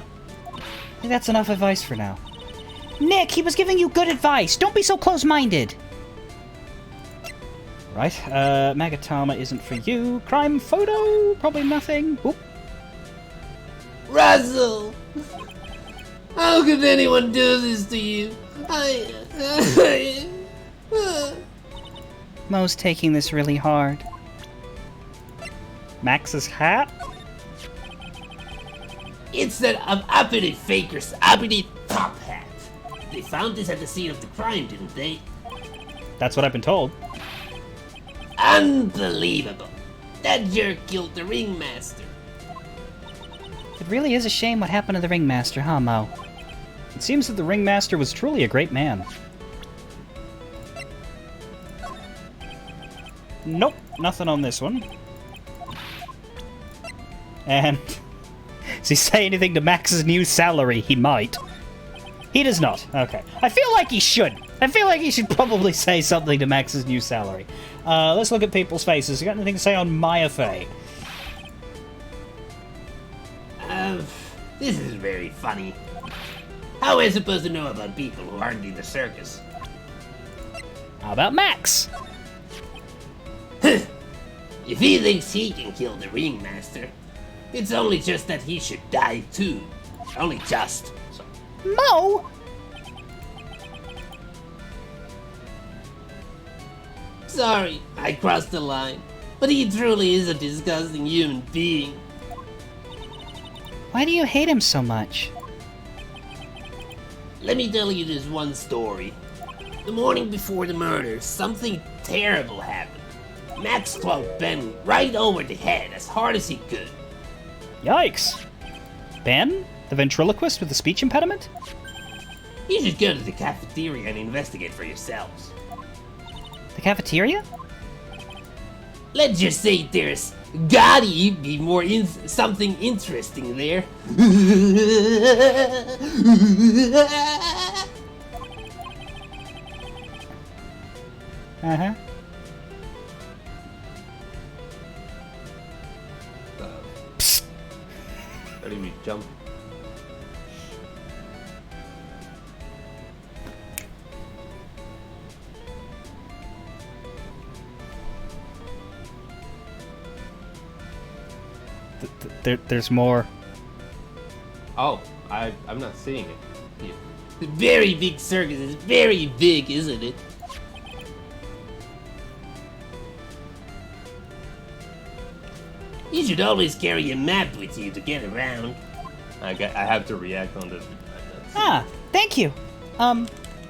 think that's enough advice for now. Nick, he was giving you good advice. Don't be so close-minded. Right, Magatama isn't for you. Crime photo? Probably nothing. Oop. Russell! How could anyone do this to you? Mo's taking this really hard. Max's hat? It's that uppity faker's uppity top hat. They found this at the scene of the crime, didn't they? That's what I've been told. Unbelievable. That jerk killed the ringmaster. It really is a shame what happened to the ringmaster, huh, Mo? It seems that the ringmaster was truly a great man. Nope, nothing on this one. And does he say anything to Max's new salary? He might. He does not. Okay. I feel like he should. I feel like he should probably say something to Max's new salary. Let's look at people's faces. You got anything to say on Maya Fey? This is very funny. How am I supposed to know about people who aren't in the circus? How about Max? If he thinks he can kill the ringmaster, it's only just that he should die too. Only just. So. Mo! Sorry, I crossed the line. But he truly is a disgusting human being. Why do you hate him so much? Let me tell you this one story. The morning before the murder, something terrible happened. Max clocked Ben right over the head as hard as he could. Yikes. Ben? The ventriloquist with the speech impediment? You should go to the cafeteria and investigate for yourselves. The cafeteria? Let's just say there's gotta be more something interesting there. Uh-huh. Letting me jump. There's more. Oh, I'm not seeing it. The very big circus is very big, isn't it? You should always carry a map with you to get around. I have to react on the. Ah, thank you.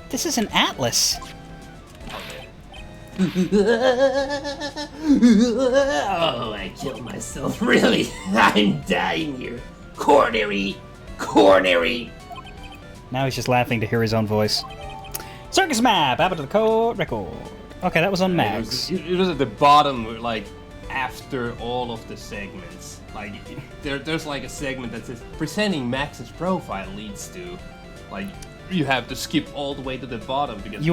This is an atlas. Oh, I killed myself. Really? I'm dying here. Cornery! Cornery! Now he's just laughing to hear his own voice. Circus map! Add it to the code record. Okay, that was on Max. It was at the bottom, like after all of the segments. Like there's like a segment that says presenting Max's profile leads to. Like you have to skip all the way to the bottom because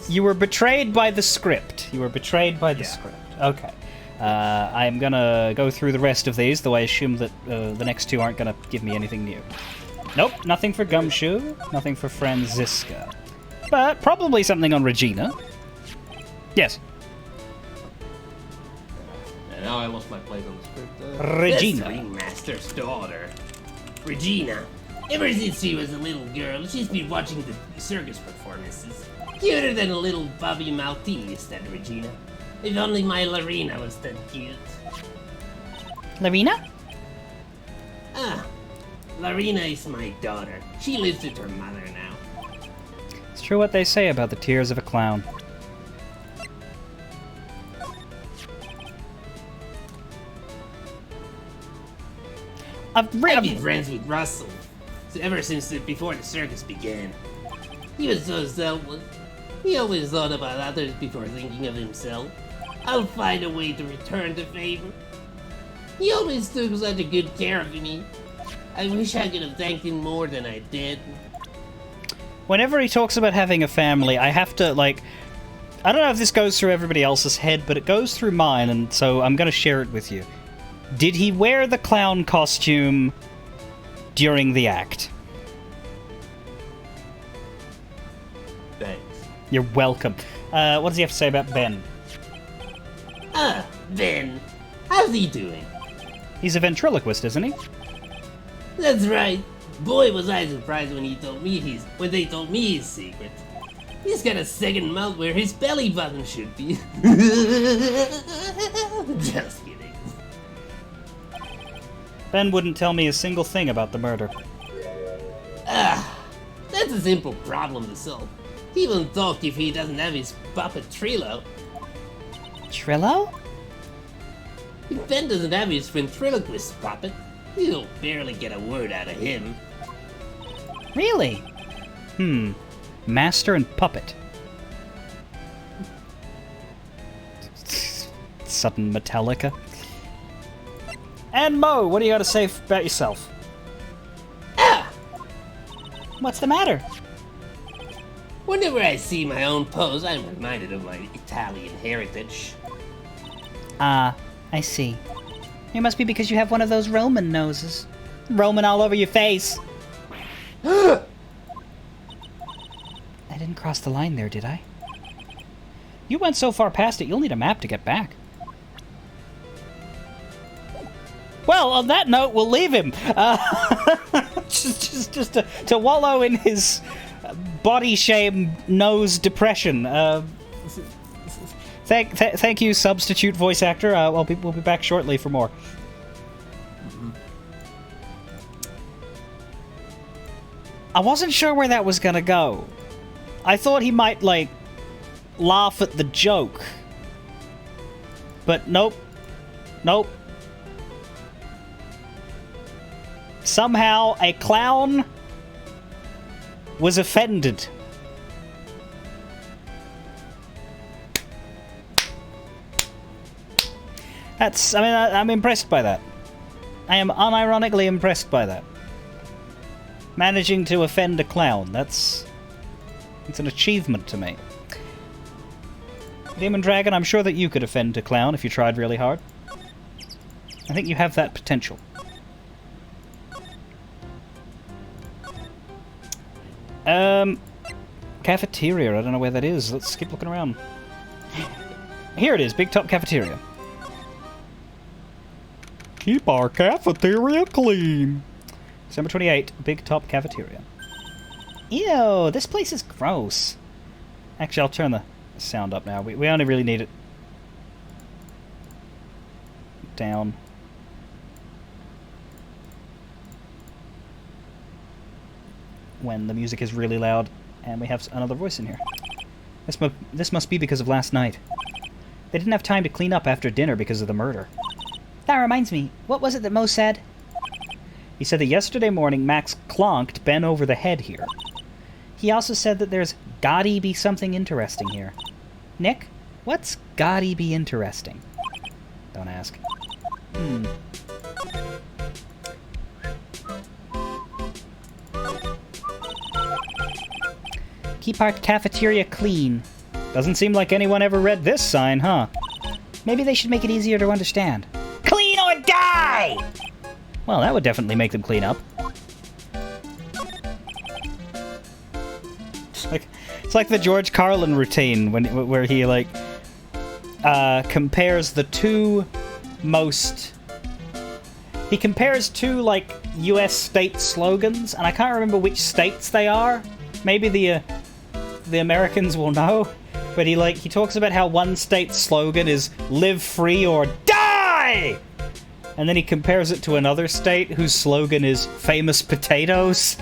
You were betrayed by the script. You were betrayed by the script. Okay. I'm gonna go through the rest of these, though I assume that the next two aren't gonna give me anything new. Nope, nothing for Gumshoe, nothing for Franziska. But probably something on Regina. Yes. And now I lost my place on the script. Regina. That's Ringmaster's daughter. Regina. Ever since she was a little girl, she's been watching the circus performances. Cuter than a little Bobby Maltese, that Regina. If only my Larina was that cute. Larina? Ah, Larina is my daughter. She lives with her mother now. It's true what they say about the tears of a clown. I've been friends with Russell ever since before the circus began. He was so selfless. He always thought about others before thinking of himself. I'll find a way to return the favor. He always took such a good care of me. I wish I could have thanked him more than I did. Whenever he talks about having a family, I have to, like... I don't know if this goes through everybody else's head, but it goes through mine, and so I'm going to share it with you. Did he wear the clown costume during the act? Thanks. You're welcome. What does he have to say about Ben? Ah, Ben. How's he doing? He's a ventriloquist, isn't he? That's right. Boy, was I surprised when they told me his secret. He's got a second mouth where his belly button should be. Just kidding. Ben wouldn't tell me a single thing about the murder. Ah, that's a simple problem to solve. He won't talk if he doesn't have his puppet Trillo. Trillo? If Ben doesn't have his ventriloquist puppet, you'll barely get a word out of him. Really? Master and puppet. Sudden Metallica. And Mo, what do you got to say about yourself? Ah! What's the matter? Whenever I see my own pose, I'm reminded of my Italian heritage. Ah, I see. It must be because you have one of those Roman noses. Roman all over your face. cross the line there, did I? You went so far past it, you'll need a map to get back. Well, on that note, we'll leave him. Just to wallow in his body shame nose depression. Thank you, substitute voice actor. We'll be back shortly for more. I wasn't sure where that was gonna go. I thought he might, like, laugh at the joke. But nope. Nope. Somehow a clown was offended. I'm impressed by that. I am unironically impressed by that. Managing to offend a clown, it's an achievement to me. Demon Dragon, I'm sure that you could offend a clown if you tried really hard. I think you have that potential. Cafeteria, I don't know where that is. Let's keep looking around. Here it is, Big Top Cafeteria. Keep our cafeteria clean. December 28, Big Top Cafeteria. Ew, this place is gross. Actually, I'll turn the sound up now. We only really need it down. When the music is really loud and we have another voice in here. This must be because of last night. They didn't have time to clean up after dinner because of the murder. That reminds me, what was it that Mo said? He said that yesterday morning Max clonked Ben over the head here. He also said that there's gotta be something interesting here. Nick, what's gotta be interesting? Don't ask. Keep our cafeteria clean. Doesn't seem like anyone ever read this sign, huh? Maybe they should make it easier to understand. Clean or die! Well, that would definitely make them clean up. It's like the George Carlin routine where he like compares the two most. He compares two like U.S. state slogans, and I can't remember which states they are. Maybe the Americans will know, but he talks about how one state's slogan is "Live free or die." And then he compares it to another state whose slogan is famous potatoes.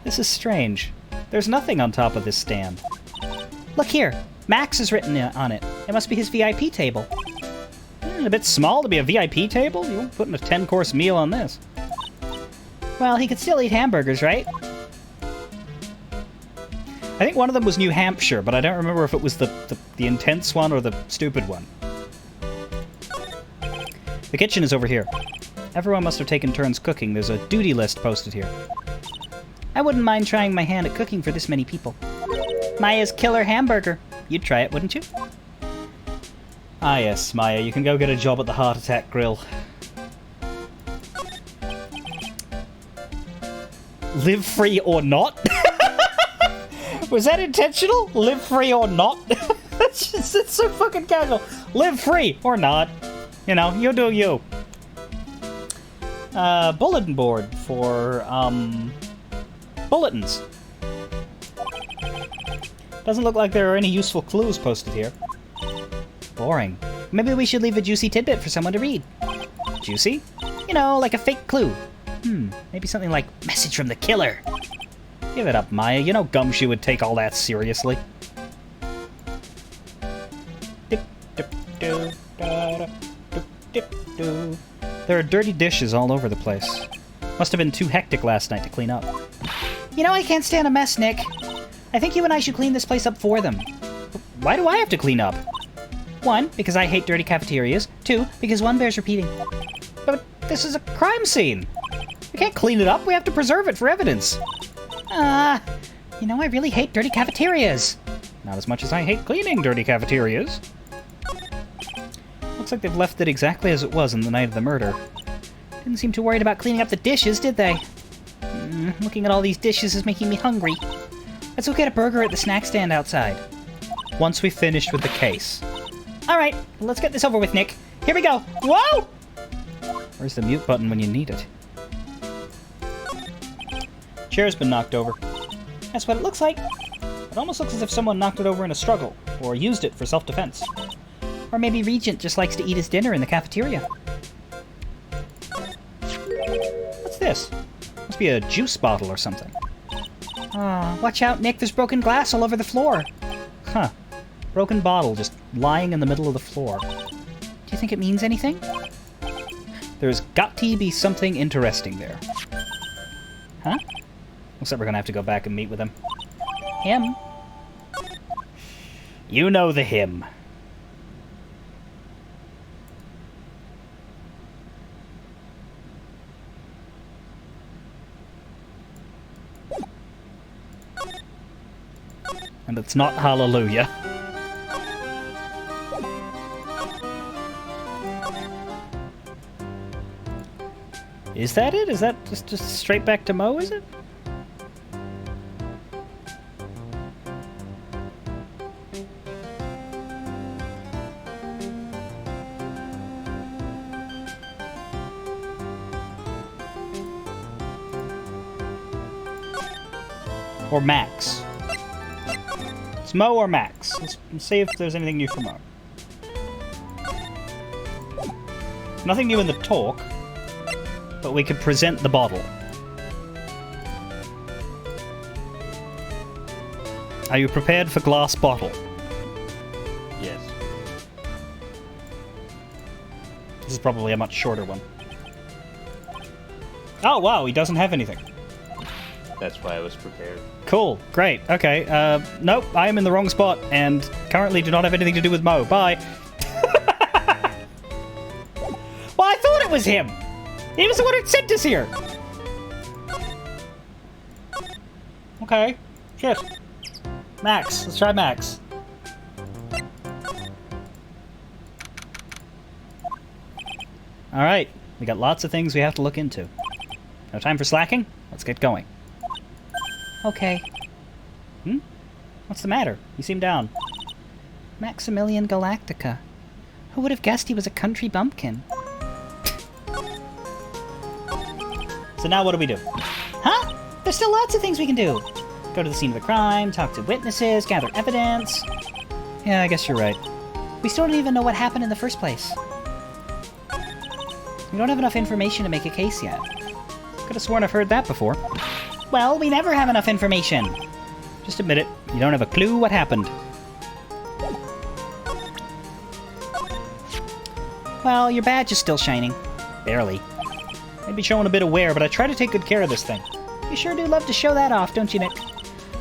This is strange. There's nothing on top of this stand. Look here. Max is written on it. It must be his VIP table. A bit small to be a VIP table? You won't put in a 10-course meal on this. Well, he could still eat hamburgers, right? I think one of them was New Hampshire, but I don't remember if it was the intense one or the stupid one. The kitchen is over here. Everyone must have taken turns cooking. There's a duty list posted here. I wouldn't mind trying my hand at cooking for this many people. Maya's killer hamburger. You'd try it, wouldn't you? Ah yes, Maya, you can go get a job at the Heart Attack Grill. Live free or not? Was that intentional? Live free or not? it's so fucking casual. Live free or not. You know, you do you. Bulletin board for, bulletins. Doesn't look like there are any useful clues posted here. Boring. Maybe we should leave a juicy tidbit for someone to read. Juicy? You know, like a fake clue. Maybe something like, message from the killer. Give it up, Maya. You know Gumshoe would take all that seriously. There are dirty dishes all over the place. Must have been too hectic last night to clean up. You know I can't stand a mess, Nick. I think you and I should clean this place up for them. Why do I have to clean up? 1, because I hate dirty cafeterias. 2, because one bears repeating. But this is a crime scene. We can't clean it up. We have to preserve it for evidence. You know I really hate dirty cafeterias. Not as much as I hate cleaning dirty cafeterias. Looks like they've left it exactly as it was on the night of the murder. Didn't seem too worried about cleaning up the dishes, did they? Looking at all these dishes is making me hungry. Let's go get a burger at the snack stand outside. Once we've finished with the case. Alright, let's get this over with, Nick. Here we go. Whoa! Where's the mute button when you need it? Chair's been knocked over. That's what it looks like. It almost looks as if someone knocked it over in a struggle, or used it for self-defense. Or maybe Regent just likes to eat his dinner in the cafeteria. What's this? Must be a juice bottle or something. Watch out, Nick. There's broken glass all over the floor. Huh. Broken bottle just lying in the middle of the floor. Do you think it means anything? There's got to be something interesting there. Huh? Looks like we're gonna have to go back and meet with him. Him? You know the him. And it's not hallelujah. Is that it? Is that just straight back to Mo, is it? Or Max. It's Mo or Max. Let's see if there's anything new for Mo. Nothing new in the talk, but we could present the bottle. Are you prepared for glass bottle? Yes. This is probably a much shorter one. Oh wow, he doesn't have anything. That's why I was prepared. Cool, great, okay. Nope, I am in the wrong spot and currently do not have anything to do with Mo. Bye. Well, I thought it was him. He was the one who sent us here. Okay, shit. Max, let's try Max. Alright, we got lots of things we have to look into. No time for slacking? Let's get going. Okay. What's the matter? You seem down. Maximilian Galactica. Who would have guessed he was a country bumpkin? So now what do we do? Huh? There's still lots of things we can do. Go to the scene of the crime, talk to witnesses, gather evidence. Yeah, I guess you're right. We still don't even know what happened in the first place. We don't have enough information to make a case yet. Could have sworn I've heard that before. Well, we never have enough information. Just admit it. You don't have a clue what happened. Well, your badge is still shining. Barely. Maybe showing a bit of wear, but I try to take good care of this thing. You sure do love to show that off, don't you, Nick?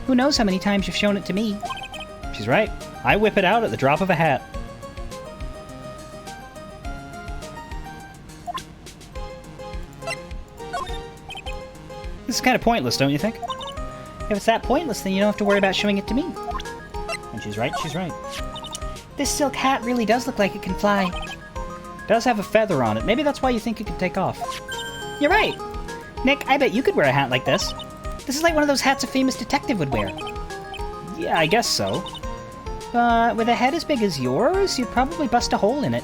Who knows how many times you've shown it to me? She's right. I whip it out at the drop of a hat. This is kind of pointless, don't you think? If it's that pointless, then you don't have to worry about showing it to me. And she's right, she's right. This silk hat really does look like it can fly. It does have a feather on it. Maybe that's why you think it can take off. You're right. Nick, I bet you could wear a hat like this. This is like one of those hats a famous detective would wear. Yeah, I guess so. But with a head as big as yours, you'd probably bust a hole in it.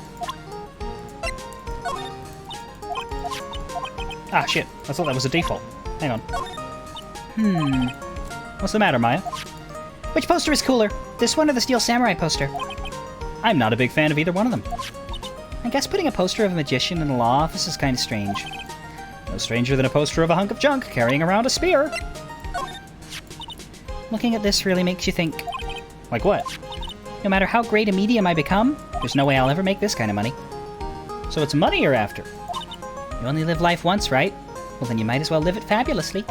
Ah, shit. I thought that was a default. Hang on. What's the matter, Maya? Which poster is cooler? This one or the Steel Samurai poster? I'm not a big fan of either one of them. I guess putting a poster of a magician in a law office is kind of strange. No stranger than a poster of a hunk of junk carrying around a spear. Looking at this really makes you think. Like what? No matter how great a medium I become, there's no way I'll ever make this kind of money. So it's money you're after? You only live life once, right? Well, then you might as well live it fabulously.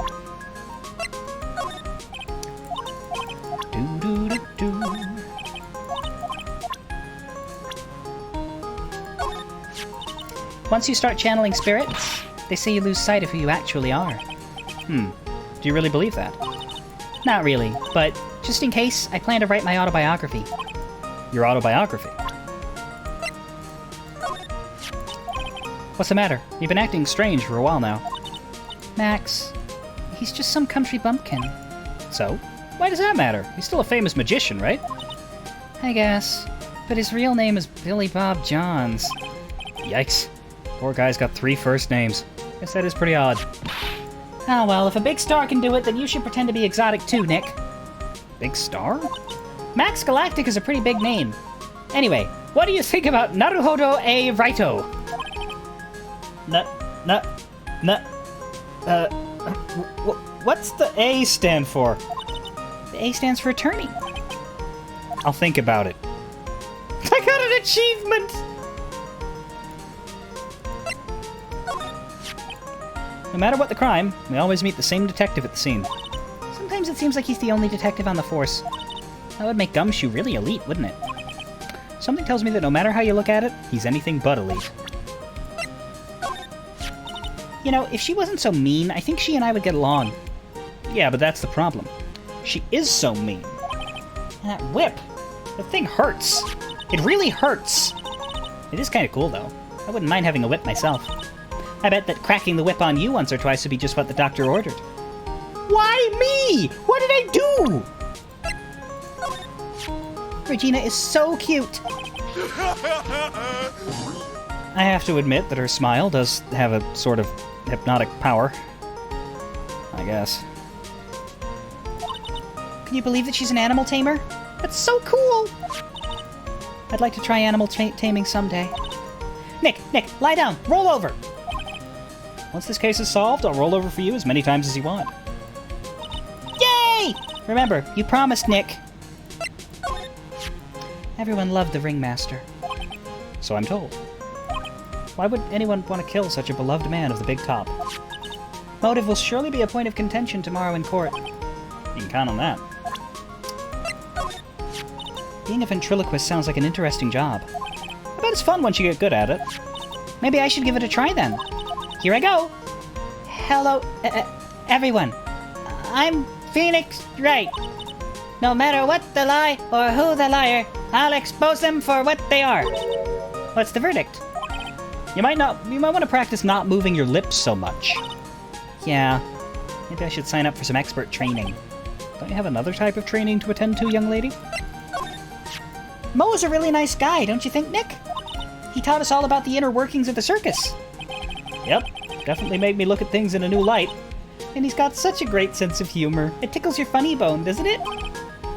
Once you start channeling spirits, they say you lose sight of who you actually are. Do you really believe that? Not really, but just in case, I plan to write my autobiography. Your autobiography? What's the matter? You've been acting strange for a while now. Max, He's just some country bumpkin. So? Why does that matter? He's still a famous magician, right? I guess. But his real name is Billy Bob Johns. Yikes. Poor guy's got 3 first names. Guess that is pretty odd. Oh well, if a big star can do it, then you should pretend to be exotic too, Nick. Big star? Max Galactic is a pretty big name. Anyway, What do you think about Naruhodo a Raito? What's the A stand for? the A stands for attorney. I'll think about it. I got an achievement! No matter what the crime, we always meet the same detective at the scene. Sometimes it seems like he's the only detective on the force. That would make Gumshoe really elite, wouldn't it? Something tells me that no matter how you look at it, he's anything but elite. You know, if she wasn't so mean, I think she and I would get along. Yeah, but that's the problem. She is so mean. And that whip, The thing hurts. It really hurts. It is kind of cool, though. I wouldn't mind having a whip myself. I bet that cracking the whip on you once or twice would be just what the doctor ordered. Why me? What did I do? Regina is so cute. I have to admit that her smile does have a sort of hypnotic power. I guess. Can you believe that she's an animal tamer? That's so cool! I'd like to try animal taming someday. Nick, lie down. Roll over. Once this case is solved, I'll roll over for you as many times as you want. Yay! Remember, you promised, Nick. Everyone loved the ringmaster. So I'm told. Why would anyone want to kill such a beloved man of the big top? Motive will surely be a point of contention tomorrow in court. You can count on that. Being a ventriloquist sounds like an interesting job. I bet it's fun once you get good at it. Maybe I should give it a try then. Here I go. Hello, everyone. I'm Phoenix Wright. No matter what the lie or who the liar, I'll expose them for what they are. What's the verdict? You might want to practice not moving your lips so much. Yeah. Maybe I should sign up for some expert training. Don't you have another type of training to attend to, young lady? Mo is a really nice guy, don't you think, Nick? He taught us all about the inner workings of the circus. Yep, definitely made me look at things in a new light. And he's got such a great sense of humor. It tickles your funny bone, doesn't it?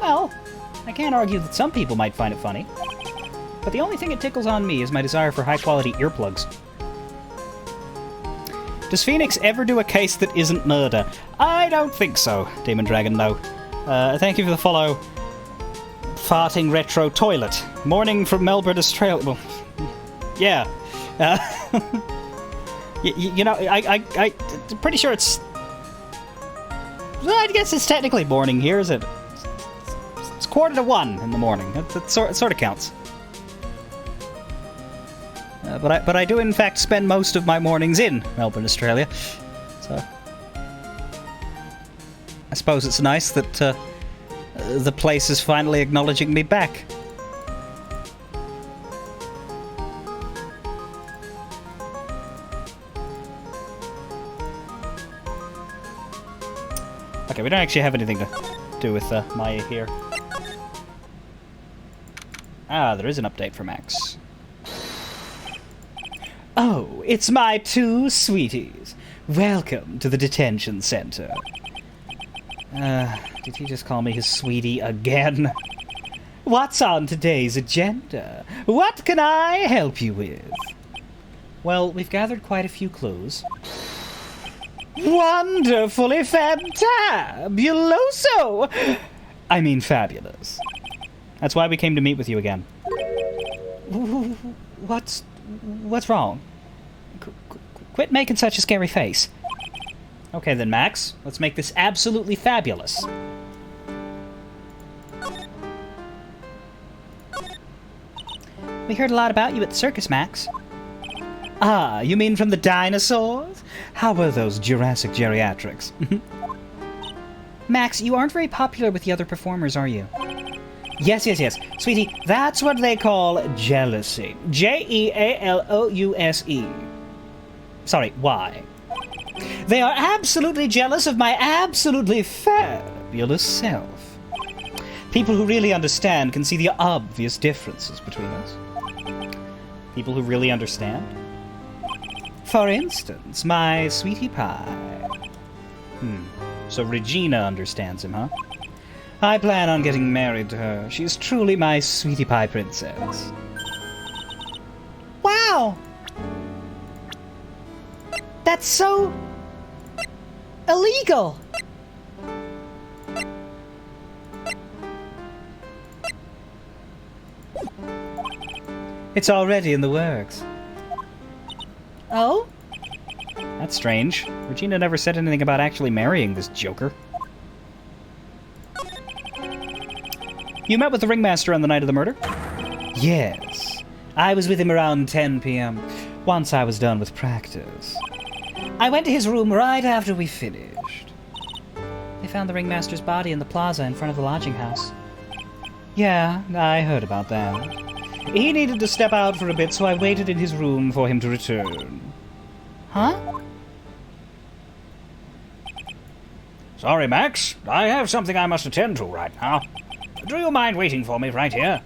Well, I can't argue that some people might find it funny. But the only thing it tickles on me is my desire for high-quality earplugs. Does Phoenix ever do a case that isn't murder? I don't think so, Demon Dragon, no. Thank you for the follow. Farting retro toilet. Morning from Melbourne, Australia. Well, yeah. You know, I'm pretty sure it's... Well, I guess it's technically morning here, is it? It's 1:45 in the morning. It sort of counts. But I do in fact spend most of my mornings in Melbourne, Australia. So I suppose it's nice that the place is finally acknowledging me back. Okay, we don't actually have anything to do with Maya here. Ah, there is an update for Max. Oh, it's my 2 sweeties. Welcome to the detention center. Did he just call me his sweetie again? What's on today's agenda? What can I help you with? Well, we've gathered quite a few clues. Wonderfully fantabuloso! I mean fabulous. That's why we came to meet with you again. What's wrong? Quit making such a scary face. Okay then, Max. Let's make this absolutely fabulous. We heard a lot about you at the circus, Max. Ah, you mean from the dinosaurs? How were those Jurassic geriatrics? Max, you aren't very popular with the other performers, are you? Yes. Sweetie, that's what they call jealousy. Jealouse. Sorry, why? They are absolutely jealous of my absolutely fabulous self. People who really understand can see the obvious differences between us. People who really understand? For instance, my sweetie pie. So Regina understands him, huh? I plan on getting married to her. She's truly my sweetie pie princess. Wow! That's so... illegal! It's already in the works. Oh? That's strange. Regina never said anything about actually marrying this joker. You met with the ringmaster on the night of the murder? Yes. I was with him around 10 p.m. once I was done with practice. I went to his room right after we finished. They found the ringmaster's body in the plaza in front of the lodging house. Yeah, I heard about that. He needed to step out for a bit, so I waited in his room for him to return. Huh? Sorry, Max. I have something I must attend to right now. Do you mind waiting for me right here?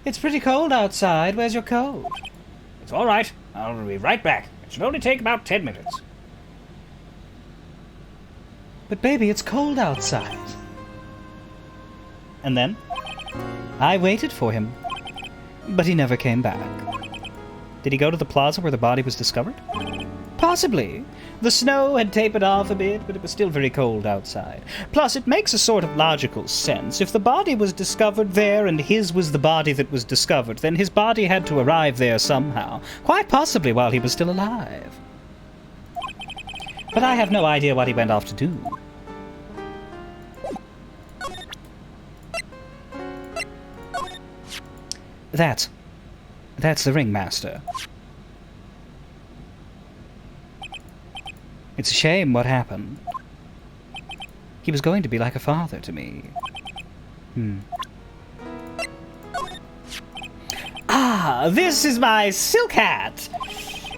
It's pretty cold outside. Where's your coat? It's all right. I'll be right back. It should only take about 10 minutes. But baby, it's cold outside. And then? I waited for him. But he never came back. Did he go to the plaza where the body was discovered? Possibly. The snow had tapered off a bit, but it was still very cold outside. Plus, it makes a sort of logical sense. If the body was discovered there and his was the body that was discovered, then his body had to arrive there somehow. Quite possibly while he was still alive. But I have no idea what he went off to do. That's the ringmaster. It's a shame what happened. He was going to be like a father to me. Ah, this is my silk hat!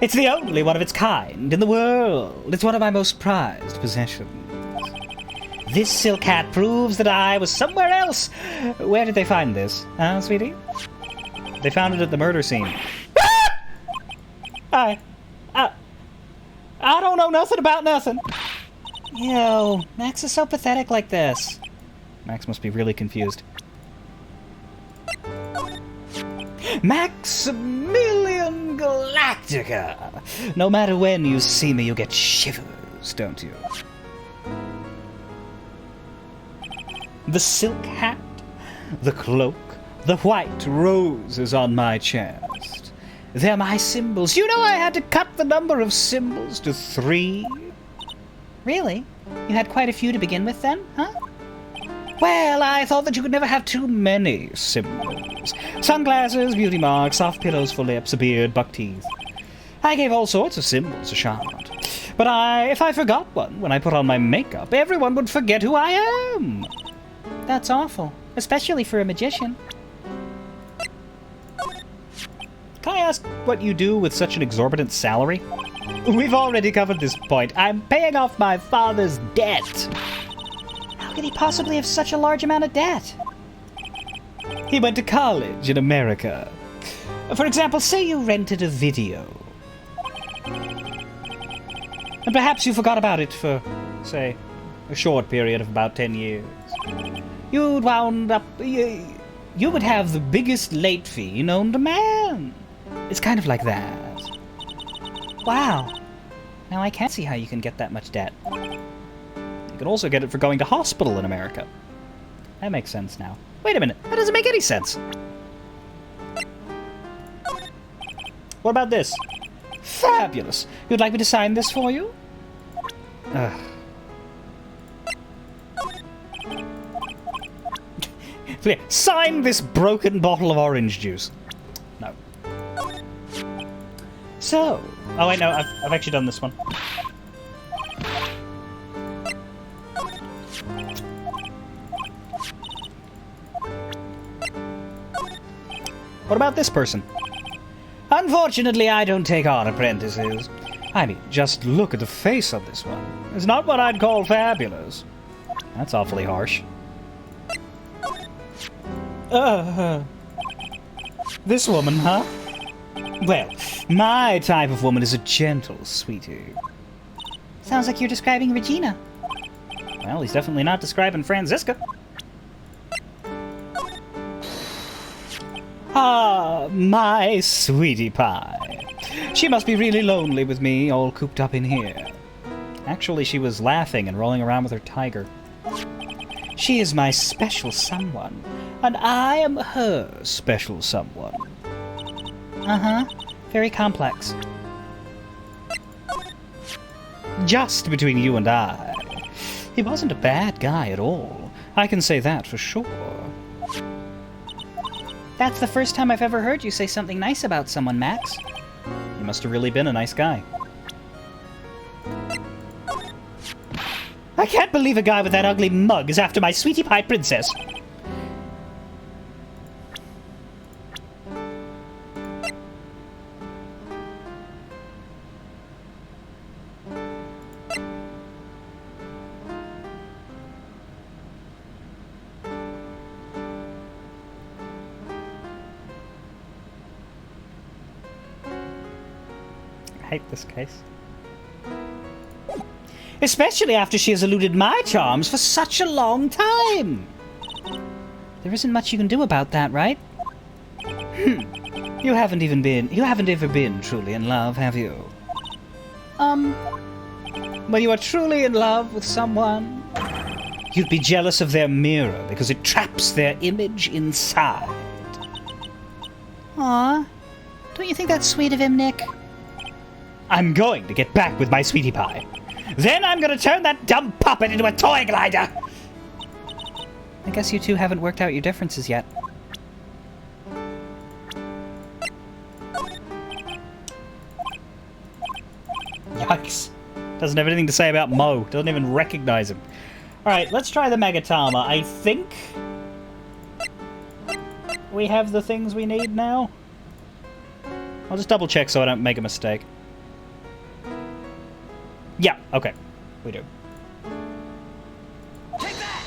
It's the only one of its kind in the world. It's one of my most prized possessions. This silk hat proves that I was somewhere else. Where did they find this? Huh, sweetie? They found it at the murder scene. I don't know nothing about nothing. Yo, Max is so pathetic like this. Max must be really confused. Maximilian Galactica! No matter when you see me, you get shivers, don't you? The silk hat, the cloak, the white roses on my chest. They're my symbols. You know I had to cut the number of symbols to 3. Really? You had quite a few to begin with then, huh? Well, I thought that you could never have too many symbols. Sunglasses, beauty marks, soft pillows for lips, a beard, buck teeth. I gave all sorts of symbols a shot. But if I forgot one when I put on my makeup, everyone would forget who I am. That's awful, especially for a magician. Can I ask what you do with such an exorbitant salary? We've already covered this point. I'm paying off my father's debt. How could he possibly have such a large amount of debt? He went to college in America. For example, say you rented a video. And perhaps you forgot about it for, say, a short period of about 10 years. You would have the biggest late fee known to man. It's kind of like that. Wow. Now I can't see how you can get that much debt. You can also get it for going to hospital in America. That makes sense now. Wait a minute, that doesn't make any sense. What about this? Fabulous. You'd like me to sign this for you? Sign this broken bottle of orange juice. No. So, oh wait, no, I've actually done this one. What about this person? Unfortunately, I don't take on apprentices. I mean, just look at the face on this one. It's not what I'd call fabulous. That's awfully harsh. This woman, huh? Well, my type of woman is a gentle sweetie. Sounds like you're describing Regina. Well, he's definitely not describing Franziska. Ah, my sweetie pie. She must be really lonely with me all cooped up in here. Actually, she was laughing and rolling around with her tiger. She is my special someone, and I am her special someone. Uh-huh. Very complex. Just between you and I, he wasn't a bad guy at all. I can say that for sure. That's the first time I've ever heard you say something nice about someone, Max. You must have really been a nice guy. I can't believe a guy with that ugly mug is after my sweetie pie princess. I hate this case. Especially after she has eluded my charms for such a long time. There isn't much you can do about that, right? You haven't ever been truly in love, have you? When you are truly in love with someone, you'd be jealous of their mirror because it traps their image inside. Aw. Don't you think that's sweet of him, Nick? I'm going to get back with my sweetie pie. Then I'm going to turn that dumb puppet into a toy glider. I guess you two haven't worked out your differences yet. Yikes. Doesn't have anything to say about Mo. Doesn't even recognize him. Alright, let's try the Megatama. I think we have the things we need now. I'll just double check so I don't make a mistake. Yeah, okay. We do. Take that!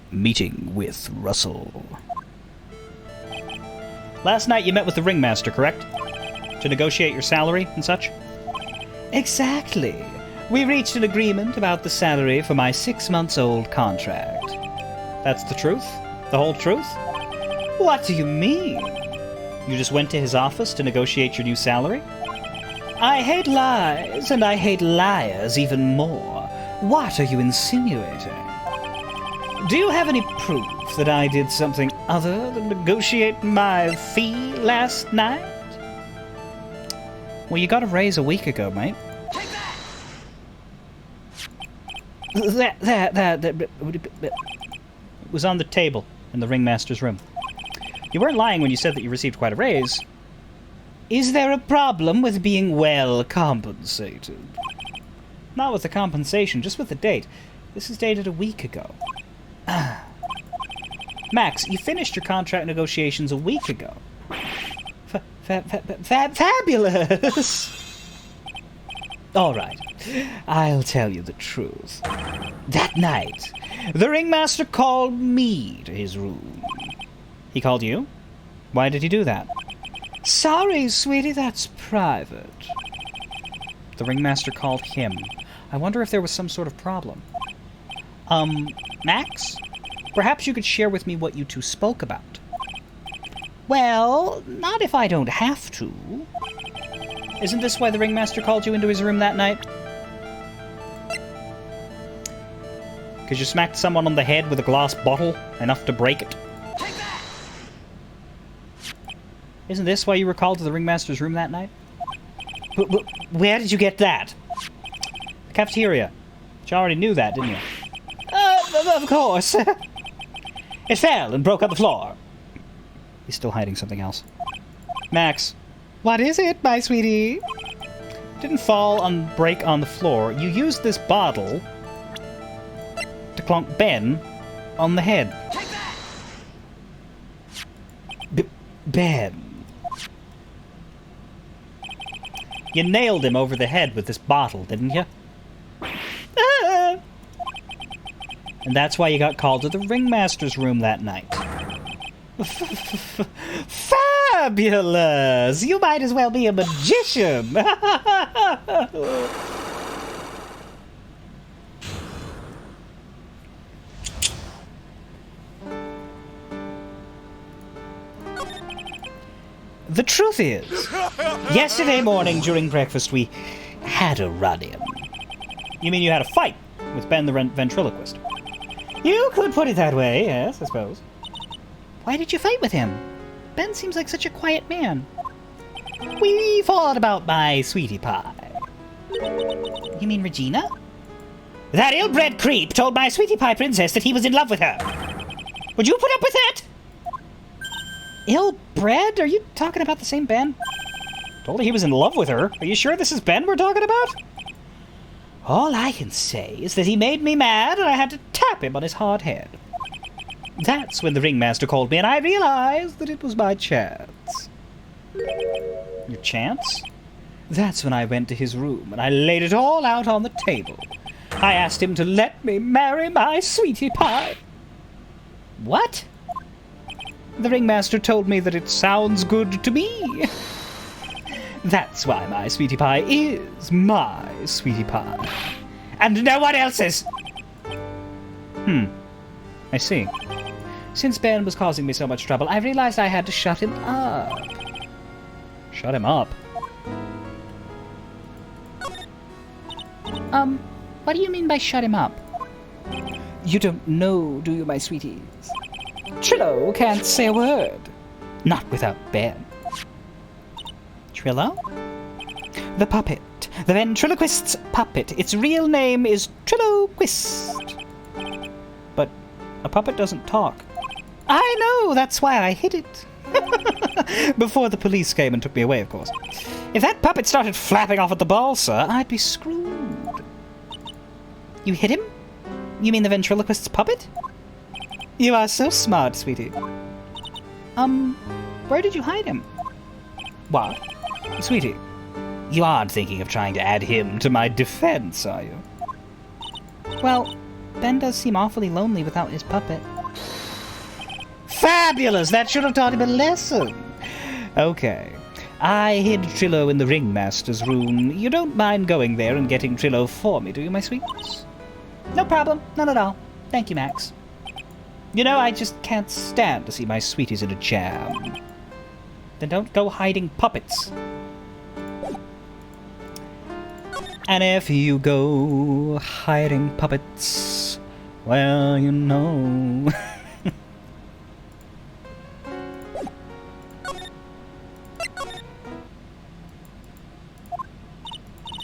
Meeting with Russell. Last night you met with the ringmaster, correct? To negotiate your salary and such? Exactly. We reached an agreement about the salary for my 6-month-old contract. That's the truth? The whole truth? What do you mean? You just went to his office to negotiate your new salary? I hate lies, and I hate liars even more. What are you insinuating? Do you have any proof that I did something other than negotiate my fee last night? Well, you got a raise a week ago, mate. Take that! That It was on the table in the ringmaster's room. You weren't lying when you said that you received quite a raise. Is there a problem with being well compensated? Not with the compensation, just with the date. This is dated a week ago. Max, you finished your contract negotiations a week ago. Fabulous! All right, I'll tell you the truth. That night, the ringmaster called me to his room. He called you? Why did he do that? Sorry, sweetie, that's private. The ringmaster called him. I wonder if there was some sort of problem. Max? Perhaps you could share with me what you two spoke about. Well, not if I don't have to. Isn't this why the ringmaster called you into his room that night? Because you smacked someone on the head with a glass bottle, enough to break it? Take that! Isn't this why you were called to the ringmaster's room that night? Where did you get that? The cafeteria. You already knew that, didn't you? Of course. It fell and broke on the floor. He's still hiding something else. Max. What is it, my sweetie? Didn't fall and break on the floor. You used this bottle to clunk Ben on the head. Ben. You nailed him over the head with this bottle, didn't you? And that's why you got called to the ringmaster's room that night. Fabulous! You might as well be a magician! The truth is, yesterday morning during breakfast we had a run-in. You mean you had a fight with Ben the ventriloquist? You could put it that way, yes, I suppose. Why did you fight with him? Ben seems like such a quiet man. We fought about my sweetie pie. You mean Regina? That ill-bred creep told my sweetie pie princess that he was in love with her. Would you put up with that? Ill-bred? Are you talking about the same Ben? Told her he was in love with her. Are you sure this is Ben we're talking about? All I can say is that he made me mad and I had to tap him on his hard head. That's when the ringmaster called me and I realized that it was my chance. Your chance? That's when I went to his room and I laid it all out on the table. I asked him to let me marry my sweetie pie. What? The ringmaster told me that it sounds good to me. That's why my sweetie pie is my sweetie pie. And no one else's! I see. Since Ben was causing me so much trouble, I realized I had to shut him up. Shut him up? What do you mean by shut him up? You don't know, do you, my sweeties? Trillo can't say a word. Not without Ben. Trillo? The puppet. The ventriloquist's puppet. Its real name is Trilloquist. But a puppet doesn't talk. I know, that's why I hid it. Before the police came and took me away, of course. If that puppet started flapping off at the ball, sir, I'd be screwed. You hid him? You mean the ventriloquist's puppet? You are so smart, sweetie. Where did you hide him? What? Sweetie, you aren't thinking of trying to add him to my defense, are you? Well, Ben does seem awfully lonely without his puppet. Fabulous! That should have taught him a lesson. Okay. I hid Trillo in the ringmaster's room. You don't mind going there and getting Trillo for me, do you, my sweets? No problem. None at all. Thank you, Max. You know, I just can't stand to see my sweeties in a jam. Then don't go hiding puppets. And if you go hiding puppets, well, you know.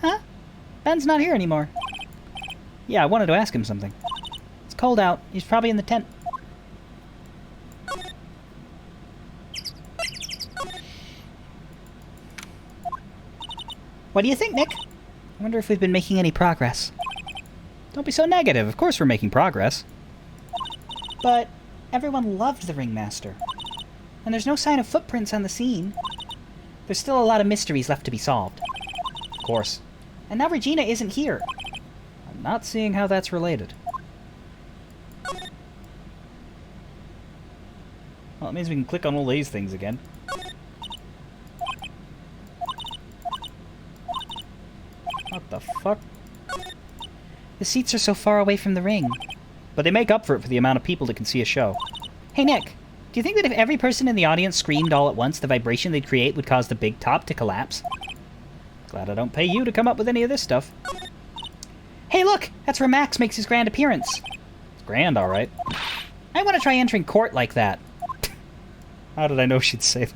Huh? Ben's not here anymore. Yeah, I wanted to ask him something. It's cold out. He's probably in the tent. What do you think, Nick? I wonder if we've been making any progress. Don't be so negative. Of course we're making progress. But everyone loved the ringmaster. And there's no sign of footprints on the scene. There's still a lot of mysteries left to be solved. Of course. And now Regina isn't here. I'm not seeing how that's related. Well, it means we can click on all these things again. What the fuck? The seats are so far away from the ring. But they make up for it for the amount of people that can see a show. Hey, Nick. Do you think that if every person in the audience screamed all at once, the vibration they'd create would cause the big top to collapse? Glad I don't pay you to come up with any of this stuff. Hey, look! That's where Max makes his grand appearance. It's grand, alright. I want to try entering court like that. How did I know she'd say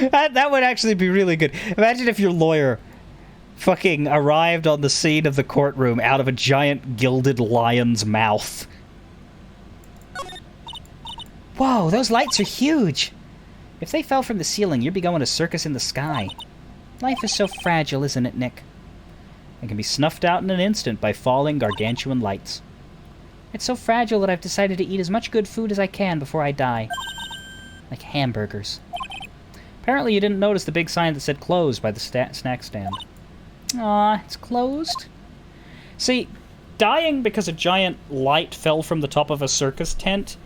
that? That would actually be really good. Imagine if your lawyer fucking arrived on the scene of the courtroom out of a giant gilded lion's mouth. Whoa, those lights are huge! If they fell from the ceiling, you'd be going to circus in the sky. Life is so fragile, isn't it, Nick? It can be snuffed out in an instant by falling gargantuan lights. It's so fragile that I've decided to eat as much good food as I can before I die. Like hamburgers. Apparently you didn't notice the big sign that said closed by the snack stand. Aw, it's closed. See, dying because a giant light fell from the top of a circus tent,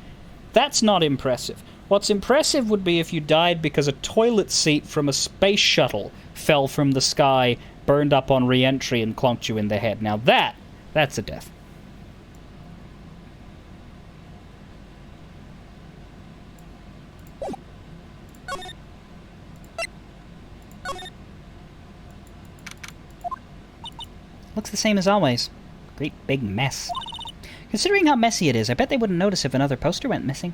that's not impressive. What's impressive would be if you died because a toilet seat from a space shuttle fell from the sky, burned up on re-entry, and clonked you in the head. Now that's a death. Looks the same as always. Great big mess. Considering how messy it is, I bet they wouldn't notice if another poster went missing.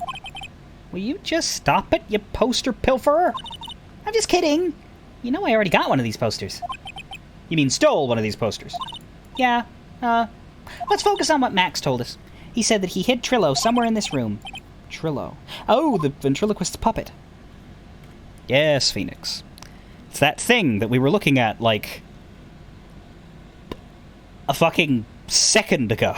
Will you just stop it, you poster pilferer? I'm just kidding. You know I already got one of these posters. You mean stole one of these posters? Yeah, let's focus on what Max told us. He said that he hid Trillo somewhere in this room. Trillo. Oh, the ventriloquist's puppet. Yes, Phoenix. It's that thing that we were looking at, like, a fucking second ago.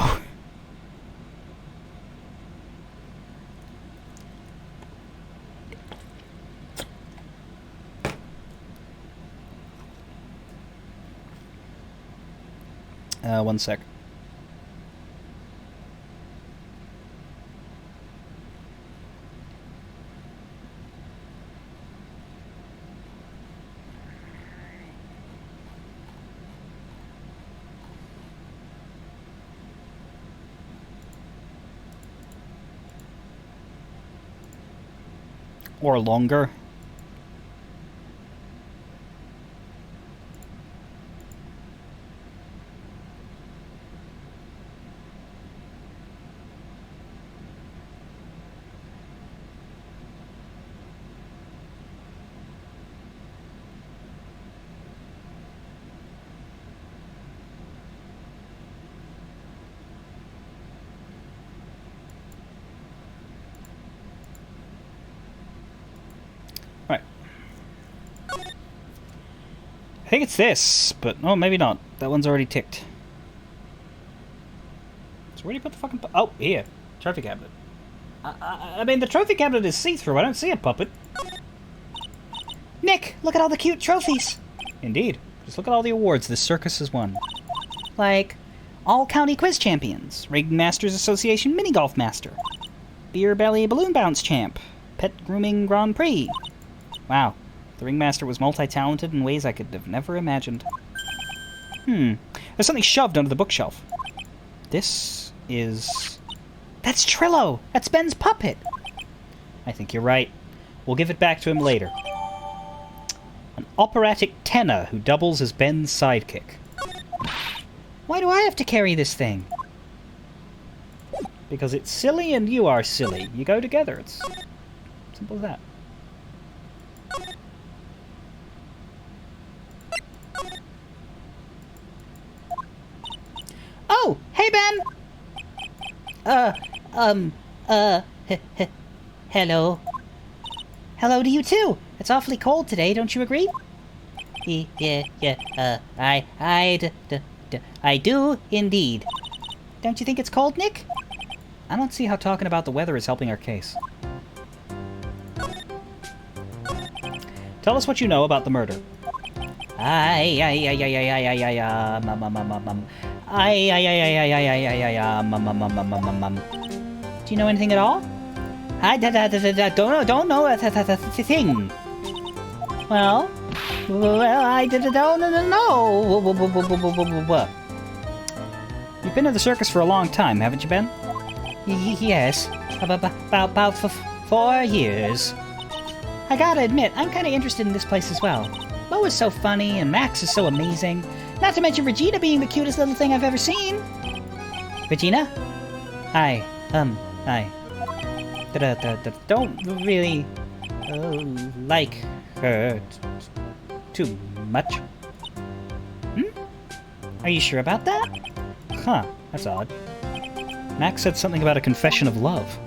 One sec. Or longer. I think it's this, but oh, maybe not. That one's already ticked. So where do you put the fucking... Oh, here. Trophy cabinet. I mean, the trophy cabinet is see-through. I don't see a puppet. Nick, look at all the cute trophies. Indeed. Just look at all the awards this circus has won. Like, All-County Quiz Champions, Ringmasters Association Mini-Golf Master, Beer Belly Balloon Bounce Champ, Pet Grooming Grand Prix. Wow. The Ringmaster was multi-talented in ways I could have never imagined. There's something shoved under the bookshelf. This is... That's Trillo! That's Ben's puppet! I think you're right. We'll give it back to him later. An operatic tenor who doubles as Ben's sidekick. Why do I have to carry this thing? Because it's silly and you are silly. You go together. It's simple as that. Oh, hey Ben! Hello. Hello to you too. It's awfully cold today, don't you agree? Yeah, I do indeed. Don't you think it's cold, Nick? I don't see how talking about the weather is helping our case. Tell us what you know about the murder. Do you know anything at all? I don't know a thing. Well, I don't know. You've been to the circus for a long time, haven't you, Ben? Yes, about 4 years. I gotta admit, I'm kind of interested in this place as well. Bo is so funny, and Max is so amazing. Not to mention Regina being the cutest little thing I've ever seen. Regina? Hi. Hi. Don't really like her too much. Are you sure about that? Huh, that's odd. Max said something about a confession of love.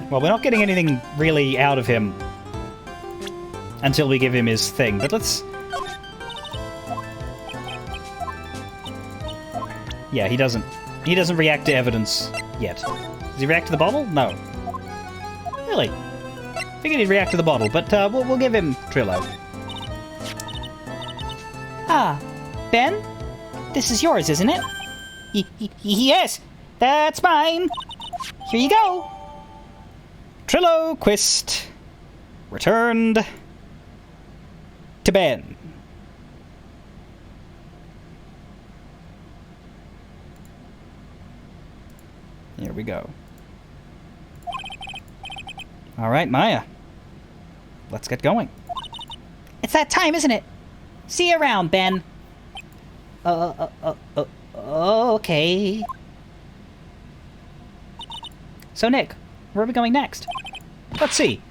Well, we're not getting anything really out of him until we give him his thing, but let's... Yeah, he doesn't react to evidence yet. Does he react to the bottle? No. Really? Figured he'd react to the bottle, but we'll give him Trillo. Ah, Ben? This is yours, isn't it? Yes, that's mine. Here you go. Trillo Quist returned to Ben. Here we go. All right, Maya. Let's get going. It's that time, isn't it? See you around, Ben. Okay. So, Nick, where are we going next? Let's see.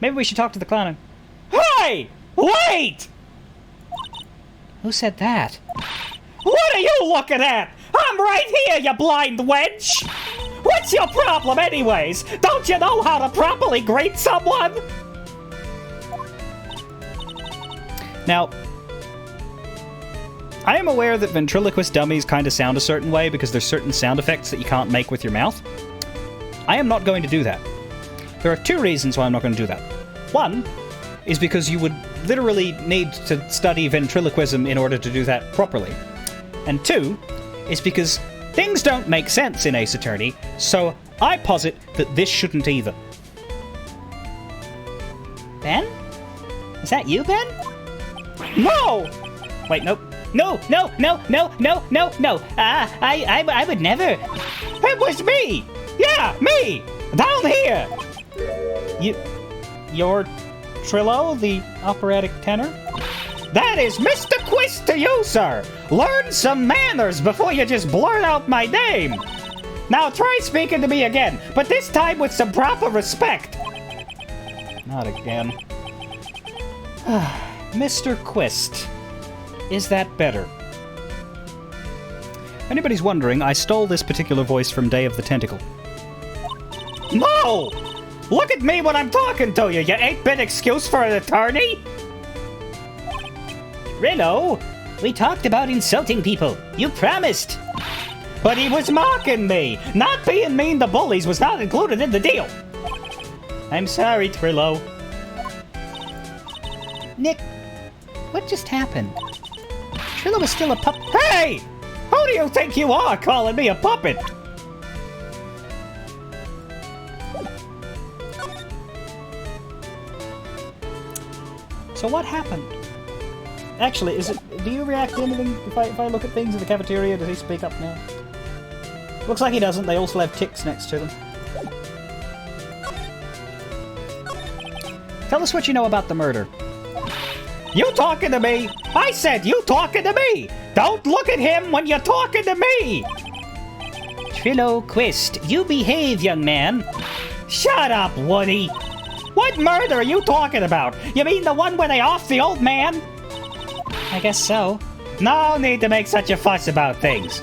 Maybe we should talk to the clown. Hey! Wait! Who said that? What are you looking at? I'm right here, you blind wench! What's your problem anyways? Don't you know how to properly greet someone? Now, I am aware that ventriloquist dummies kind of sound a certain way because there's certain sound effects that you can't make with your mouth. I am not going to do that. There are two reasons why I'm not going to do that. One is because you would literally need to study ventriloquism in order to do that properly. And two is because things don't make sense in Ace Attorney, so I posit that this shouldn't either. Ben? Is that you, Ben? No! Wait, nope. No. I would never. It was me! Yeah, me! Down here! You're Trillo, the operatic tenor? That is Mr. Quist to you, sir! Learn some manners before you just blurt out my name! Now try speaking to me again, but this time with some proper respect! Not again. Mr. Quist. Is that better? If anybody's wondering, I stole this particular voice from Day of the Tentacle. No! Look at me when I'm talking to you, you 8-bit excuse for an attorney! Trillo, we talked about insulting people. You promised. But he was mocking me! Not being mean to bullies was not included in the deal! I'm sorry, Trillo. Nick, what just happened? Trillo is still a pup. Hey! Who do you think you are calling me a puppet? So what happened? Actually, do you react to anything if I look at things in the cafeteria? Does he speak up now? Looks like he doesn't. They also have ticks next to them. Tell us what you know about the murder. You talking to me? I said you talking to me! Don't look at him when you're talking to me! Trillo Quist, you behave, young man. Shut up, Woody! What murder are you talking about? You mean the one where they offed the old man? I guess so. No need to make such a fuss about things.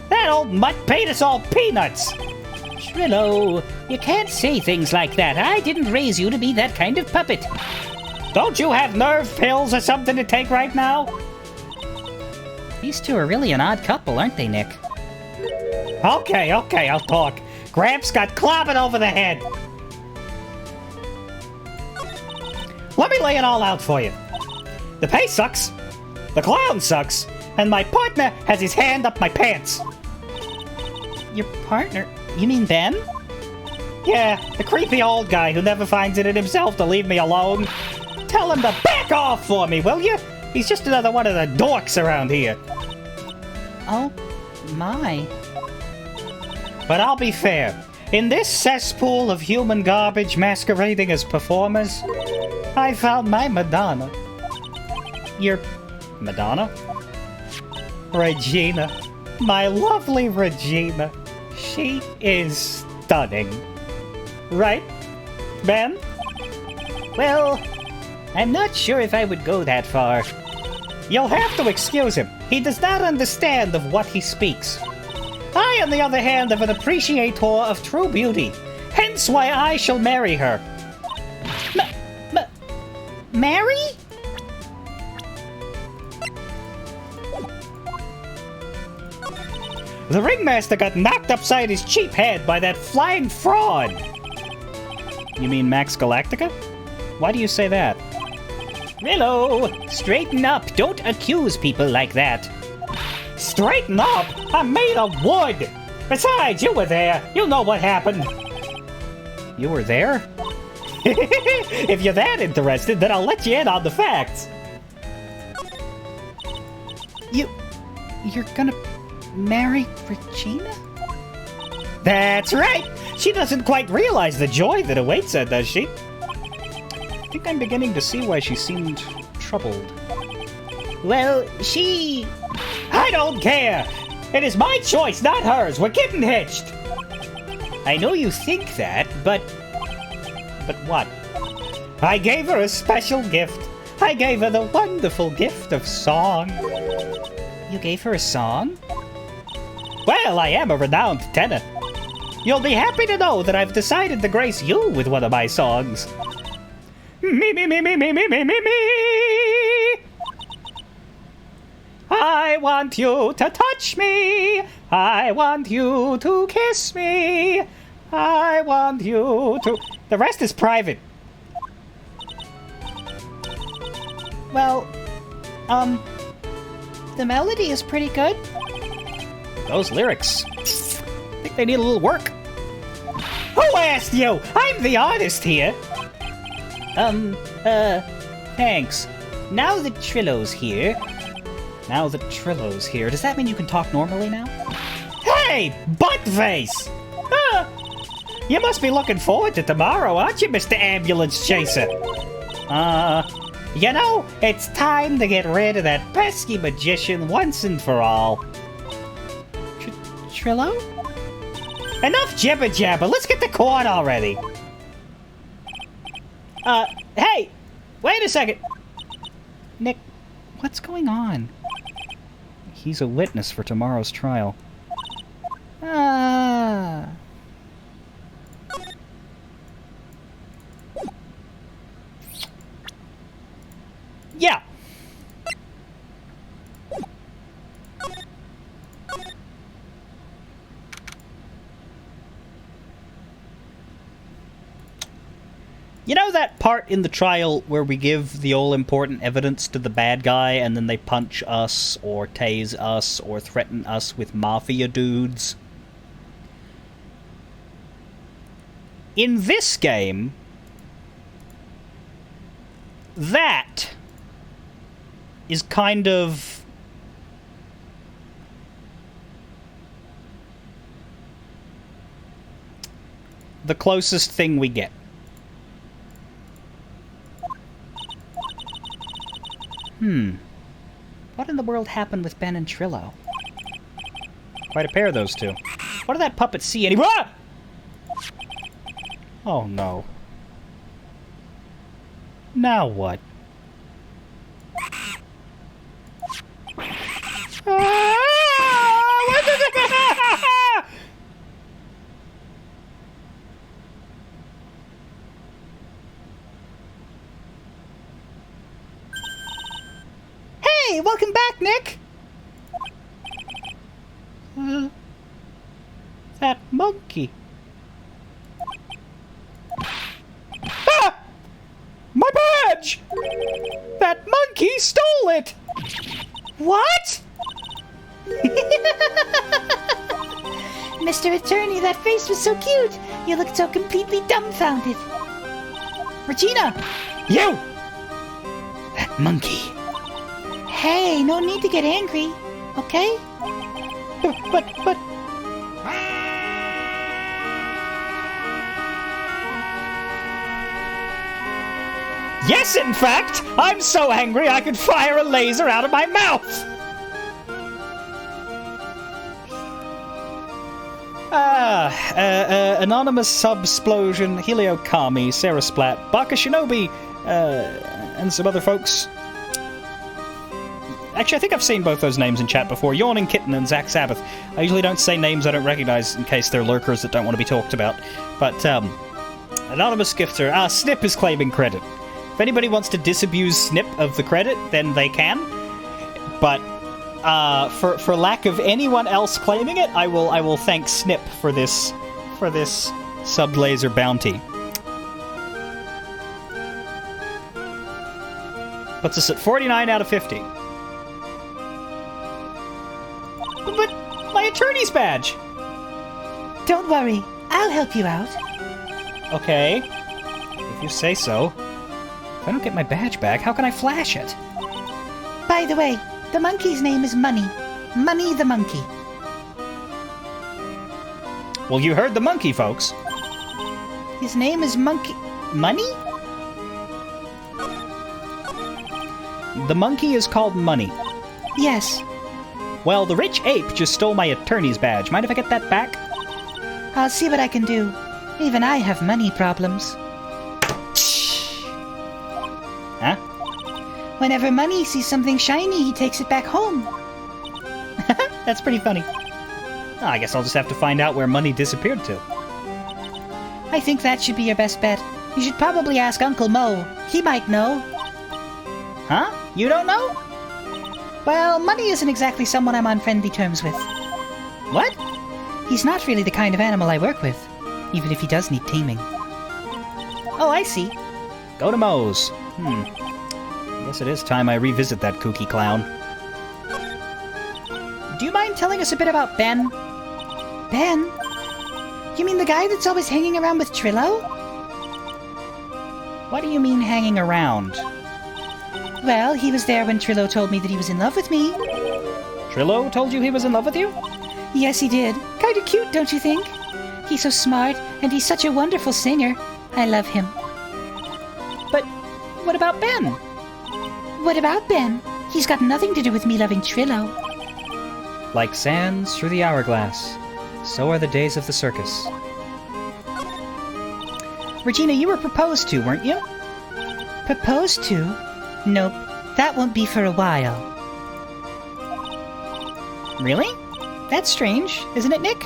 That old mutt paid us all peanuts! Trillo, you can't say things like that. I didn't raise you to be that kind of puppet. Don't you have nerve pills or something to take right now? These two are really an odd couple, aren't they, Nick? Okay, I'll talk. Gramps got clobbered over the head. Let me lay it all out for you. The pay sucks, the clown sucks, and my partner has his hand up my pants. Your partner? You mean Ben? Yeah, the creepy old guy who never finds it in himself to leave me alone. Tell him to back off for me, will you? He's just another one of the dorks around here. Oh, my. But I'll be fair. In this cesspool of human garbage masquerading as performers, I found my Madonna. Your Madonna? Regina. My lovely Regina. She is stunning. Right, Ben? Well, I'm not sure if I would go that far. You'll have to excuse him. He does not understand of what he speaks. I, on the other hand, am an appreciator of true beauty. Hence why I shall marry her. Marry? The ringmaster got knocked upside his cheap head by that flying fraud. You mean Max Galactica? Why do you say that? Hello! Straighten up. Don't accuse people like that. Straighten up? I'm made of wood. Besides, you were there. You know what happened. You were there? If you're that interested, then I'll let you in on the facts. You're gonna marry Regina? That's right. She doesn't quite realize the joy that awaits her, does she? I think I'm beginning to see why she seemed troubled. Well, I don't care. It is my choice, not hers. We're getting hitched. I know you think that, but what? I gave her a special gift. I gave her the wonderful gift of song. You gave her a song? Well, I am a renowned tenor. You'll be happy to know that I've decided to grace you with one of my songs. Me, me, me, me, me, me, me, me, me. I want you to touch me. I want you to kiss me. I want you to... The rest is private. Well, the melody is pretty good. Those lyrics. I think they need a little work. Who asked you? I'm the artist here. Thanks. Now that Trillo's here... Does that mean you can talk normally now? Hey, buttface! You must be looking forward to tomorrow, aren't you, Mr. Ambulance Chaser? You know, it's time to get rid of that pesky magician once and for all. Trillo? Enough jibber jabber, let's get to court already. Hey, wait a second. Nick, what's going on? He's a witness for tomorrow's trial. Ah. Yeah. You know that part in the trial where we give the all-important evidence to the bad guy and then they punch us or tase us or threaten us with mafia dudes? In this game, that is kind of the closest thing we get. What in the world happened with Ben and Trillo? Quite a pair of those two. What did that puppet see anyway? Ah! Oh no. Now what? Hey, welcome back, Nick! That monkey. Ah! My badge! That monkey stole it! What? Mr. Attorney, that face was so cute. You looked so completely dumbfounded. Regina! You! That monkey. Hey, no need to get angry, okay? But... Yes, in fact! I'm so angry I could fire a laser out of my mouth! Anonymous Subsplosion, Helio Kami, Sarah Splat, Baka Shinobi, and some other folks. Actually, I think I've seen both those names in chat before. Yawning Kitten and Zach Sabbath. I usually don't say names I don't recognize in case they're lurkers that don't want to be talked about. But, Anonymous Gifter. Snip is claiming credit. If anybody wants to disabuse Snip of the credit, then they can. But, for lack of anyone else claiming it, I will thank Snip for this sub-laser bounty. Puts us at 49 out of 50. But my attorney's badge! Don't worry, I'll help you out. Okay. If you say so. If I don't get my badge back, how can I flash it? By the way, the monkey's name is Money. Money the monkey. Well, you heard the monkey, folks. His name is Monkey... Money? The monkey is called Money. Yes. Well, the rich ape just stole my attorney's badge. Mind if I get that back? I'll see what I can do. Even I have money problems. Huh? Whenever Money sees something shiny, he takes it back home. That's pretty funny. Oh, I guess I'll just have to find out where Money disappeared to. I think that should be your best bet. You should probably ask Uncle Mo. He might know. Huh? You don't know? Well, Money isn't exactly someone I'm on friendly terms with. What? He's not really the kind of animal I work with, even if he does need taming. Oh, I see. Go to Moe's. Guess it is time I revisit that kooky clown. Do you mind telling us a bit about Ben? Ben? You mean the guy that's always hanging around with Trillo? What do you mean hanging around? Well, he was there when Trillo told me that he was in love with me. Trillo told you he was in love with you? Yes, he did. Kinda cute, don't you think? He's so smart, and he's such a wonderful singer. I love him. But what about Ben? What about Ben? He's got nothing to do with me loving Trillo. Like sands through the hourglass, so are the days of the circus. Regina, you were proposed to, weren't you? Proposed to? Nope, that won't be for a while. Really? That's strange, isn't it, Nick?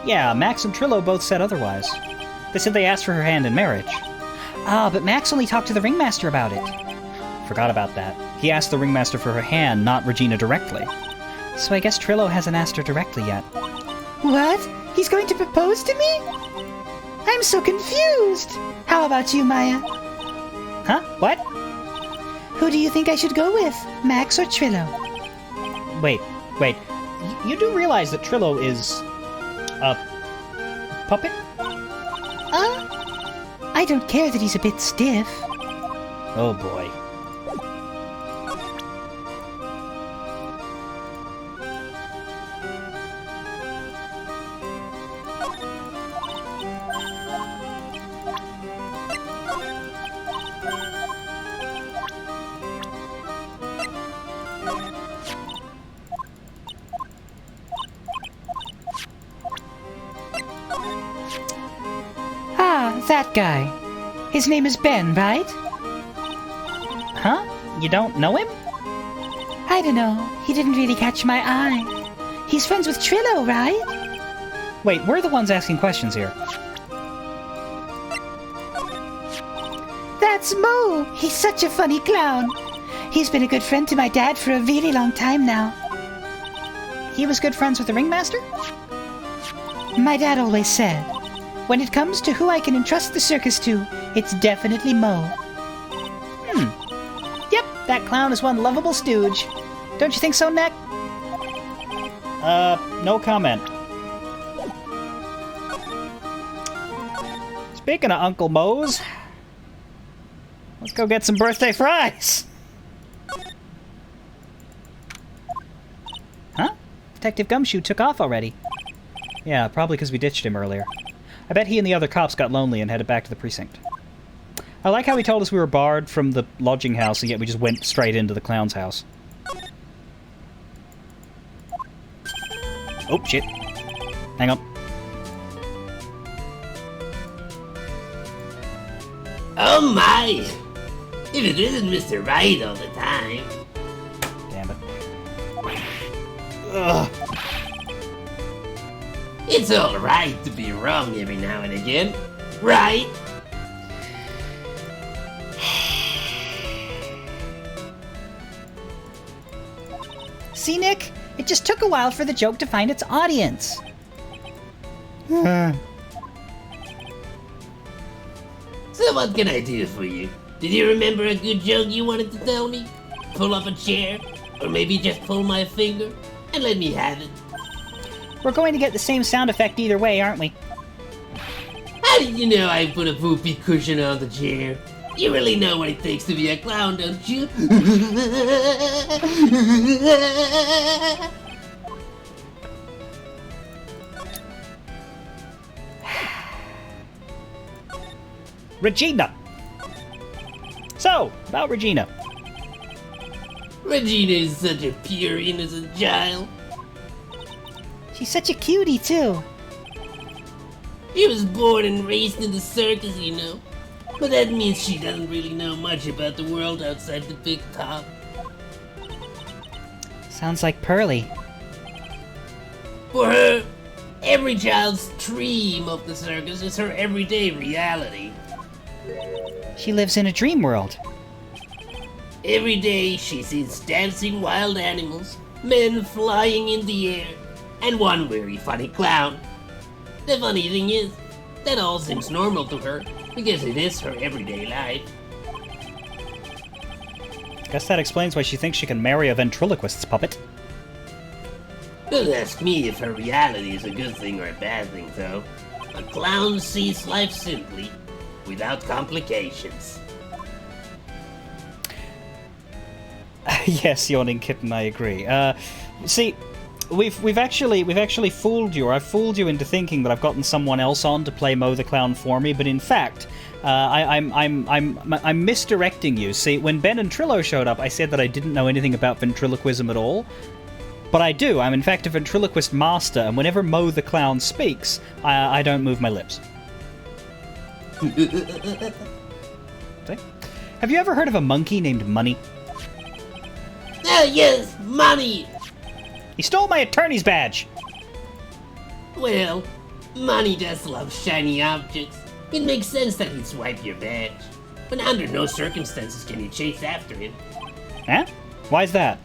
Yeah, Max and Trillo both said otherwise. They said they asked for her hand in marriage. Ah, but Max only talked to the ringmaster about it. Forgot about that. He asked the ringmaster for her hand, not Regina directly. So I guess Trillo hasn't asked her directly yet. What? He's going to propose to me? I'm so confused! How about you, Maya? Huh? What? Who do you think I should go with, Max or Trillo? Wait. You do realize that Trillo is... a... puppet? I don't care that he's a bit stiff. Oh boy. That guy. His name is Ben, right? Huh? You don't know him? I don't know. He didn't really catch my eye. He's friends with Trillo, right? Wait, we're the ones asking questions here. That's Mo! He's such a funny clown. He's been a good friend to my dad for a really long time now. He was good friends with the ringmaster? My dad always said, when it comes to who I can entrust the circus to, it's definitely Mo. Yep, that clown is one lovable stooge. Don't you think so, Neck? No comment. Speaking of Uncle Moe's, let's go get some birthday fries. Huh? Detective Gumshoe took off already. Yeah, probably because we ditched him earlier. I bet he and the other cops got lonely and headed back to the precinct. I like how he told us we were barred from the lodging house, and yet we just went straight into the clown's house. Oh, shit. Hang on. Oh my! If it isn't Mr. Wright all the time. Damn it. Ugh. It's alright to be wrong every now and again, right? See, Nick? It just took a while for the joke to find its audience. So what can I do for you? Did you remember a good joke you wanted to tell me? Pull up a chair, or maybe just pull my finger, and let me have it. We're going to get the same sound effect either way, aren't we? How did you know I put a whoopee cushion on the chair? You really know what it takes to be a clown, don't you? Regina! So, about Regina. Regina is such a pure, innocent child. She's such a cutie, too. She was born and raised in the circus, you know. But that means she doesn't really know much about the world outside the big top. Sounds like Pearly. For her, every child's dream of the circus is her everyday reality. She lives in a dream world. Every day she sees dancing wild animals, men flying in the air, and one very funny clown. The funny thing is, that all seems normal to her, because it is her everyday life. Guess that explains why she thinks she can marry a ventriloquist's puppet. Don't ask me if her reality is a good thing or a bad thing, though. A clown sees life simply, without complications. Yes, yawning kitten, I agree. See, we've actually fooled you, or I've fooled you into thinking that I've gotten someone else on to play Mo the Clown for me, but in fact, I'm misdirecting you. See, when Ben and Trillo showed up, I said that I didn't know anything about ventriloquism at all. But I do. I'm in fact a ventriloquist master, and whenever Mo the Clown speaks, I don't move my lips. See? Have you ever heard of a monkey named Money? Ah, yes, money! He stole my attorney's badge! Well, money does love shiny objects. It makes sense that he'd swipe your badge. But under no circumstances can you chase after him. Huh? Why's that?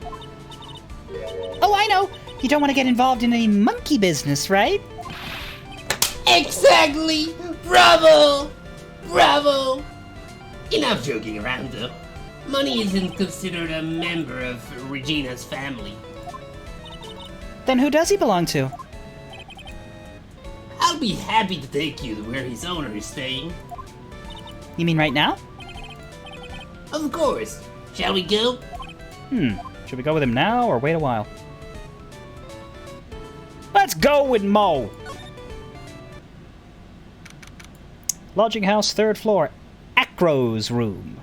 Oh, I know! You don't want to get involved in any monkey business, right? Exactly! Bravo! Bravo! Enough joking around, though. Money isn't considered a member of Regina's family. Then who does he belong to? I'll be happy to take you to where his owner is staying. You mean right now? Of course. Shall we go? Should we go with him now, or wait a while? Let's go with Mo! Lodging house, 3rd floor. Acro's room.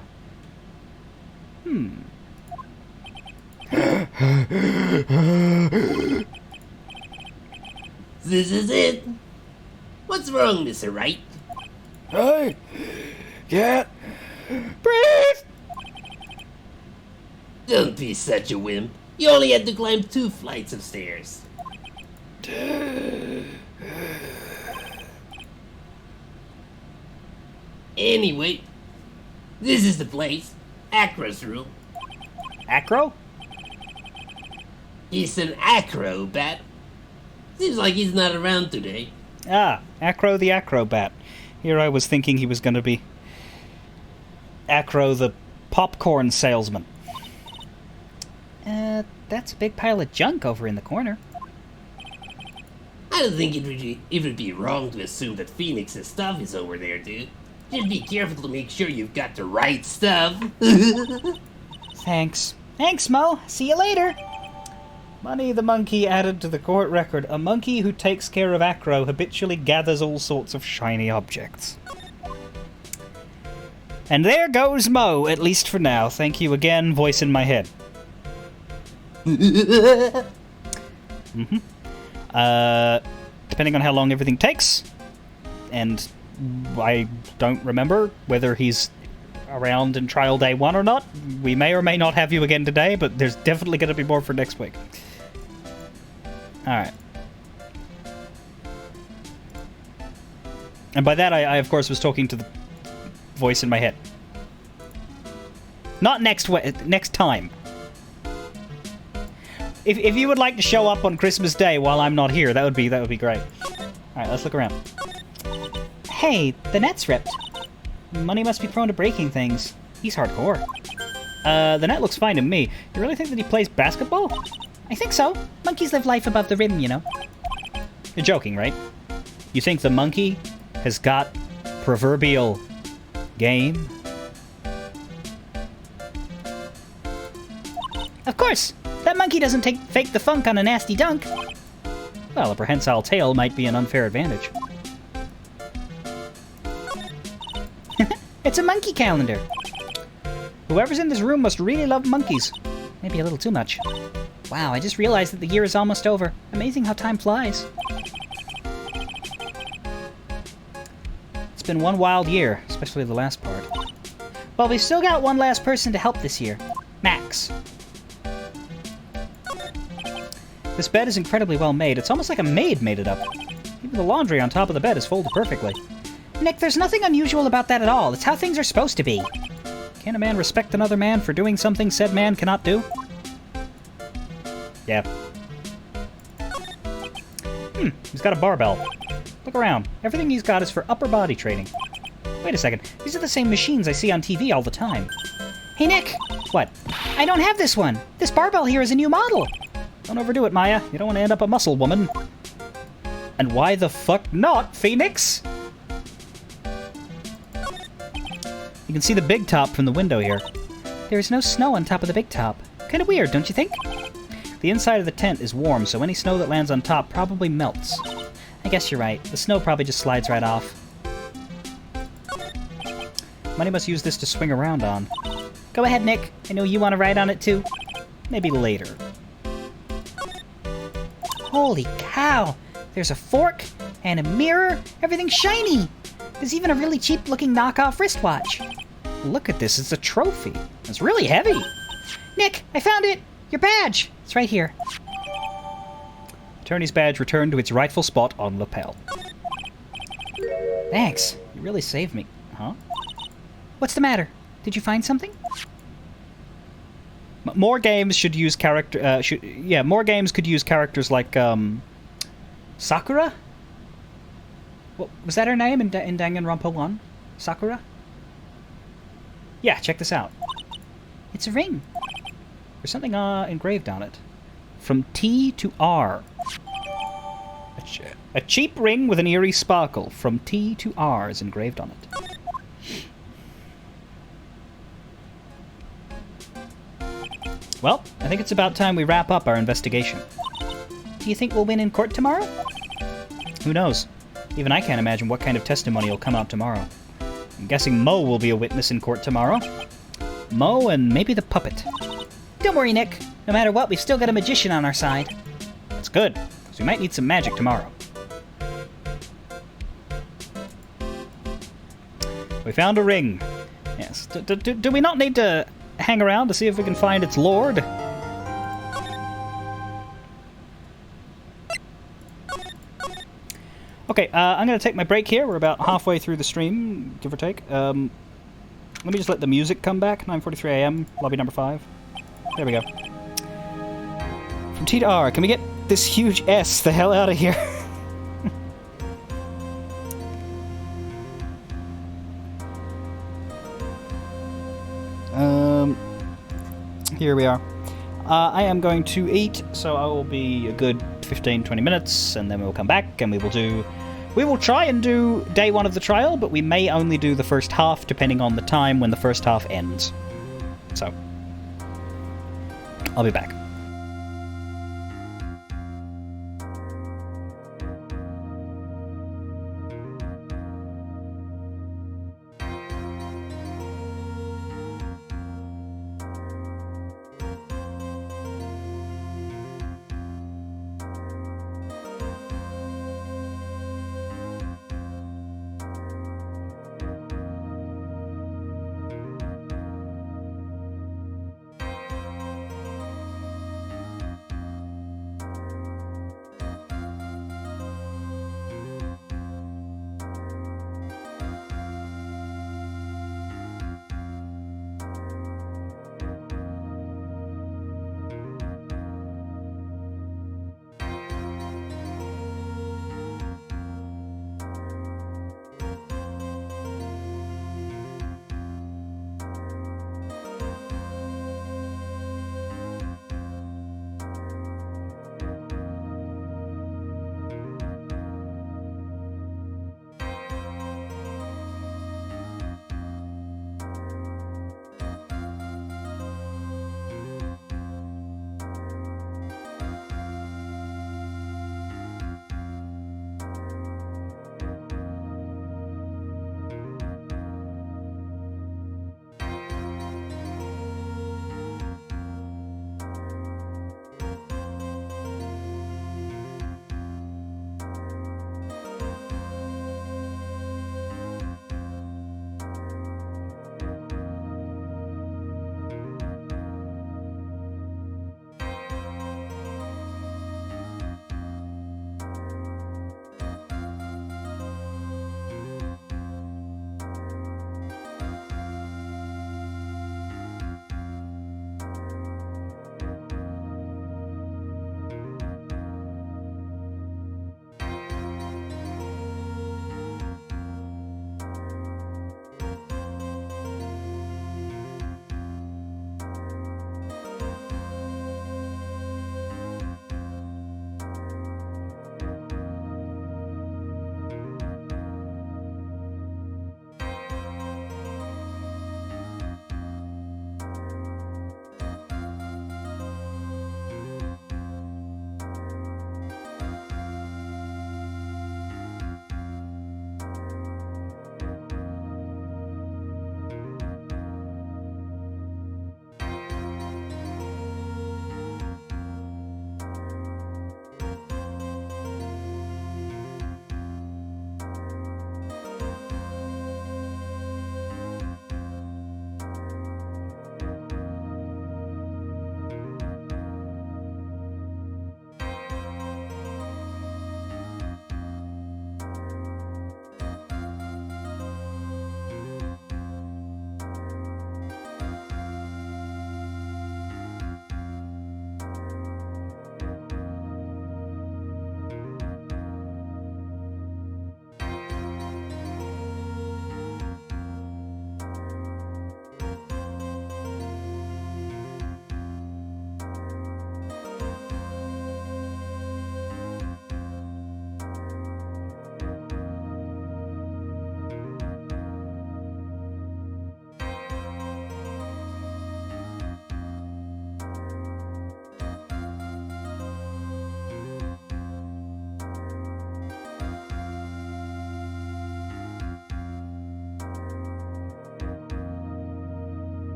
This is it. What's wrong, Mr. Wright? I can't breathe. Don't be such a wimp. You only had to climb 2 flights of stairs. Anyway, this is the place. Acro's room. Acro? He's an acrobat. Seems like he's not around today. Ah, Acro the Acrobat. Here I was thinking he was going to be Acro the popcorn salesman. That's a big pile of junk over in the corner. I don't think it would be wrong to assume that Phoenix's stuff is over there, dude. Just be careful to make sure you've got the right stuff. Thanks. Thanks, Mo. See you later. Money the monkey added to the court record. A monkey who takes care of Acro habitually gathers all sorts of shiny objects. And there goes Mo, at least for now. Thank you again, voice in my head. Depending on how long everything takes, and I don't remember whether he's around in trial day 1 or not. We may or may not have you again today, but there's definitely going to be more for next week. Alright. And by that, I of course was talking to the voice in my head. Not next time. If you would like to show up on Christmas Day while I'm not here, that would be great. Alright, let's look around. Hey, the net's ripped. Money must be prone to breaking things. He's hardcore. The net looks fine to me. You really think that he plays basketball? I think so. Monkeys live life above the rim, you know. You're joking, right? You think the monkey has got proverbial game? Of course! That monkey doesn't fake the funk on a nasty dunk. Well, a prehensile tail might be an unfair advantage. It's a monkey calendar. Whoever's in this room must really love monkeys. Maybe a little too much. Wow, I just realized that the year is almost over. Amazing how time flies. It's been one wild year, especially the last part. Well, we've still got one last person to help this year. Max. This bed is incredibly well made. It's almost like a maid made it up. Even the laundry on top of the bed is folded perfectly. Nick, there's nothing unusual about that at all. It's how things are supposed to be. Can a man respect another man for doing something said man cannot do? Yeah. He's got a barbell. Look around. Everything he's got is for upper body training. Wait a second. These are the same machines I see on TV all the time. Hey, Nick. What? I don't have this one. This barbell here is a new model. Don't overdo it, Maya. You don't want to end up a muscle woman. And why the fuck not, Phoenix? You can see the big top from the window here. There is no snow on top of the big top. Kind of weird, don't you think? The inside of the tent is warm, so any snow that lands on top probably melts. I guess you're right. The snow probably just slides right off. Money must use this to swing around on. Go ahead, Nick. I know you want to ride on it too. Maybe later. Holy cow! There's a fork and a mirror. Everything's shiny. There's even a really cheap-looking knockoff wristwatch. Look at this. It's a trophy. It's really heavy. Nick, I found it. Your badge. It's right here. Attorney's badge returned to its rightful spot on lapel. Thanks. You really saved me. Huh? What's the matter? Did you find something? More games should use more games could use characters like Sakura. What, was that her name in Danganronpa 1? Sakura? Yeah, check this out. It's a ring. There's something engraved on it. From T to R. A cheap ring with an eerie sparkle. From T to R is engraved on it. Well, I think it's about time we wrap up our investigation. Do you think we'll win in court tomorrow? Who knows? Even I can't imagine what kind of testimony will come out tomorrow. I'm guessing Mo will be a witness in court tomorrow. Mo and maybe the puppet. Don't worry, Nick. No matter what, we've still got a magician on our side. That's good, because we might need some magic tomorrow. We found a ring. Yes. Do we not need to hang around to see if we can find its lord? Okay, I'm going to take my break here. We're about halfway through the stream, give or take. Let me just let the music come back. 9:43 a.m., lobby number 5. There we go. From T to R, can we get this huge S the hell out of here? Here we are. I am going to eat, so I will be a good 15-20 minutes, and then we'll come back, and we will try and do day 1 of the trial, but we may only do the first half, depending on the time when the first half ends. So, I'll be back.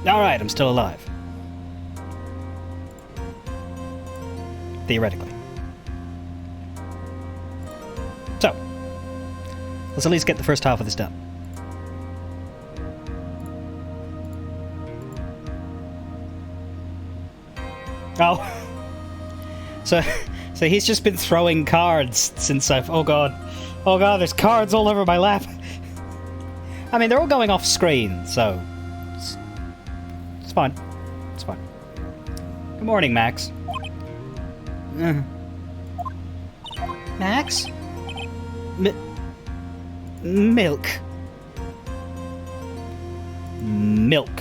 Alright, I'm still alive. Theoretically. So, let's at least get the first half of this done. Oh. So he's just been throwing cards since I've... Oh god, there's cards all over my lap. I mean, they're all going off screen, so... It's fine. It's fine. Good morning, Max. Max? Milk. Milk.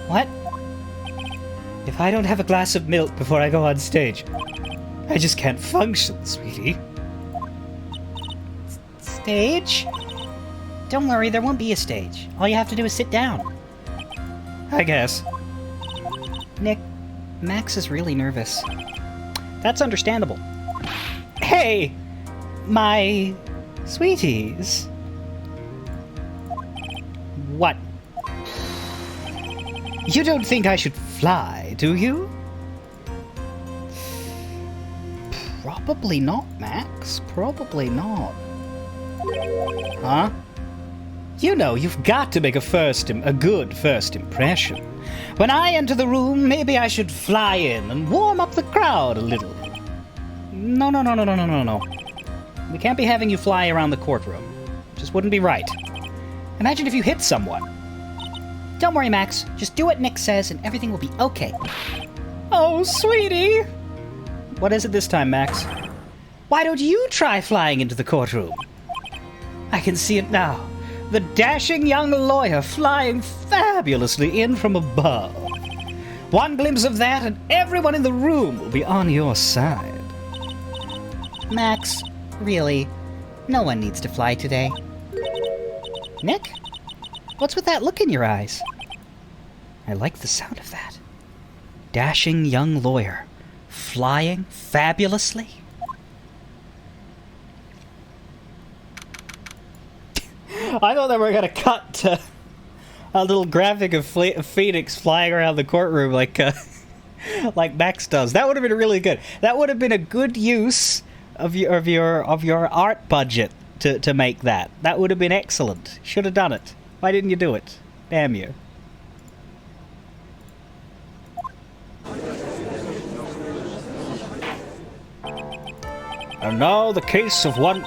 What? If I don't have a glass of milk before I go on stage, I just can't function, sweetie. Stage? Don't worry, there won't be a stage. All you have to do is sit down. I guess. Nick, Max is really nervous. That's understandable. Hey! My... sweeties. What? You don't think I should fly, do you? Probably not, Max. Probably not. Huh? You know, you've got to make a good first impression. When I enter the room, maybe I should fly in and warm up the crowd a little. No. We can't be having you fly around the courtroom. Just wouldn't be right. Imagine if you hit someone. Don't worry, Max. Just do what Nick says and everything will be okay. Oh, sweetie! What is it this time, Max? Why don't you try flying into the courtroom? I can see it now. The dashing young lawyer flying fabulously in from above. One glimpse of that and everyone in the room will be on your side. Max, really, no one needs to fly today. Nick? What's with that look in your eyes? I like the sound of that. Dashing young lawyer, flying fabulously. I thought they were going to cut to a little graphic of Phoenix flying around the courtroom like Max does. That would have been really good. That would have been a good use of your art budget to make that. That would have been excellent. Should have done it. Why didn't you do it? Damn you. And now the case of one...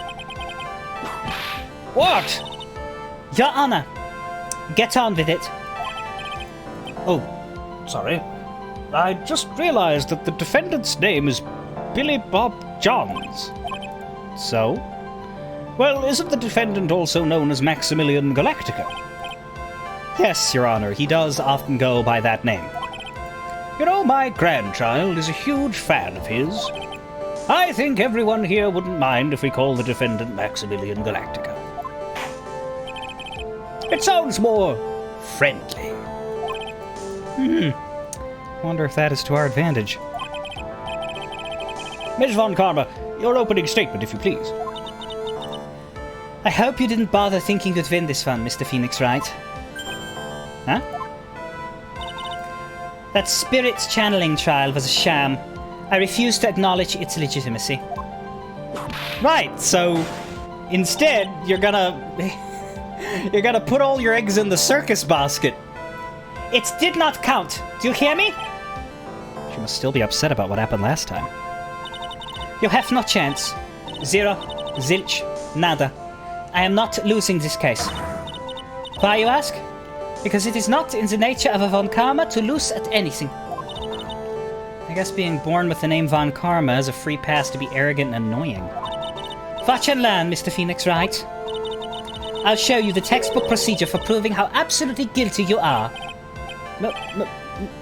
What? Your Honor, get on with it. Oh, sorry. I just realized that the defendant's name is Billy Bob Johns. So? Well, isn't the defendant also known as Maximilian Galactica? Yes, Your Honor, he does often go by that name. You know, my grandchild is a huge fan of his. I think everyone here wouldn't mind if we call the defendant Maximilian Galactica. It sounds more friendly. Wonder if that is to our advantage. Ms. Von Karma, your opening statement, if you please. I hope you didn't bother thinking you'd win this one, Mr. Phoenix Wright. Huh? That spirit's channeling trial was a sham. I refuse to acknowledge its legitimacy. Right, so instead you're gonna put all your eggs in the circus basket. It did not count. Do you hear me? She must still be upset about what happened last time. You have no chance. Zero, zilch, nada. I am not losing this case. Why, you ask? Because it is not in the nature of a Von Karma to lose at anything. I guess being born with the name Von Karma is a free pass to be arrogant and annoying. Watch and learn, Mr. Phoenix Wright. I'll show you the textbook procedure for proving how absolutely guilty you are.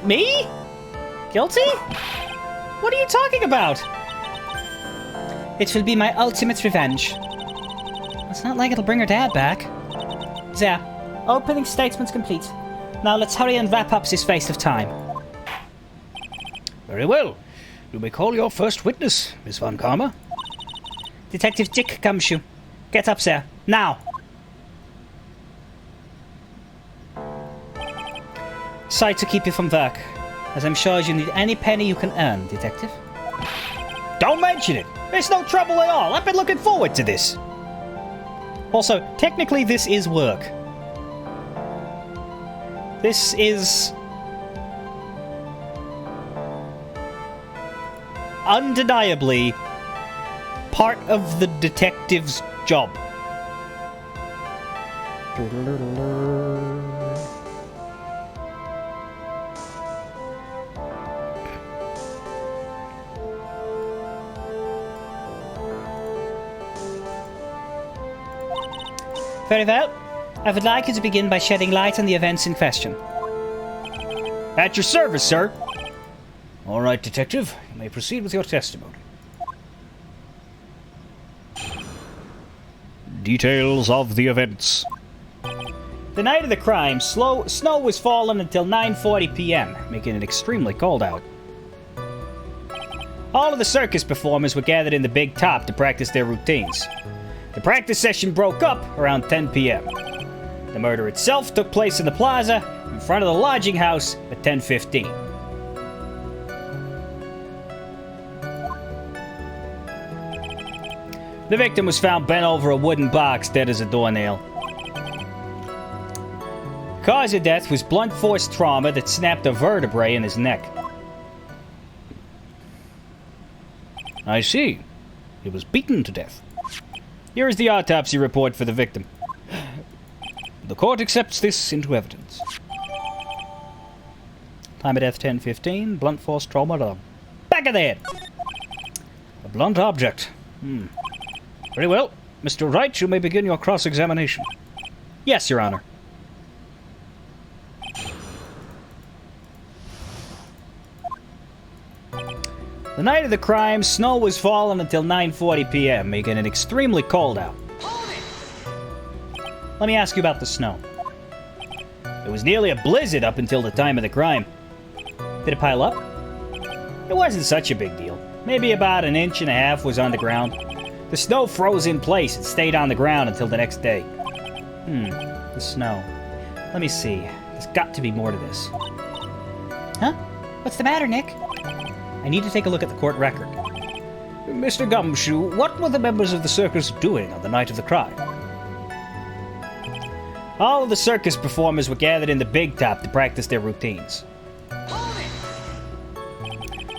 Me? Guilty? What are you talking about? It will be my ultimate revenge. It's not like it'll bring her dad back. There. Opening statement's complete. Now let's hurry and wrap up this waste of time. Very well. You may call your first witness, Miss Von Karma. Detective Dick Gumshoe. Get up there. Now! Sorry to keep you from work, as I'm sure you need any penny you can earn, Detective. Don't mention it! It's no trouble at all! I've been looking forward to this! Also, technically this is work. This is undeniably part of the detective's job. Very well. I would like you to begin by shedding light on the events in question. At your service, sir! All right, Detective. You may proceed with your testimony. Details of the events. The night of the crime, snow was falling until 9:40 p.m., making it extremely cold out. All of the circus performers were gathered in the big top to practice their routines. The practice session broke up around 10 p.m. The murder itself took place in the plaza in front of the lodging house at 10:15. The victim was found bent over a wooden box, dead as a doornail. Cause of death was blunt force trauma that snapped a vertebrae in his neck. I see. He was beaten to death. Here is the autopsy report for the victim. The court accepts this into evidence. Time of death 10:15. Blunt force trauma to the back of the head. A blunt object. Very well. Mr. Wright, you may begin your cross-examination. Yes, Your Honor. The night of the crime, snow was falling until 9:40 p.m., making it extremely cold out. Let me ask you about the snow. It was nearly a blizzard up until the time of the crime. Did it pile up? It wasn't such a big deal. Maybe about 1.5 inches was on the ground. The snow froze in place and stayed on the ground until the next day. The snow. Let me see. There's got to be more to this. Huh? What's the matter, Nick? I need to take a look at the court record. Mr. Gumshoe, what were the members of the circus doing on the night of the crime? All of the circus performers were gathered in the big top to practice their routines.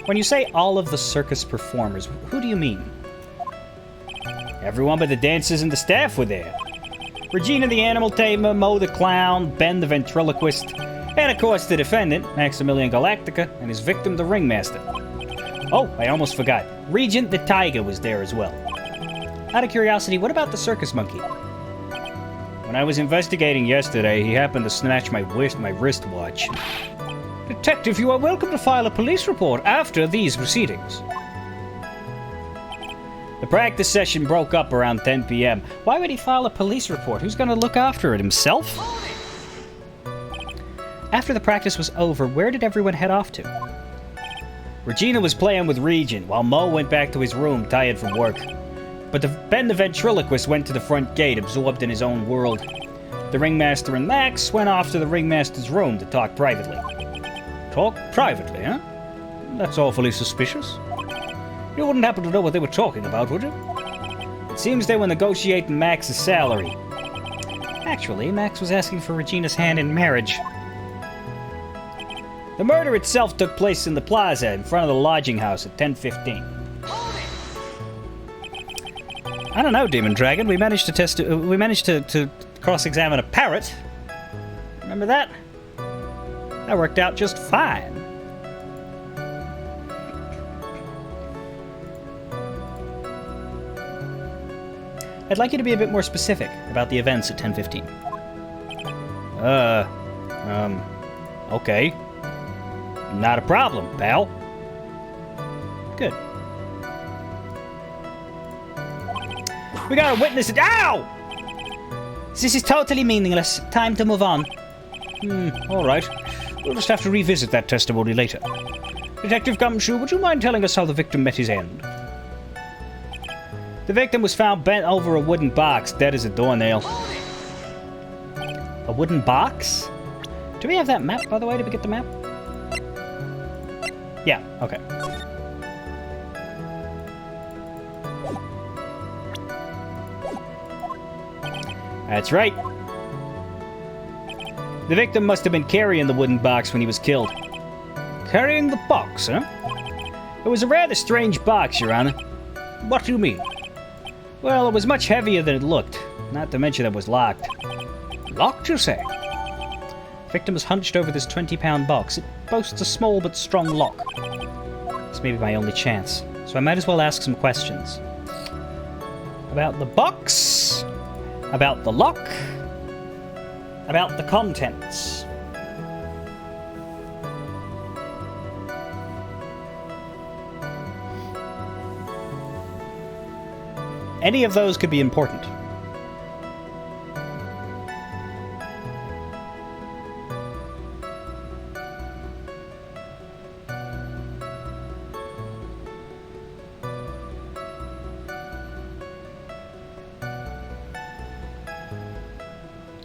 When you say all of the circus performers, who do you mean? Everyone but the dancers and the staff were there. Regina the animal tamer, Mo the clown, Ben the ventriloquist, and of course the defendant, Maximilian Galactica, and his victim, the ringmaster. Oh, I almost forgot. Regent the tiger was there as well. Out of curiosity, what about the circus monkey? When I was investigating yesterday, he happened to snatch my wristwatch. Detective, you are welcome to file a police report after these proceedings. The practice session broke up around 10 p.m. Why would he file a police report? Who's going to look after it, himself? After the practice was over, where did everyone head off to? Regina was playing with Regent, while Mo went back to his room, tired from work. But Ben the ventriloquist went to the front gate, absorbed in his own world. The ringmaster and Max went off to the ringmaster's room to talk privately. Talk privately, huh? That's awfully suspicious. You wouldn't happen to know what they were talking about, would you? It seems they were negotiating Max's salary. Actually, Max was asking for Regina's hand in marriage. The murder itself took place in the plaza in front of the lodging house at 10:15. I don't know, Demon Dragon. We managed to cross-examine a parrot. Remember that? That worked out just fine. I'd like you to be a bit more specific about the events at 10:15. Okay. Not a problem, pal. Good. We got a witness. Ow! This is totally meaningless. Time to move on. All right. We'll just have to revisit that testimony later. Detective Gumshoe, would you mind telling us how the victim met his end? The victim was found bent over a wooden box, dead as a doornail. A wooden box? Do we have that map, by the way? Did we get the map? Yeah, okay. That's right. The victim must have been carrying the wooden box when he was killed. Carrying the box, huh? It was a rather strange box, Your Honor. What do you mean? Well, it was much heavier than it looked. Not to mention it was locked. Locked, you say? The victim was hunched over this 20-pound box. It boasts a small but strong lock. This may be my only chance, so I might as well ask some questions. About the box, about the lock, about the contents. Any of those could be important.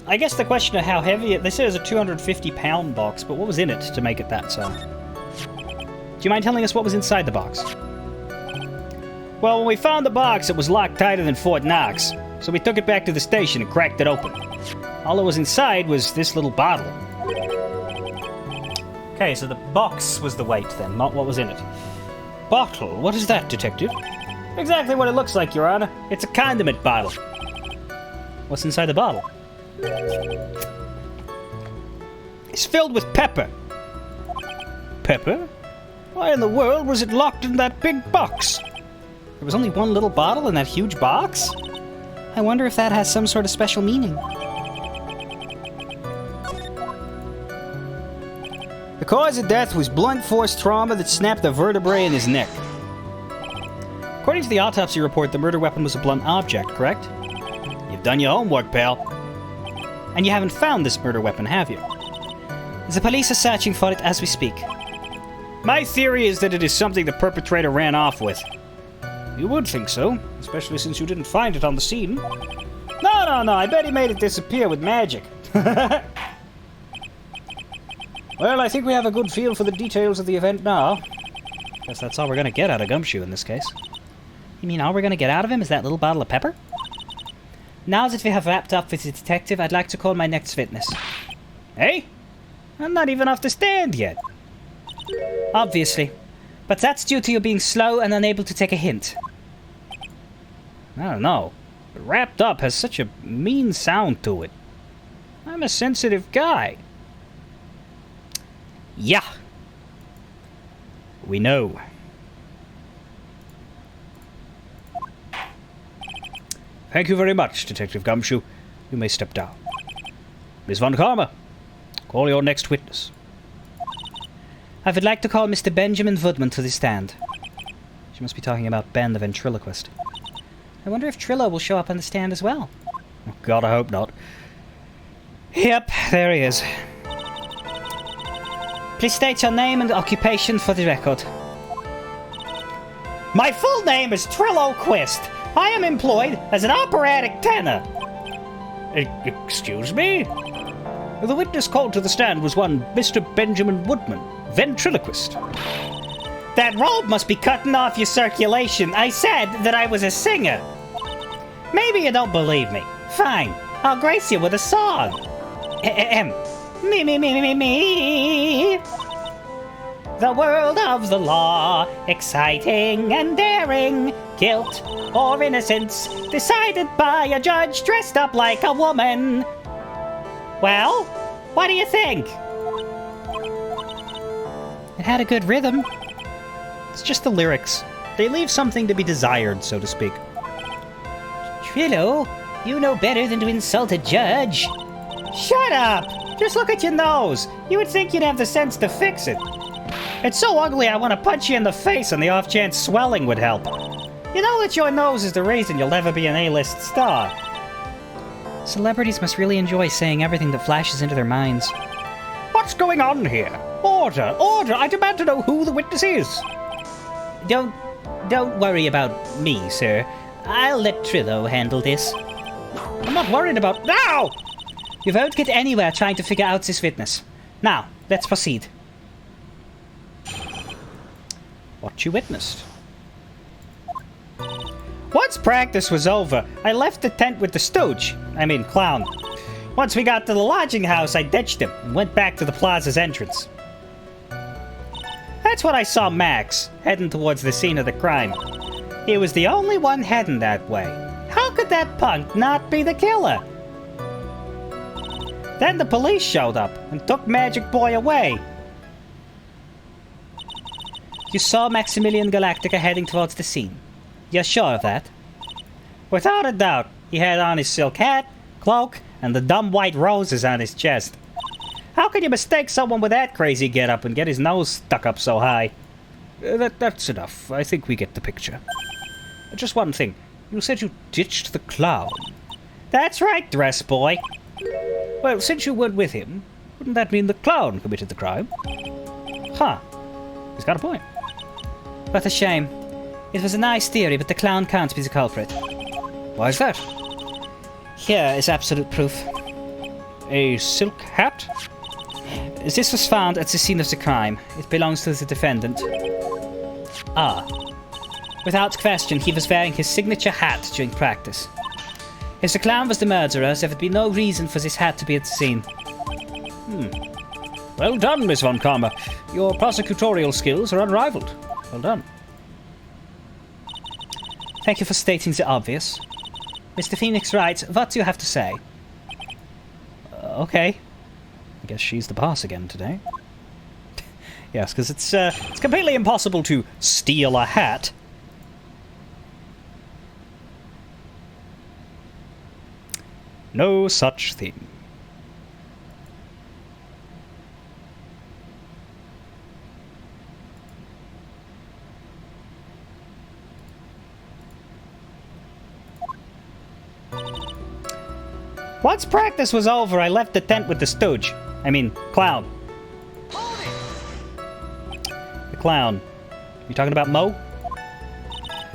I guess the question of how heavy it... They said it was a 250-pound box, but what was in it to make it that so? Do you mind telling us what was inside the box? Well, when we found the box, it was locked tighter than Fort Knox, so we took it back to the station and cracked it open. All that was inside was this little bottle. Okay, so the box was the weight then, not what was in it. Bottle? What is that, Detective? Exactly what it looks like, Your Honor. It's a condiment bottle. What's inside the bottle? It's filled with pepper. Pepper? Why in the world was it locked in that big box? There was only one little bottle in that huge box? I wonder if that has some sort of special meaning. The cause of death was blunt force trauma that snapped a vertebrae in his neck. According to the autopsy report, the murder weapon was a blunt object, correct? You've done your homework, pal. And you haven't found this murder weapon, have you? The police are searching for it as we speak. My theory is that it is something the perpetrator ran off with. You would think so, especially since you didn't find it on the scene. No, I bet he made it disappear with magic. Well, I think we have a good feel for the details of the event now. Guess that's all we're gonna get out of Gumshoe in this case. You mean all we're gonna get out of him is that little bottle of pepper? Now that we have wrapped up with the detective, I'd like to call my next witness. Hey? I'm not even off the stand yet. Obviously. But that's due to you being slow and unable to take a hint. I don't know. Wrapped up has such a mean sound to it. I'm a sensitive guy. Yeah. We know. Thank you very much, Detective Gumshoe. You may step down. Miss Von Karma, call your next witness. I would like to call Mr. Benjamin Woodman to the stand. She must be talking about Ben, the ventriloquist. I wonder if Trillo will show up on the stand as well. Oh, God, I hope not. Yep, there he is. Please state your name and occupation for the record. My full name is Trillo Quist. I am employed as an operatic tenor. Excuse me? The witness called to the stand was one Mr. Benjamin Woodman, ventriloquist. That robe must be cutting off your circulation. I said that I was a singer. Maybe you don't believe me. Fine, I'll grace you with a song. Me. The world of the law, exciting and daring, guilt or innocence, decided by a judge dressed up like a woman. Well, what do you think? It had a good rhythm. It's just the lyrics. They leave something to be desired, so to speak. Trillo, you know better than to insult a judge. Shut up! Just look at your nose. You would think you'd have the sense to fix it. It's so ugly I want to punch you in the face and the off chance swelling would help. You know that your nose is the reason you'll never be an A-list star. Celebrities must really enjoy saying everything that flashes into their minds. What's going on here? Order! I demand to know who the witness is. Don't worry about me, sir. I'll let Trillo handle this. I'm not worried about... Now! You won't get anywhere trying to figure out this witness. Now, let's proceed. What you witnessed. Once practice was over, I left the tent with the stooge. Clown. Once we got to the lodging house, I ditched him and went back to the plaza's entrance. That's when I saw Max, heading towards the scene of the crime. He was the only one heading that way. How could that punk not be the killer? Then the police showed up and took Magic Boy away. You saw Maximilian Galactica heading towards the scene. You're sure of that? Without a doubt. He had on his silk hat, cloak, and the dumb white roses on his chest. How can you mistake someone with that crazy getup and get his nose stuck up so high? That's enough. I think we get the picture. Just one thing. You said you ditched the clown. That's right, dress boy. Well, since you weren't with him, wouldn't that mean the clown committed the crime? Huh. He's got a point. What a shame. It was a nice theory, but the clown can't be the culprit. Why is that? Here is absolute proof. A silk hat? This was found at the scene of the crime. It belongs to the defendant. Ah. Without question, he was wearing his signature hat during practice. If the clown was the murderer, there would be no reason for this hat to be at the scene. Well done, Miss Von Karma. Your prosecutorial skills are unrivaled. Well done. Thank you for stating the obvious. Mr. Phoenix Wright, what do you have to say? Okay. I guess she's the boss again today. Yes, because it's completely impossible to steal a hat. No such thing. Once practice was over, I left the tent with the stooge. Clown. The clown. You talking about Mo?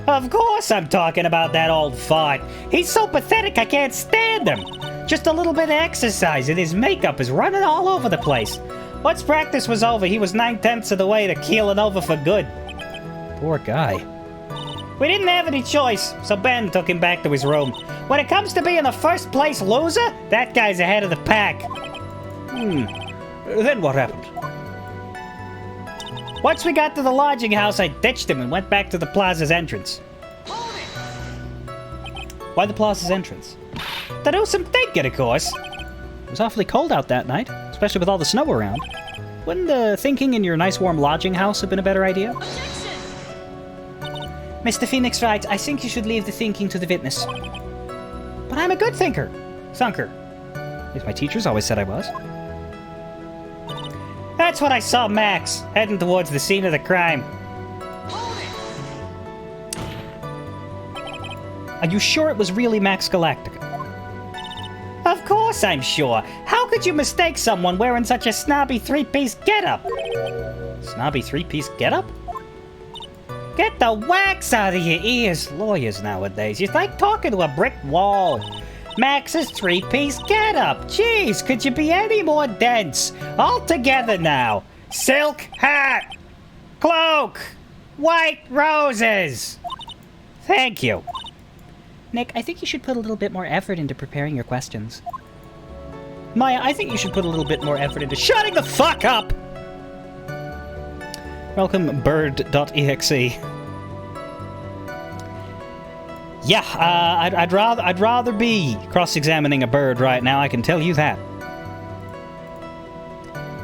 Of course I'm talking about that old fart. He's so pathetic I can't stand him. Just a little bit of exercise and his makeup is running all over the place. Once practice was over, he was 9/10 of the way to keeling over for good. Poor guy. We didn't have any choice, so Ben took him back to his room. When it comes to being a first place loser, that guy's ahead of the pack. Then what happened? Once we got to the lodging house, I ditched him and went back to the plaza's entrance. Why the plaza's entrance? To do some thinking, of course. It was awfully cold out that night, especially with all the snow around. Wouldn't the thinking in your nice warm lodging house have been a better idea? Mr. Phoenix Wright, I think you should leave the thinking to the witness. But I'm a good thinker. Thunker. As my teachers always said I was. That's when I saw Max, heading towards the scene of the crime. Are you sure it was really Max Galactica? Of course I'm sure. How could you mistake someone wearing such a snobby three-piece getup? Snobby three-piece getup? Get the wax out of your ears, lawyers nowadays. You're like talking to a brick wall. Max's three-piece getup. Jeez, could you be any more dense? All together now. Silk hat. Cloak. White roses. Thank you. Nick, I think you should put a little bit more effort into preparing your questions. Maya, I think you should put a little bit more effort into shutting the fuck up! Welcome, bird.exe. Yeah, I'd rather be cross-examining a bird right now, I can tell you that.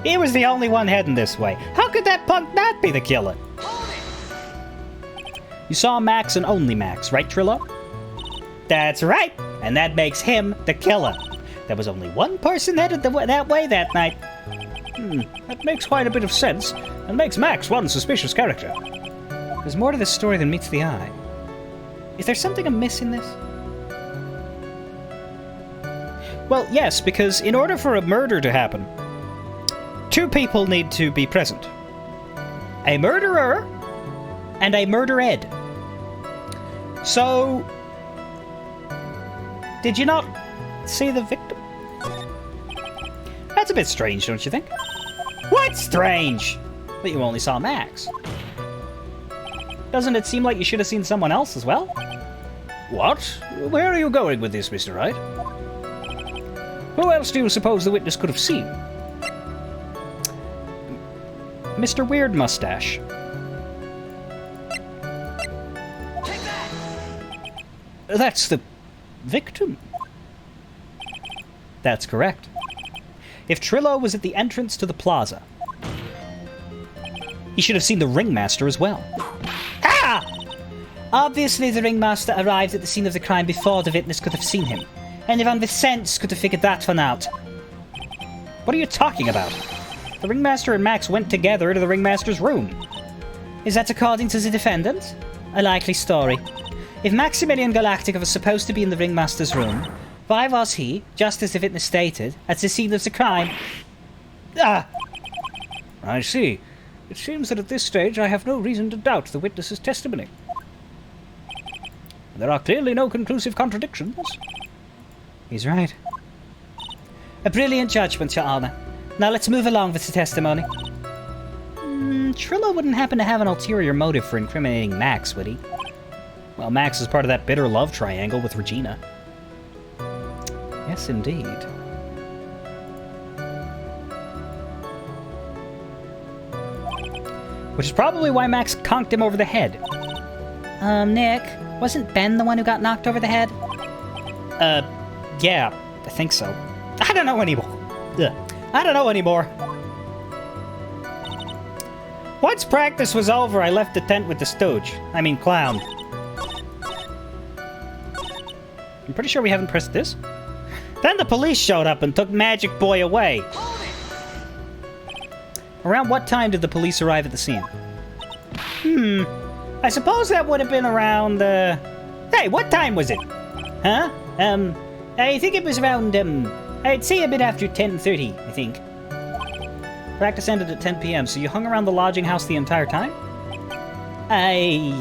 He was the only one heading this way. How could that punk not be the killer? You saw Max and only Max, right, Trillo? That's right, and that makes him the killer. There was only one person headed that way that night. That makes quite a bit of sense, and makes Max one suspicious character. There's more to this story than meets the eye. Is there something amiss in this? Well, yes, because in order for a murder to happen, two people need to be present. A murderer and a murdered. So, did you not see the victim? That's a bit strange, don't you think? That's strange. But you only saw Max. Doesn't it seem like you should have seen someone else as well? What? Where are you going with this, Mr. Wright? Who else do you suppose the witness could have seen? Mr. Weird Mustache. That's the victim. That's correct. If Trillo was at the entrance to the plaza, he should have seen the ringmaster as well. Ah! Obviously, the ringmaster arrived at the scene of the crime before the witness could have seen him. Anyone with sense could have figured that one out. What are you talking about? The ringmaster and Max went together to the ringmaster's room. Is that according to the defendant? A likely story. If Maximilian Galactica was supposed to be in the ringmaster's room, why was he, just as the witness stated, at the scene of the crime? Ah! I see. It seems that at this stage I have no reason to doubt the witness's testimony. There are clearly no conclusive contradictions. He's right. A brilliant judgment, Your Honor. Now let's move along with the testimony. Trillo wouldn't happen to have an ulterior motive for incriminating Max, would he? Well, Max is part of that bitter love triangle with Regina. Yes, indeed. Which is probably why Max conked him over the head. Nick, wasn't Ben the one who got knocked over the head? Yeah, I think so. I don't know anymore. Ugh. I don't know anymore. Once practice was over, I left the tent with the stooge. I mean, clown. I'm pretty sure we haven't pressed this. Then the police showed up and took Magic Boy away. Around what time did the police arrive at the scene? I suppose that would have been around, Hey, what time was it? Huh? I think it was around, I'd say a bit after 10:30, I think. Practice ended at 10 p.m., so you hung around the lodging house the entire time? I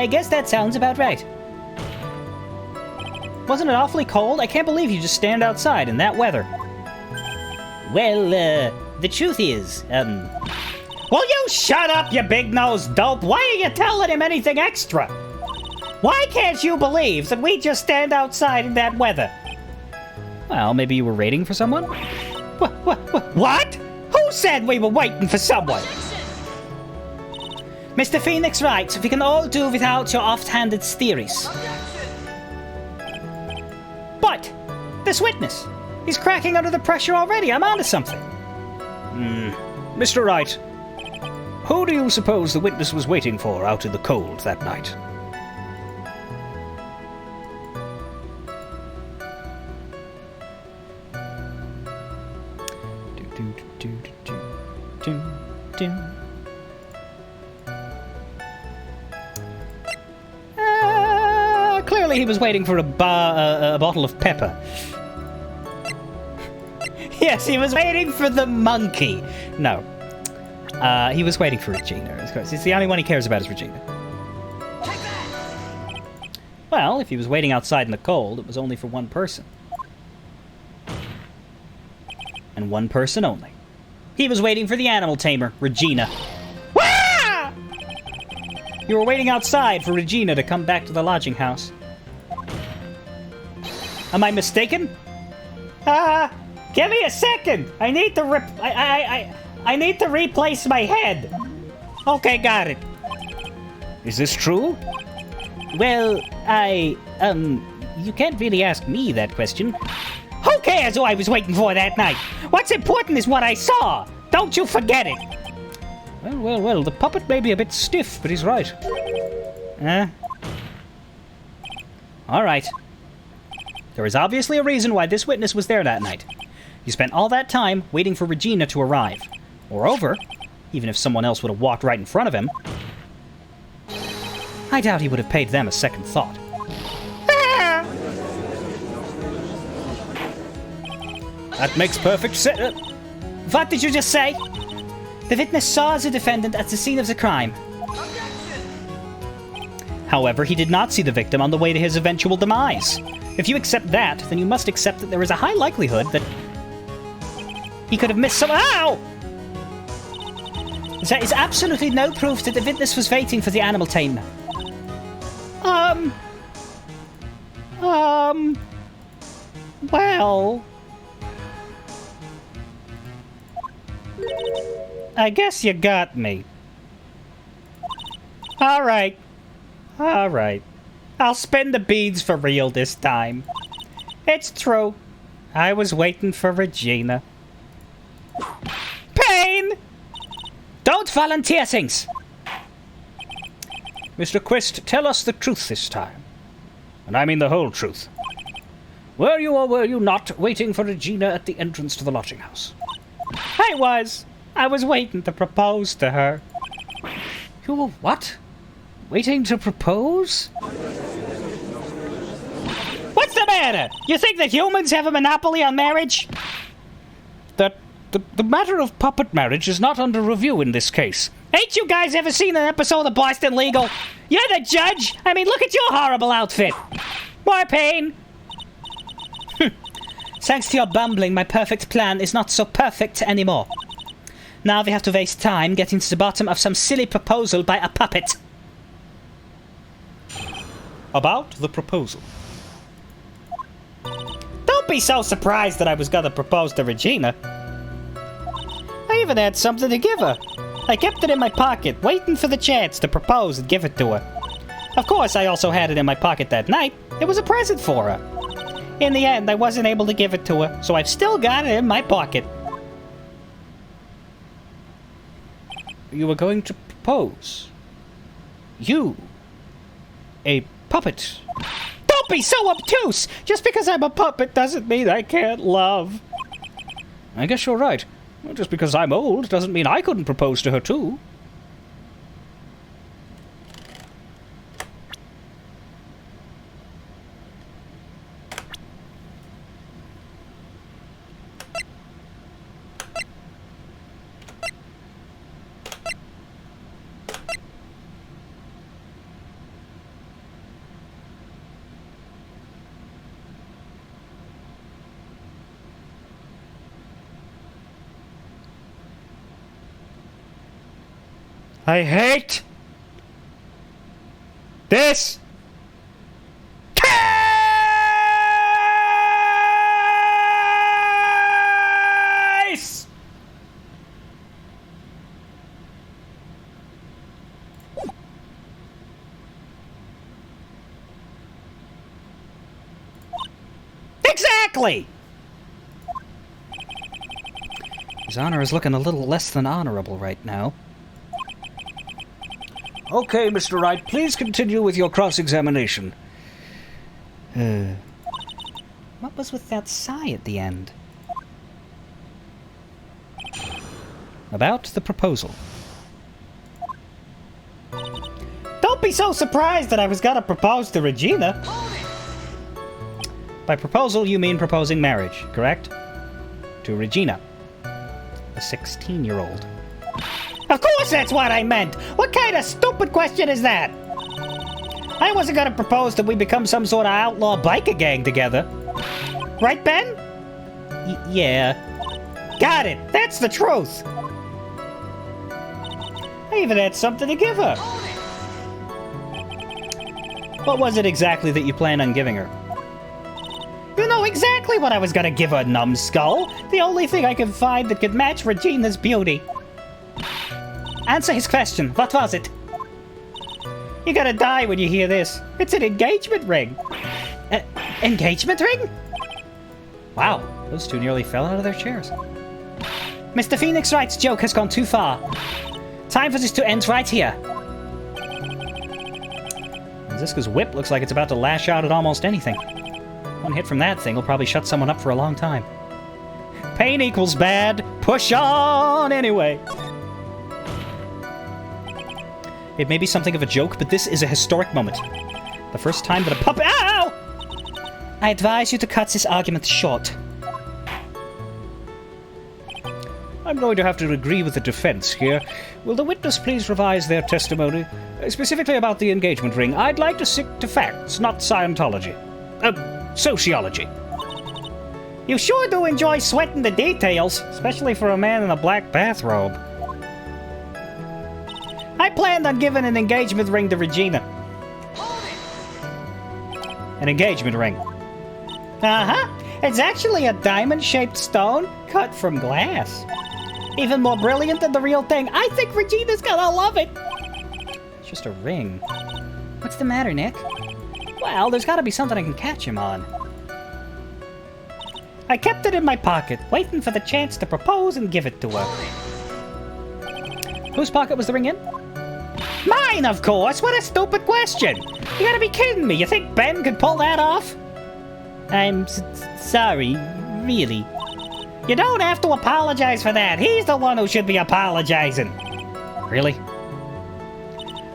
guess that sounds about right. Wasn't it awfully cold? I can't believe you just stand outside in that weather. Well, the truth is, Will you shut up, you big-nosed dope? Why are you telling him anything extra? Why can't you believe that we just stand outside in that weather? Well, maybe you were waiting for someone? What? Who said we were waiting for someone? Mr. Phoenix Wright, we can all do without your oft-handed theories. But this witness, he's cracking under the pressure already. I'm onto something. Mr. Wright, who do you suppose the witness was waiting for out in the cold that night? Clearly he was waiting for a bottle of pepper. Yes, he was waiting for the monkey. No. He was waiting for Regina, of course. It's the only one he cares about is Regina. Well, if he was waiting outside in the cold, it was only for one person. And one person only. He was waiting for the animal tamer, Regina. Wah! You were waiting outside for Regina to come back to the lodging house. Am I mistaken? Give me a second. I need to I need to replace my head. Okay, got it. Is this true? Well, you can't really ask me that question. Who cares who I was waiting for that night? What's important is what I saw. Don't you forget it. Well, the puppet may be a bit stiff, but he's right. All right. There is obviously a reason why this witness was there that night. He spent all that time waiting for Regina to arrive. Moreover, even if someone else would have walked right in front of him, I doubt he would have paid them a second thought. That makes perfect sense. What did you just say? The witness saw the defendant at the scene of the crime. However, he did not see the victim on the way to his eventual demise. If you accept that, then you must accept that there is a high likelihood that... He could have missed some. Ow! There is absolutely no proof that the witness was waiting for the animal tamer. Well, I guess you got me. All right. I'll spin the beads for real this time. It's true. I was waiting for Regina. Pain! Don't volunteer things! Mr. Quest, tell us the truth this time. And I mean the whole truth. Were you or were you not waiting for Regina at the entrance to the lodging house? I was waiting to propose to her. You were what? Waiting to propose? What's the matter? You think that humans have a monopoly on marriage? The matter of puppet marriage is not under review in this case. Ain't you guys ever seen an episode of Boston Legal? You're the judge? I mean, look at your horrible outfit. More pain. Thanks to your bumbling, my perfect plan is not so perfect anymore. Now we have to waste time getting to the bottom of some silly proposal by a puppet. About the proposal. Don't be so surprised that I was gonna propose to Regina. I even had something to give her. I kept it in my pocket, waiting for the chance to propose and give it to her. Of course, I also had it in my pocket that night. It was a present for her. In the end, I wasn't able to give it to her, so I've still got it in my pocket. You were going to propose. You. A puppet. Don't be so obtuse! Just because I'm a puppet doesn't mean I can't love. I guess you're right. Well, just because I'm old doesn't mean I couldn't propose to her too. I hate this case! Exactly! His honor is looking a little less than honorable right now. Okay, Mr. Wright, please continue with your cross-examination. What was with that sigh at the end? About the proposal. Don't be so surprised that I was gonna propose to Regina. By proposal, you mean proposing marriage, correct? To Regina, a 16-year-old. Of course that's what I meant! What kind of stupid question is that? I wasn't gonna propose that we become some sort of outlaw biker gang together. Right, Ben? Yeah. Got it! That's the truth! I even had something to give her. What was it exactly that you planned on giving her? You know exactly what I was gonna give her, numbskull! The only thing I could find that could match Regina's beauty. Answer his question. What was it? You're gonna die when you hear this. It's an engagement ring. Engagement ring? Wow, those two nearly fell out of their chairs. Mr. Phoenix Wright's joke has gone too far. Time for this to end right here. Ziska's whip looks like it's about to lash out at almost anything. One hit from that thing will probably shut someone up for a long time. Pain equals bad. Push on anyway. It may be something of a joke, but this is a historic moment. The first time that a puppet— Ow! I advise you to cut this argument short. I'm going to have to agree with the defense here. Will the witness please revise their testimony? Specifically about the engagement ring, I'd like to stick to facts, not Scientology. Sociology. You sure do enjoy sweating the details, especially for a man in a black bathrobe. I planned on giving an engagement ring to Regina. An engagement ring. Uh-huh. It's actually a diamond-shaped stone cut from glass. Even more brilliant than the real thing. I think Regina's gonna love it. It's just a ring. What's the matter, Nick? Well, there's gotta be something I can catch him on. I kept it in my pocket, waiting for the chance to propose and give it to her. Whose pocket was the ring in? Mine, of course! What a stupid question! You gotta be kidding me! You think Ben could pull that off? I'm sorry, really. You don't have to apologize for that. He's the one who should be apologizing. Really?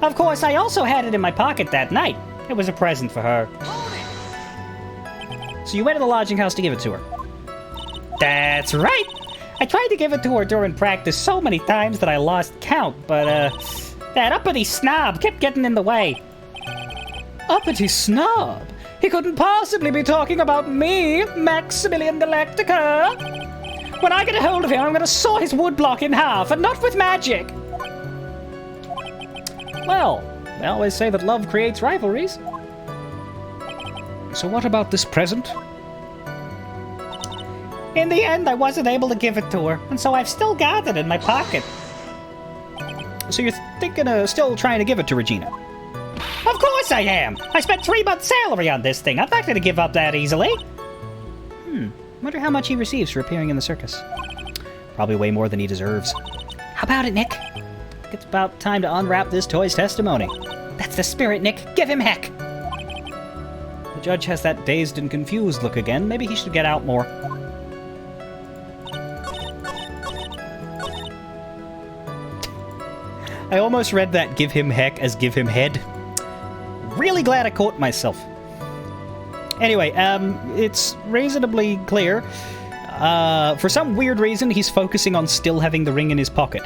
Of course, I also had it in my pocket that night. It was a present for her. So you went to the lodging house to give it to her? That's right! I tried to give it to her during practice so many times that I lost count, but, that uppity snob kept getting in the way. Uppity snob? He couldn't possibly be talking about me, Maximilian Galactica. When I get a hold of him, I'm gonna saw his woodblock in half, and not with magic! Well, they always say that love creates rivalries. So what about this present? In the end, I wasn't able to give it to her, and so I've still got it in my pocket. So you're thinking of still trying to give it to Regina? Of course I am! I spent 3 months' salary on this thing. I'm not gonna give up that easily. Wonder how much he receives for appearing in the circus. Probably way more than he deserves. How about it, Nick? It's about time to unwrap this toy's testimony. That's the spirit, Nick. Give him heck. The judge has that dazed and confused look again. Maybe he should get out more. I almost read that give him heck as give him head. Really glad I caught myself. Anyway, it's reasonably clear. For some weird reason, he's focusing on still having the ring in his pocket.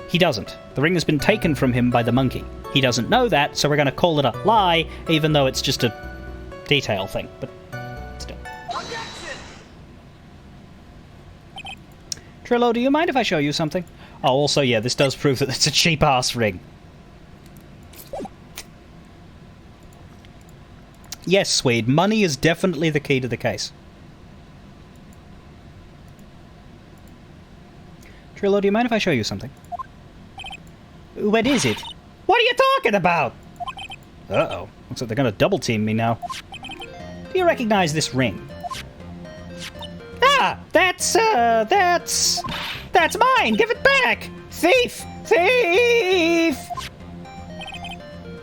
He doesn't. The ring has been taken from him by the monkey. He doesn't know that, so we're going to call it a lie, even though it's just a detail thing. But still. Trillo, do you mind if I show you something? Oh, also, yeah, this does prove that it's a cheap-ass ring. Yes, Swede, money is definitely the key to the case. Trillo, do you mind if I show you something? What is it? What are you talking about? Uh-oh. Looks like they're going to double-team me now. Do you recognize this ring? Ah! That's mine! Give it back! Thief! Thief!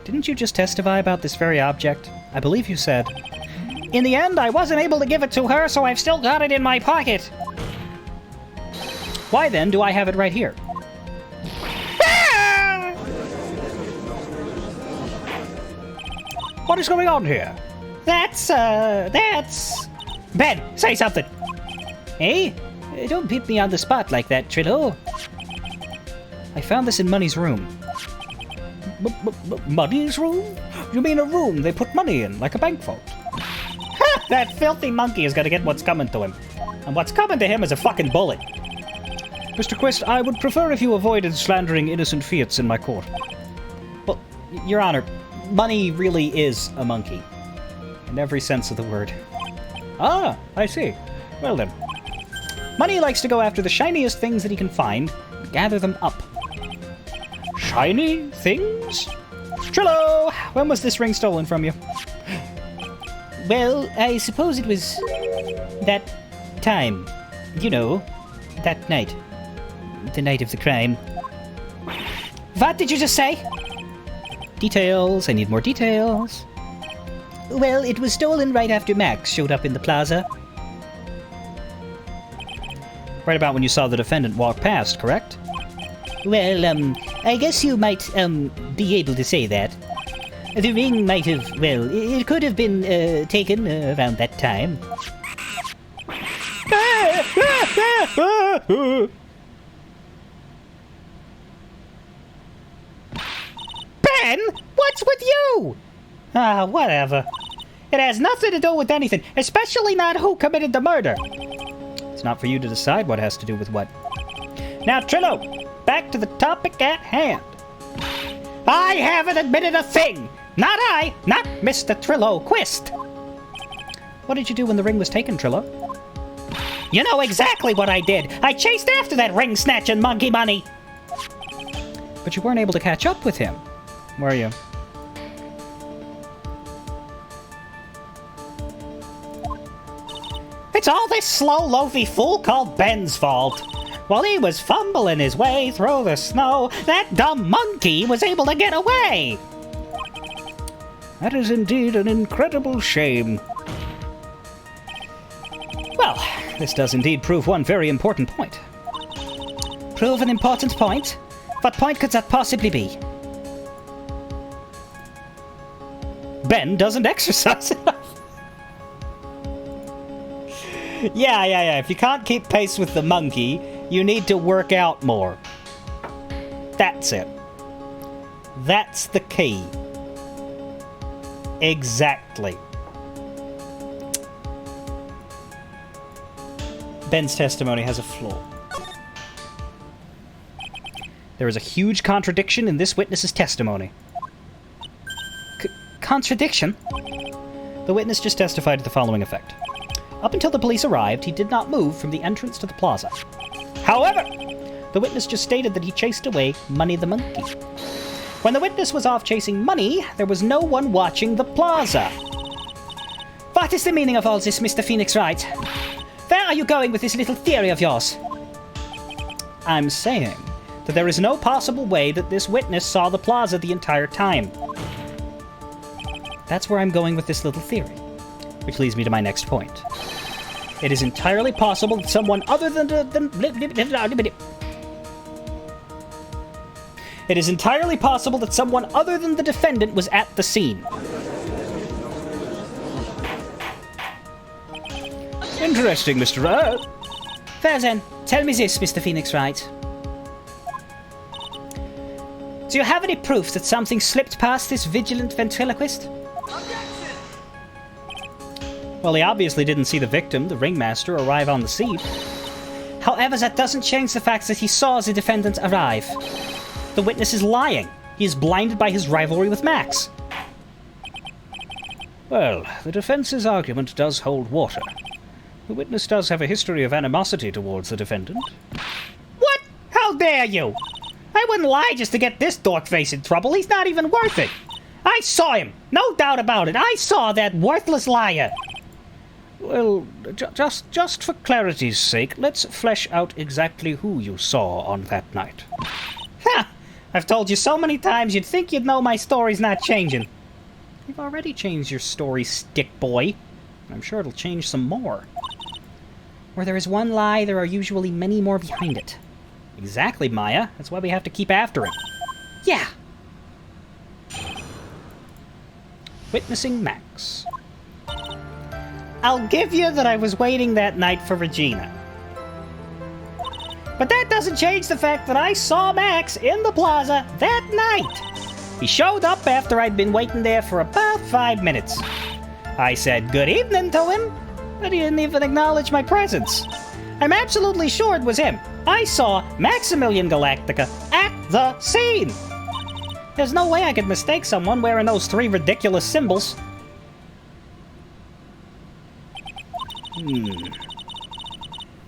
Didn't you just testify about this very object? I believe you said. In the end, I wasn't able to give it to her, so I've still got it in my pocket. Why then do I have it right here? Ah! What is going on here? That's... Ben, say something! Hey? Don't put me on the spot like that, Trillo. I found this in Money's room. Money's room? You mean a room they put money in, like a bank vault? Ha! That filthy monkey is gonna get what's coming to him. And what's coming to him is a fucking bullet. Mr. Quist, I would prefer if you avoided slandering innocent fiats in my court. Well, Your Honor, Money really is a monkey. In every sense of the word. Ah, I see. Well then. Money likes to go after the shiniest things that he can find, and gather them up. Shiny things? Trillo! When was this ring stolen from you? Well, I suppose it was that time. You know, that night. The night of the crime. What did you just say? Details. I need more details. Well, it was stolen right after Max showed up in the plaza. Right about when you saw the defendant walk past, correct? Well, I guess you might, be able to say that. The ring might have, well, it could have been, taken around that time. Ben, what's with you? Ah, whatever. It has nothing to do with anything, especially not who committed the murder. It's not for you to decide what has to do with what. Now, Trillo, back to the topic at hand. I haven't admitted a thing. Not Mr. Trillo Quist. What did you do when the ring was taken, Trillo? You know exactly what I did. I chased after that ring-snatching monkey money. But you weren't able to catch up with him, were you? It's all this slow, loafy fool called Ben's fault. While he was fumbling his way through the snow, that dumb monkey was able to get away. That is indeed an incredible shame. Well, this does indeed prove one very important point. Prove an important point? What point could that possibly be? Ben doesn't exercise enough. Yeah. If you can't keep pace with the monkey, you need to work out more. That's it. That's the key. Exactly. Ben's testimony has a flaw. There is a huge contradiction in this witness's testimony. Contradiction? The witness just testified to the following effect. Up until the police arrived, he did not move from the entrance to the plaza. However, the witness just stated that he chased away Money the Monkey. When the witness was off chasing Money, there was no one watching the plaza. What is the meaning of all this, Mr. Phoenix Wright? Where are you going with this little theory of yours? I'm saying that there is no possible way that this witness saw the plaza the entire time. That's where I'm going with this little theory. Which leads me to my next point. It is entirely possible that someone other than It is entirely possible that someone other than the defendant was at the scene. Interesting, Mr. Wright. Well then, tell me this, Mr. Phoenix Wright. Do you have any proof that something slipped past this vigilant ventriloquist? Well, he obviously didn't see the victim, the ringmaster, arrive on the scene. However, that doesn't change the fact that he saw the defendant arrive. The witness is lying. He is blinded by his rivalry with Max. Well, the defense's argument does hold water. The witness does have a history of animosity towards the defendant. What? How dare you? I wouldn't lie just to get this dork-face in trouble. He's not even worth it. I saw him. No doubt about it. I saw that worthless liar. Well, just for clarity's sake, let's flesh out exactly who you saw on that night. Ha! I've told you so many times you'd think you'd know my story's not changing. You've already changed your story, stick boy. I'm sure it'll change some more. Where there is one lie, there are usually many more behind it. Exactly, Maya. That's why we have to keep after him. Yeah. Witnessing Max. I'll give you that I was waiting that night for Regina. But that doesn't change the fact that I saw Max in the plaza that night. He showed up after I'd been waiting there for about 5 minutes. I said good evening to him, but he didn't even acknowledge my presence. I'm absolutely sure it was him. I saw Maximilian Galactica at the scene. There's no way I could mistake someone wearing those 3 ridiculous symbols.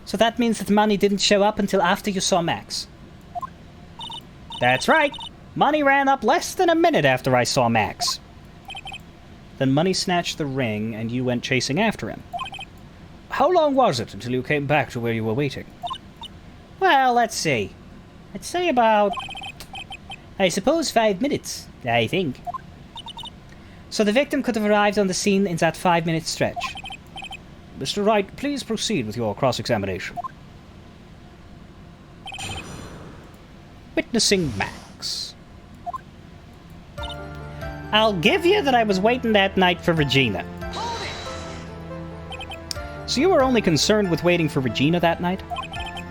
So that means that Money didn't show up until after you saw Max. That's right. Money ran up less than a minute after I saw Max. Then Money snatched the ring and you went chasing after him. How long was it until you came back to where you were waiting? Well, let's see. I'd say about... I suppose 5 minutes, I think. So the victim could have arrived on the scene in that 5-minute stretch. Mr. Wright, please proceed with your cross-examination. Witnessing Max. I'll give you that I was waiting that night for Regina. So you were only concerned with waiting for Regina that night?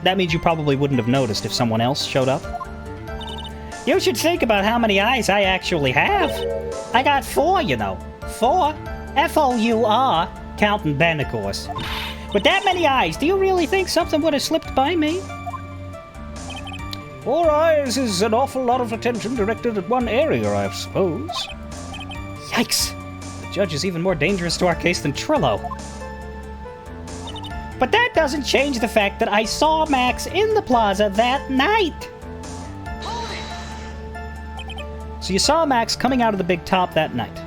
That means you probably wouldn't have noticed if someone else showed up? You should think about how many eyes I actually have. I got 4, you know. 4. F-O-U-R. Counting Ben, of course. With that many eyes, do you really think something would have slipped by me? 4 eyes is an awful lot of attention directed at one area, I suppose. Yikes! The judge is even more dangerous to our case than Trillo. But that doesn't change the fact that I saw Max in the plaza that night. So you saw Max coming out of the big top that night.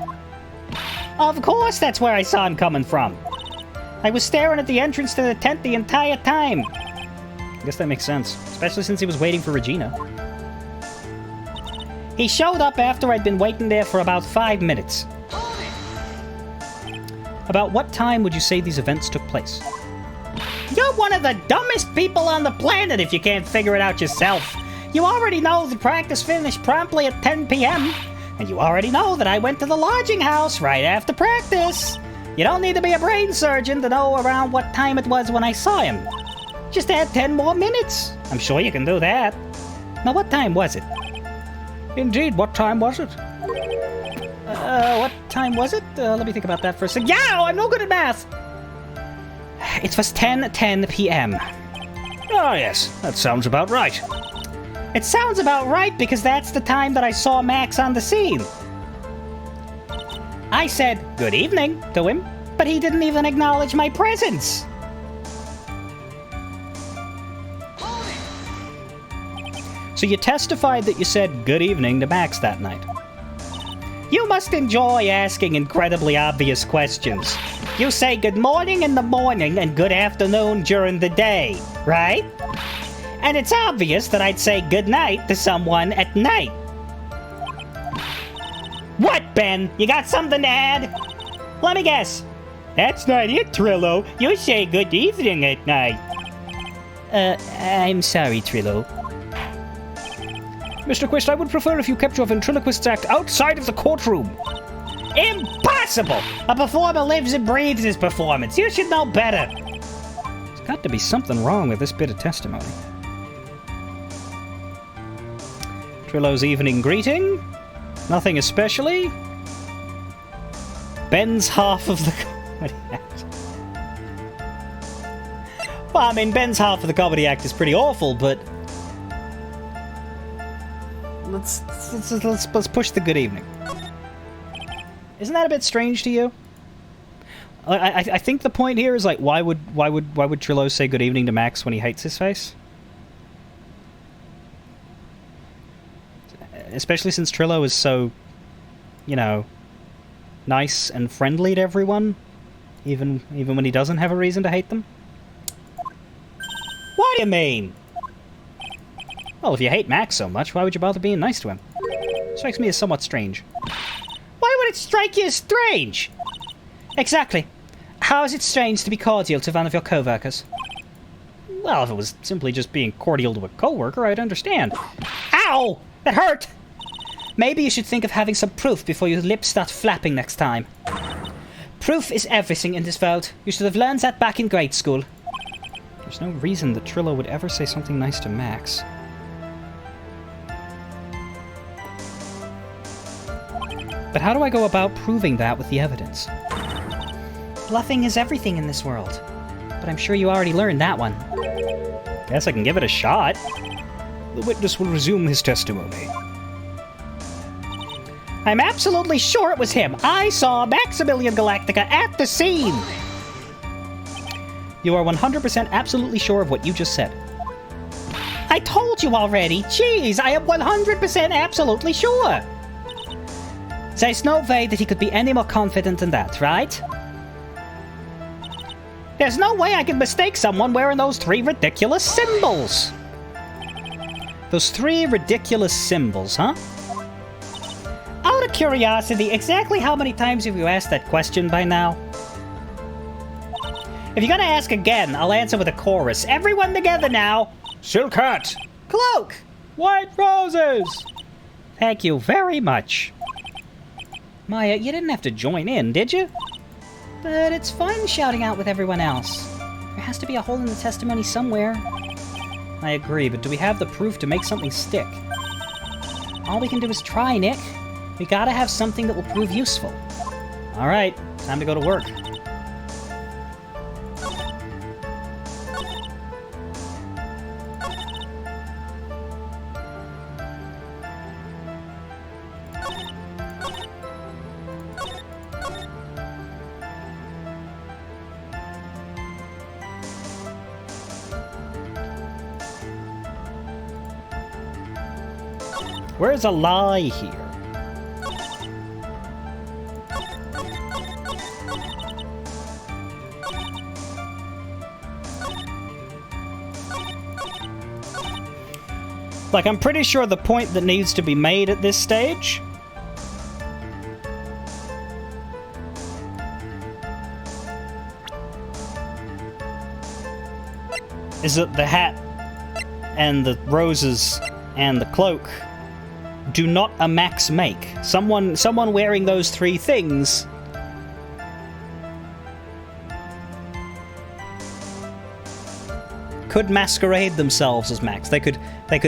Of course that's where I saw him coming from. I was staring at the entrance to the tent the entire time. I guess that makes sense, especially since he was waiting for Regina. He showed up after I'd been waiting there for about 5 minutes. About what time would you say these events took place? You're one of the dumbest people on the planet if you can't figure it out yourself. You already know the practice finished promptly at 10 p.m. And you already know that I went to the lodging house right after practice. You don't need to be a brain surgeon to know around what time it was when I saw him. Just add 10 more minutes. I'm sure you can do that. Now, what time was it? Indeed, what time was it? What time was it? Let me think about that for a second. Yeah, I'm no good at math! It was 10:10 p.m. Ah, yes, that sounds about right. It sounds about right because that's the time that I saw Max on the scene. I said, "Good evening," to him, but he didn't even acknowledge my presence. So you testified that you said good evening to Max that night. You must enjoy asking incredibly obvious questions. You say good morning in the morning and good afternoon during the day, right? And it's obvious that I'd say good night to someone at night. What, Ben? You got something to add? Let me guess. That's not it, Trillo. You say good evening at night. I'm sorry, Trillo. Mr. Quist, I would prefer if you kept your ventriloquist's act outside of the courtroom. Impossible! A performer lives and breathes his performance. You should know better. There's got to be something wrong with this bit of testimony. Trillo's evening greeting. Nothing especially. Ben's half of the comedy act. Well, I mean, Ben's half of the comedy act is pretty awful, but let's push the good evening. Isn't that a bit strange to you? I think the point here is like, why would Trillo say good evening to Max when he hates his face? Especially since Trillo is so, you know, nice and friendly to everyone, even when he doesn't have a reason to hate them. What do you mean? Well, if you hate Max so much, why would you bother being nice to him? Strikes me as somewhat strange. Why would it strike you as strange? Exactly. How is it strange to be cordial to one of your co-workers? Well, if it was simply just being cordial to a co-worker, I'd understand. Ow! That hurt! Maybe you should think of having some proof before your lips start flapping next time. Proof is everything in this world. You should have learned that back in grade school. There's no reason that Trillo would ever say something nice to Max. But how do I go about proving that with the evidence? Bluffing is everything in this world. But I'm sure you already learned that one. Guess I can give it a shot. The witness will resume his testimony. I'm absolutely sure it was him. I saw Maximilian Galactica at the scene. You are 100% absolutely sure of what you just said. I told you already. Jeez, I am 100% absolutely sure. There's no way that he could be any more confident than that, right? There's no way I could mistake someone wearing those 3 ridiculous symbols. Those 3 ridiculous symbols, huh? Out of curiosity, exactly how many times have you asked that question by now? If you're gonna ask again, I'll answer with a chorus. Everyone together now. Silk hat. Cloak. White roses. Thank you very much. Maya, you didn't have to join in, did you? But it's fun shouting out with everyone else. There has to be a hole in the testimony somewhere. I agree, but do we have the proof to make something stick? All we can do is try, Nick. We gotta have something that will prove useful. Alright, Time to go to work. Where's a lie here? Like, I'm pretty sure the point that needs to be made at this stage is that the hat and the roses and the cloak do not a Max make. Someone wearing those three things could masquerade themselves as Max. They could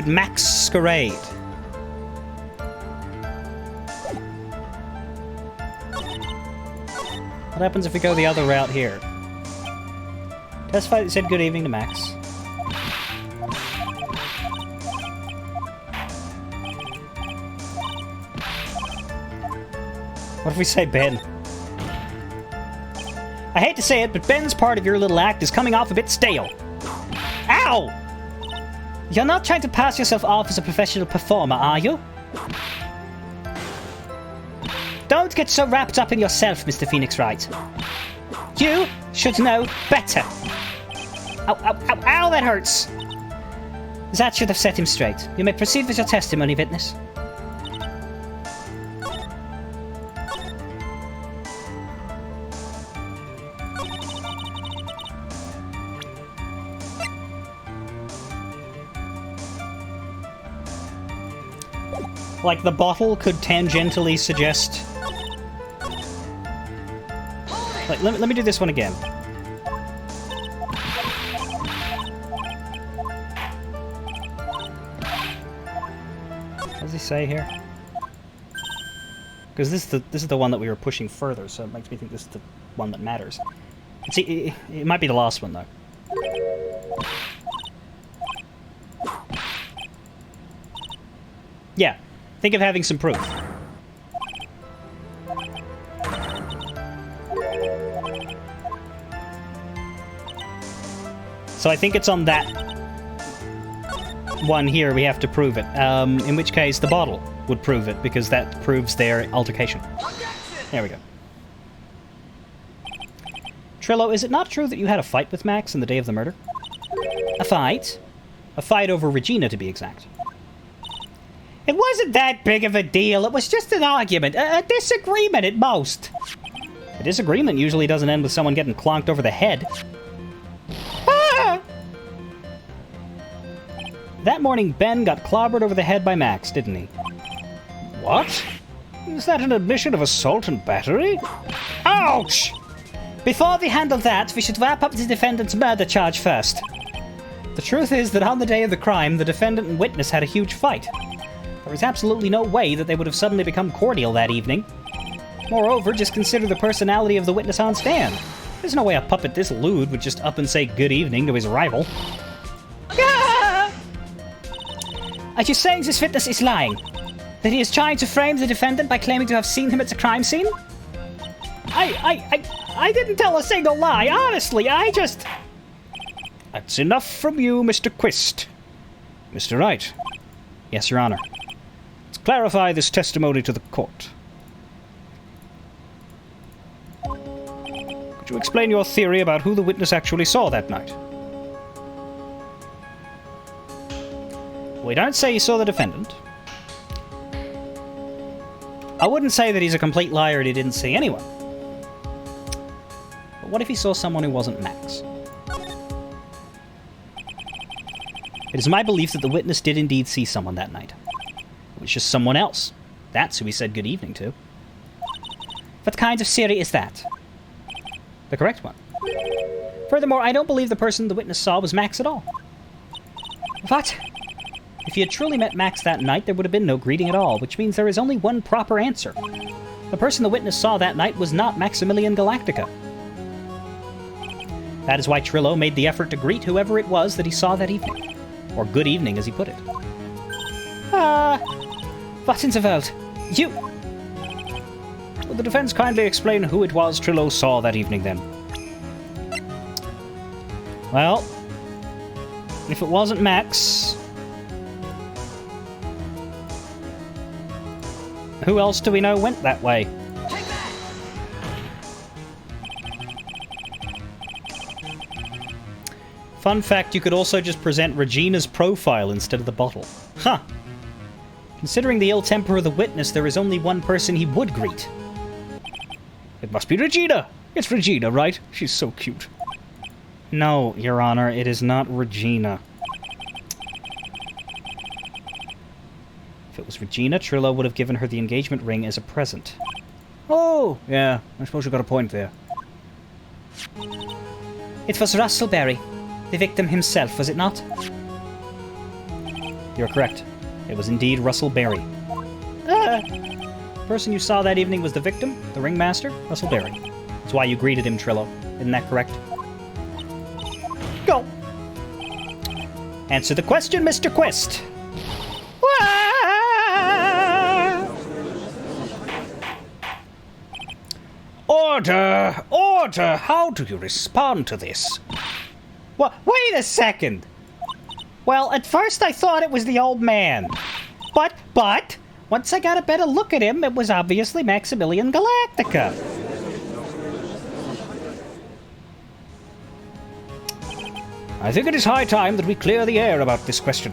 masquerade. What happens if we go the other route here? Testify that you said good evening to Max. What if we say Ben? I hate to say it, but Ben's part of your little act is coming off a bit stale. Ow! You're not trying to pass yourself off as a professional performer, are you? Don't get so wrapped up in yourself, Mr. Phoenix Wright. You should know better. Ow, ow, ow, ow, that hurts! That should have set him straight. You may proceed with your testimony, witness. Like, the bottle could tangentially suggest... Like, let me do this one again. What does he say here? Because this is the one that we were pushing further, so it makes me think this is the one that matters. It might be the last one, though. Yeah. Think of having some proof. So I think it's on that one here we have to prove it. In which case the bottle would prove it, because that proves their altercation. There we go. Trillo, is it not true that you had a fight with Max on the day of the murder? A fight? A fight over Regina, to be exact. It wasn't that big of a deal. It was just an argument. A disagreement at most. A disagreement usually doesn't end with someone getting clonked over the head. Ah! That morning, Ben got clobbered over the head by Max, didn't he? What? Is that an admission of assault and battery? Ouch! Before we handle that, we should wrap up the defendant's murder charge first. The truth is that on the day of the crime, the defendant and witness had a huge fight. There was absolutely no way that they would have suddenly become cordial that evening. Moreover, just consider the personality of the witness on stand. There's no way a puppet this lewd would just up and say good evening to his rival. Ah! Are you saying this witness is lying? That he is trying to frame the defendant by claiming to have seen him at the crime scene? I didn't tell a single lie, honestly, I just... That's enough from you, Mr. Quist. Mr. Wright. Yes, Your Honor. Clarify this testimony to the court. Could you explain your theory about who the witness actually saw that night? We don't say he saw the defendant. I wouldn't say that he's a complete liar and he didn't see anyone. But what if he saw someone who wasn't Max? It is my belief that the witness did indeed see someone that night. It was just someone else. That's who he said good evening to. What kind of theory is that? The correct one. Furthermore, I don't believe the person the witness saw was Max at all. What? If he had truly met Max that night, there would have been no greeting at all, which means there is only one proper answer. The person the witness saw that night was not Maximilian Galactica. That is why Trillo made the effort to greet whoever it was that he saw that evening. Or good evening, as he put it. What in the world? You... Will the defense kindly explain who it was Trillo saw that evening, then? Well, if it wasn't Max... who else do we know went that way? Fun fact, you could also just present Regina's profile instead of the bottle. Huh. Considering the ill temper of the witness, there is only one person he would greet. It must be Regina! It's Regina, right? She's so cute. No, Your Honor, it is not Regina. If it was Regina, Trillo would have given her the engagement ring as a present. Oh, yeah, I suppose you got a point there. It was Russell Berry, the victim himself, was it not? You're correct. It was indeed Russell Berry. The person you saw that evening was the victim, the ringmaster, Russell Berry. That's why you greeted him, Trillo. Isn't that correct? Go! Answer the question, Mr. Quist! Order! Order! How do you respond to this? Well, wait a second! Well, at first I thought it was the old man. But, once I got a better look at him, it was obviously Maximilian Galactica. I think it is high time that we clear the air about this question.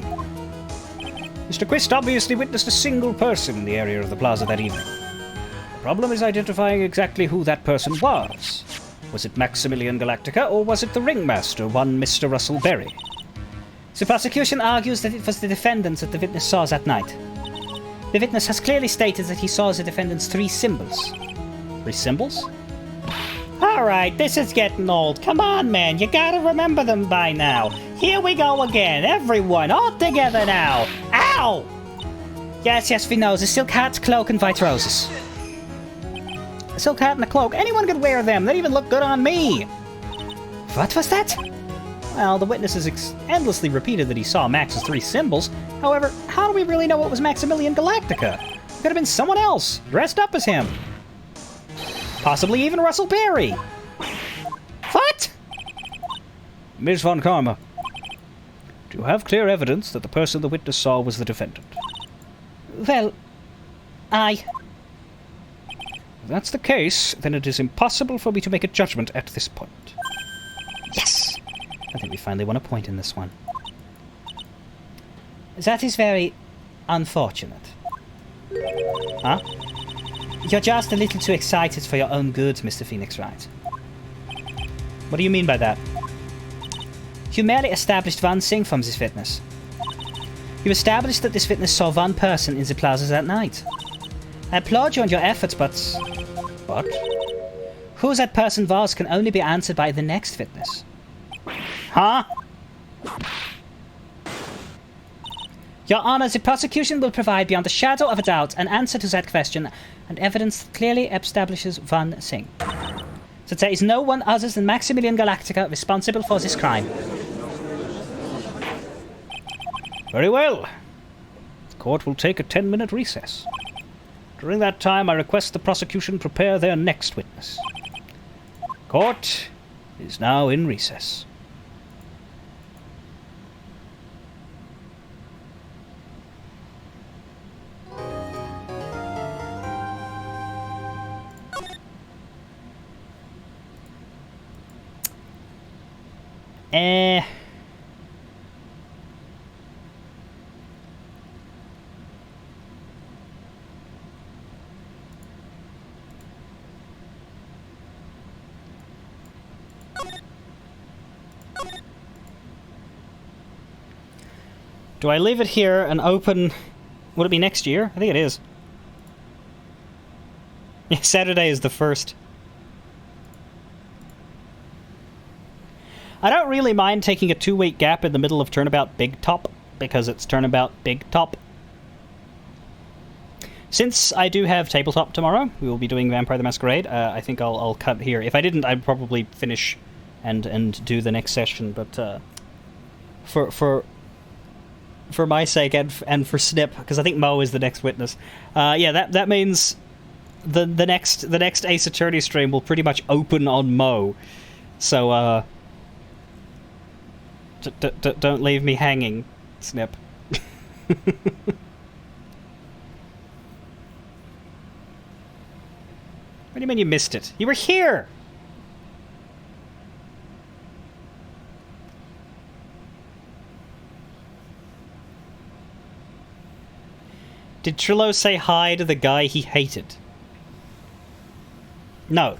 Mr. Quist obviously witnessed a single person in the area of the plaza that evening. The problem is identifying exactly who that person was. Was it Maximilian Galactica, or was it the ringmaster, one Mr. Russell Berry? The prosecution argues that it was the defendant that the witness saw that night. The witness has clearly stated that he saw the defendant's 3 symbols. 3 symbols? Alright, this is getting old. Come on, man, you gotta remember them by now. Here we go again, everyone, all together now. Ow! Yes, we know, the silk hat, cloak, and white roses. A silk hat and a cloak, anyone could wear them, they'd even look good on me! What was that? Well, the witness has endlessly repeated that he saw Max's 3 symbols. However, how do we really know it was Maximilian Galactica? It could have been someone else, dressed up as him. Possibly even Russell Berry. What? Ms. Von Karma, do you have clear evidence that the person the witness saw was the defendant? Well, If that's the case, then it is impossible for me to make a judgment at this point. Yes! I think we finally won a point in this one. That is very unfortunate. Huh? You're just a little too excited for your own good, Mr. Phoenix Wright. What do you mean by that? You merely established one thing from this witness. You established that this witness saw one person in the plaza that night. I applaud you on your efforts, but... What? Who that person was can only be answered by the next witness. Huh? Your Honor, the prosecution will provide beyond a shadow of a doubt an answer to that question, and evidence that clearly establishes one thing. That there is no one other than Maximilian Galactica responsible for this crime. Very well. The court will take a 10-minute recess. During that time, I request the prosecution prepare their next witness. Court is now in recess. Do I leave it here and open... Would it be next year? I think it is. Yeah, Saturday is the 1st. I don't really mind taking a 2-week gap in the middle of Turnabout Big Top, because it's Turnabout Big Top. since I do have tabletop tomorrow, we will be doing Vampire the Masquerade. I think I'll cut here. If I didn't, I'd probably finish and do the next session. But for my sake and for Snip, because I think Mo is the next witness. Yeah, that means the next Ace Attorney stream will pretty much open on Mo. So don't leave me hanging, Snip. What do you mean you missed it? You were here! Did Trillo say hi to the guy he hated? No.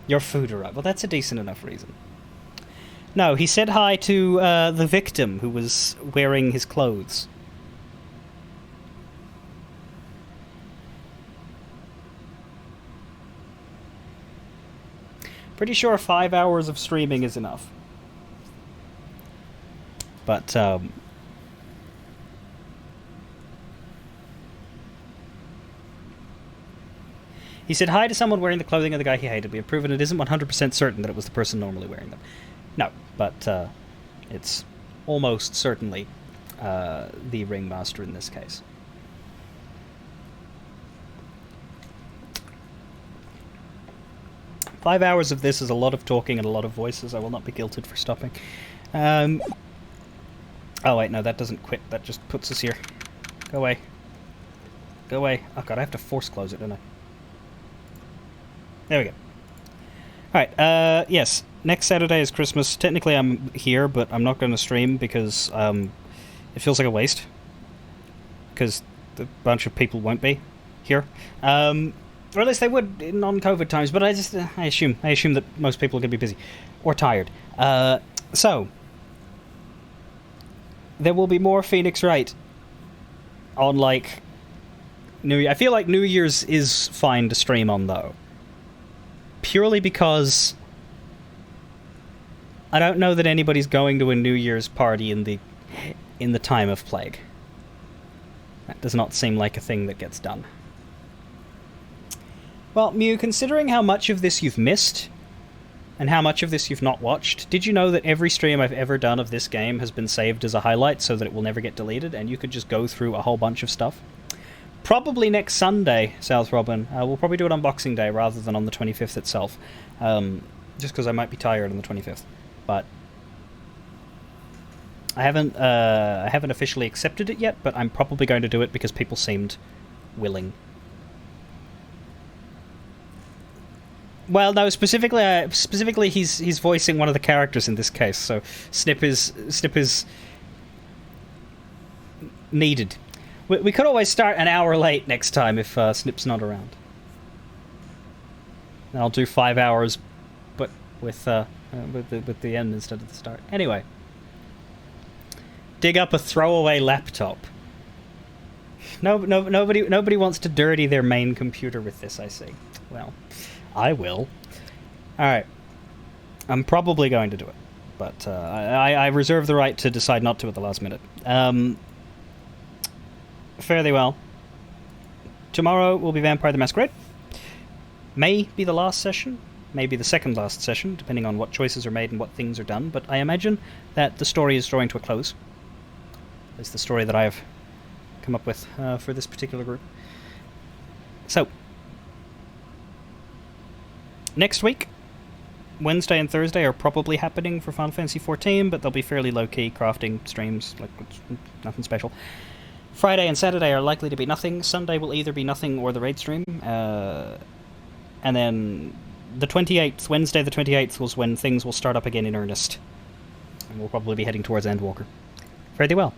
Your food arrived. Well, that's a decent enough reason. No, he said hi to the victim who was wearing his clothes. Pretty sure 5 hours of streaming is enough. But, he said hi to someone wearing the clothing of the guy he hated. We have proven it isn't 100% certain that it was the person normally wearing them. No, but it's almost certainly the ringmaster in this case. Five hours of this is a lot of talking and a lot of voices. I will not be guilted for stopping. Oh wait, no, that doesn't quit. That just puts us here. Go away. Go away. Oh god, I have to force close it, don't I? There we go. Alright, yes. Next Saturday is Christmas. Technically I'm here, but I'm not going to stream because it feels like a waste. Because a bunch of people won't be here. Or at least they would in non-COVID times, but I assume that most people are going to be busy. Or tired. So, there will be more Phoenix Wright on, like, New Year. I feel like New Year's is fine to stream on, though. Purely because I don't know that anybody's going to a New Year's party in the time of plague. That does not seem like a thing that gets done. Well, Mew, considering how much of this you've missed, and how much of this you've not watched, did you know that every stream I've ever done of this game has been saved as a highlight so that it will never get deleted, and you could just go through a whole bunch of stuff? Probably next Sunday, South Robin. We'll probably do it on Boxing Day rather than on the 25th itself. Just because I might be tired on the 25th. But I haven't officially accepted it yet, but I'm probably going to do it because people seemed willing. Well, no, specifically he's voicing one of the characters in this case, so Snip is needed. We could always start an hour late next time if Snip's not around. And I'll do 5 hours, but with the end instead of the start. Anyway, dig up a throwaway laptop. Nobody wants to dirty their main computer with this. I see. Well, I will. All right, I'm probably going to do it, but I reserve the right to decide not to at the last minute. Fare thee well. Tomorrow will be Vampire the Masquerade. May be the last session, may be the second last session, depending on what choices are made and what things are done, but I imagine that the story is drawing to a close. It's the story that I have come up with for this particular group. So, next week, Wednesday and Thursday are probably happening for Final Fantasy XIV, but they'll be fairly low-key crafting streams, like nothing special. Friday and Saturday are likely to be nothing. Sunday will either be nothing or the raid stream. And then the 28th, Wednesday the 28th, was when things will start up again in earnest. And we'll probably be heading towards Endwalker. Fare thee well.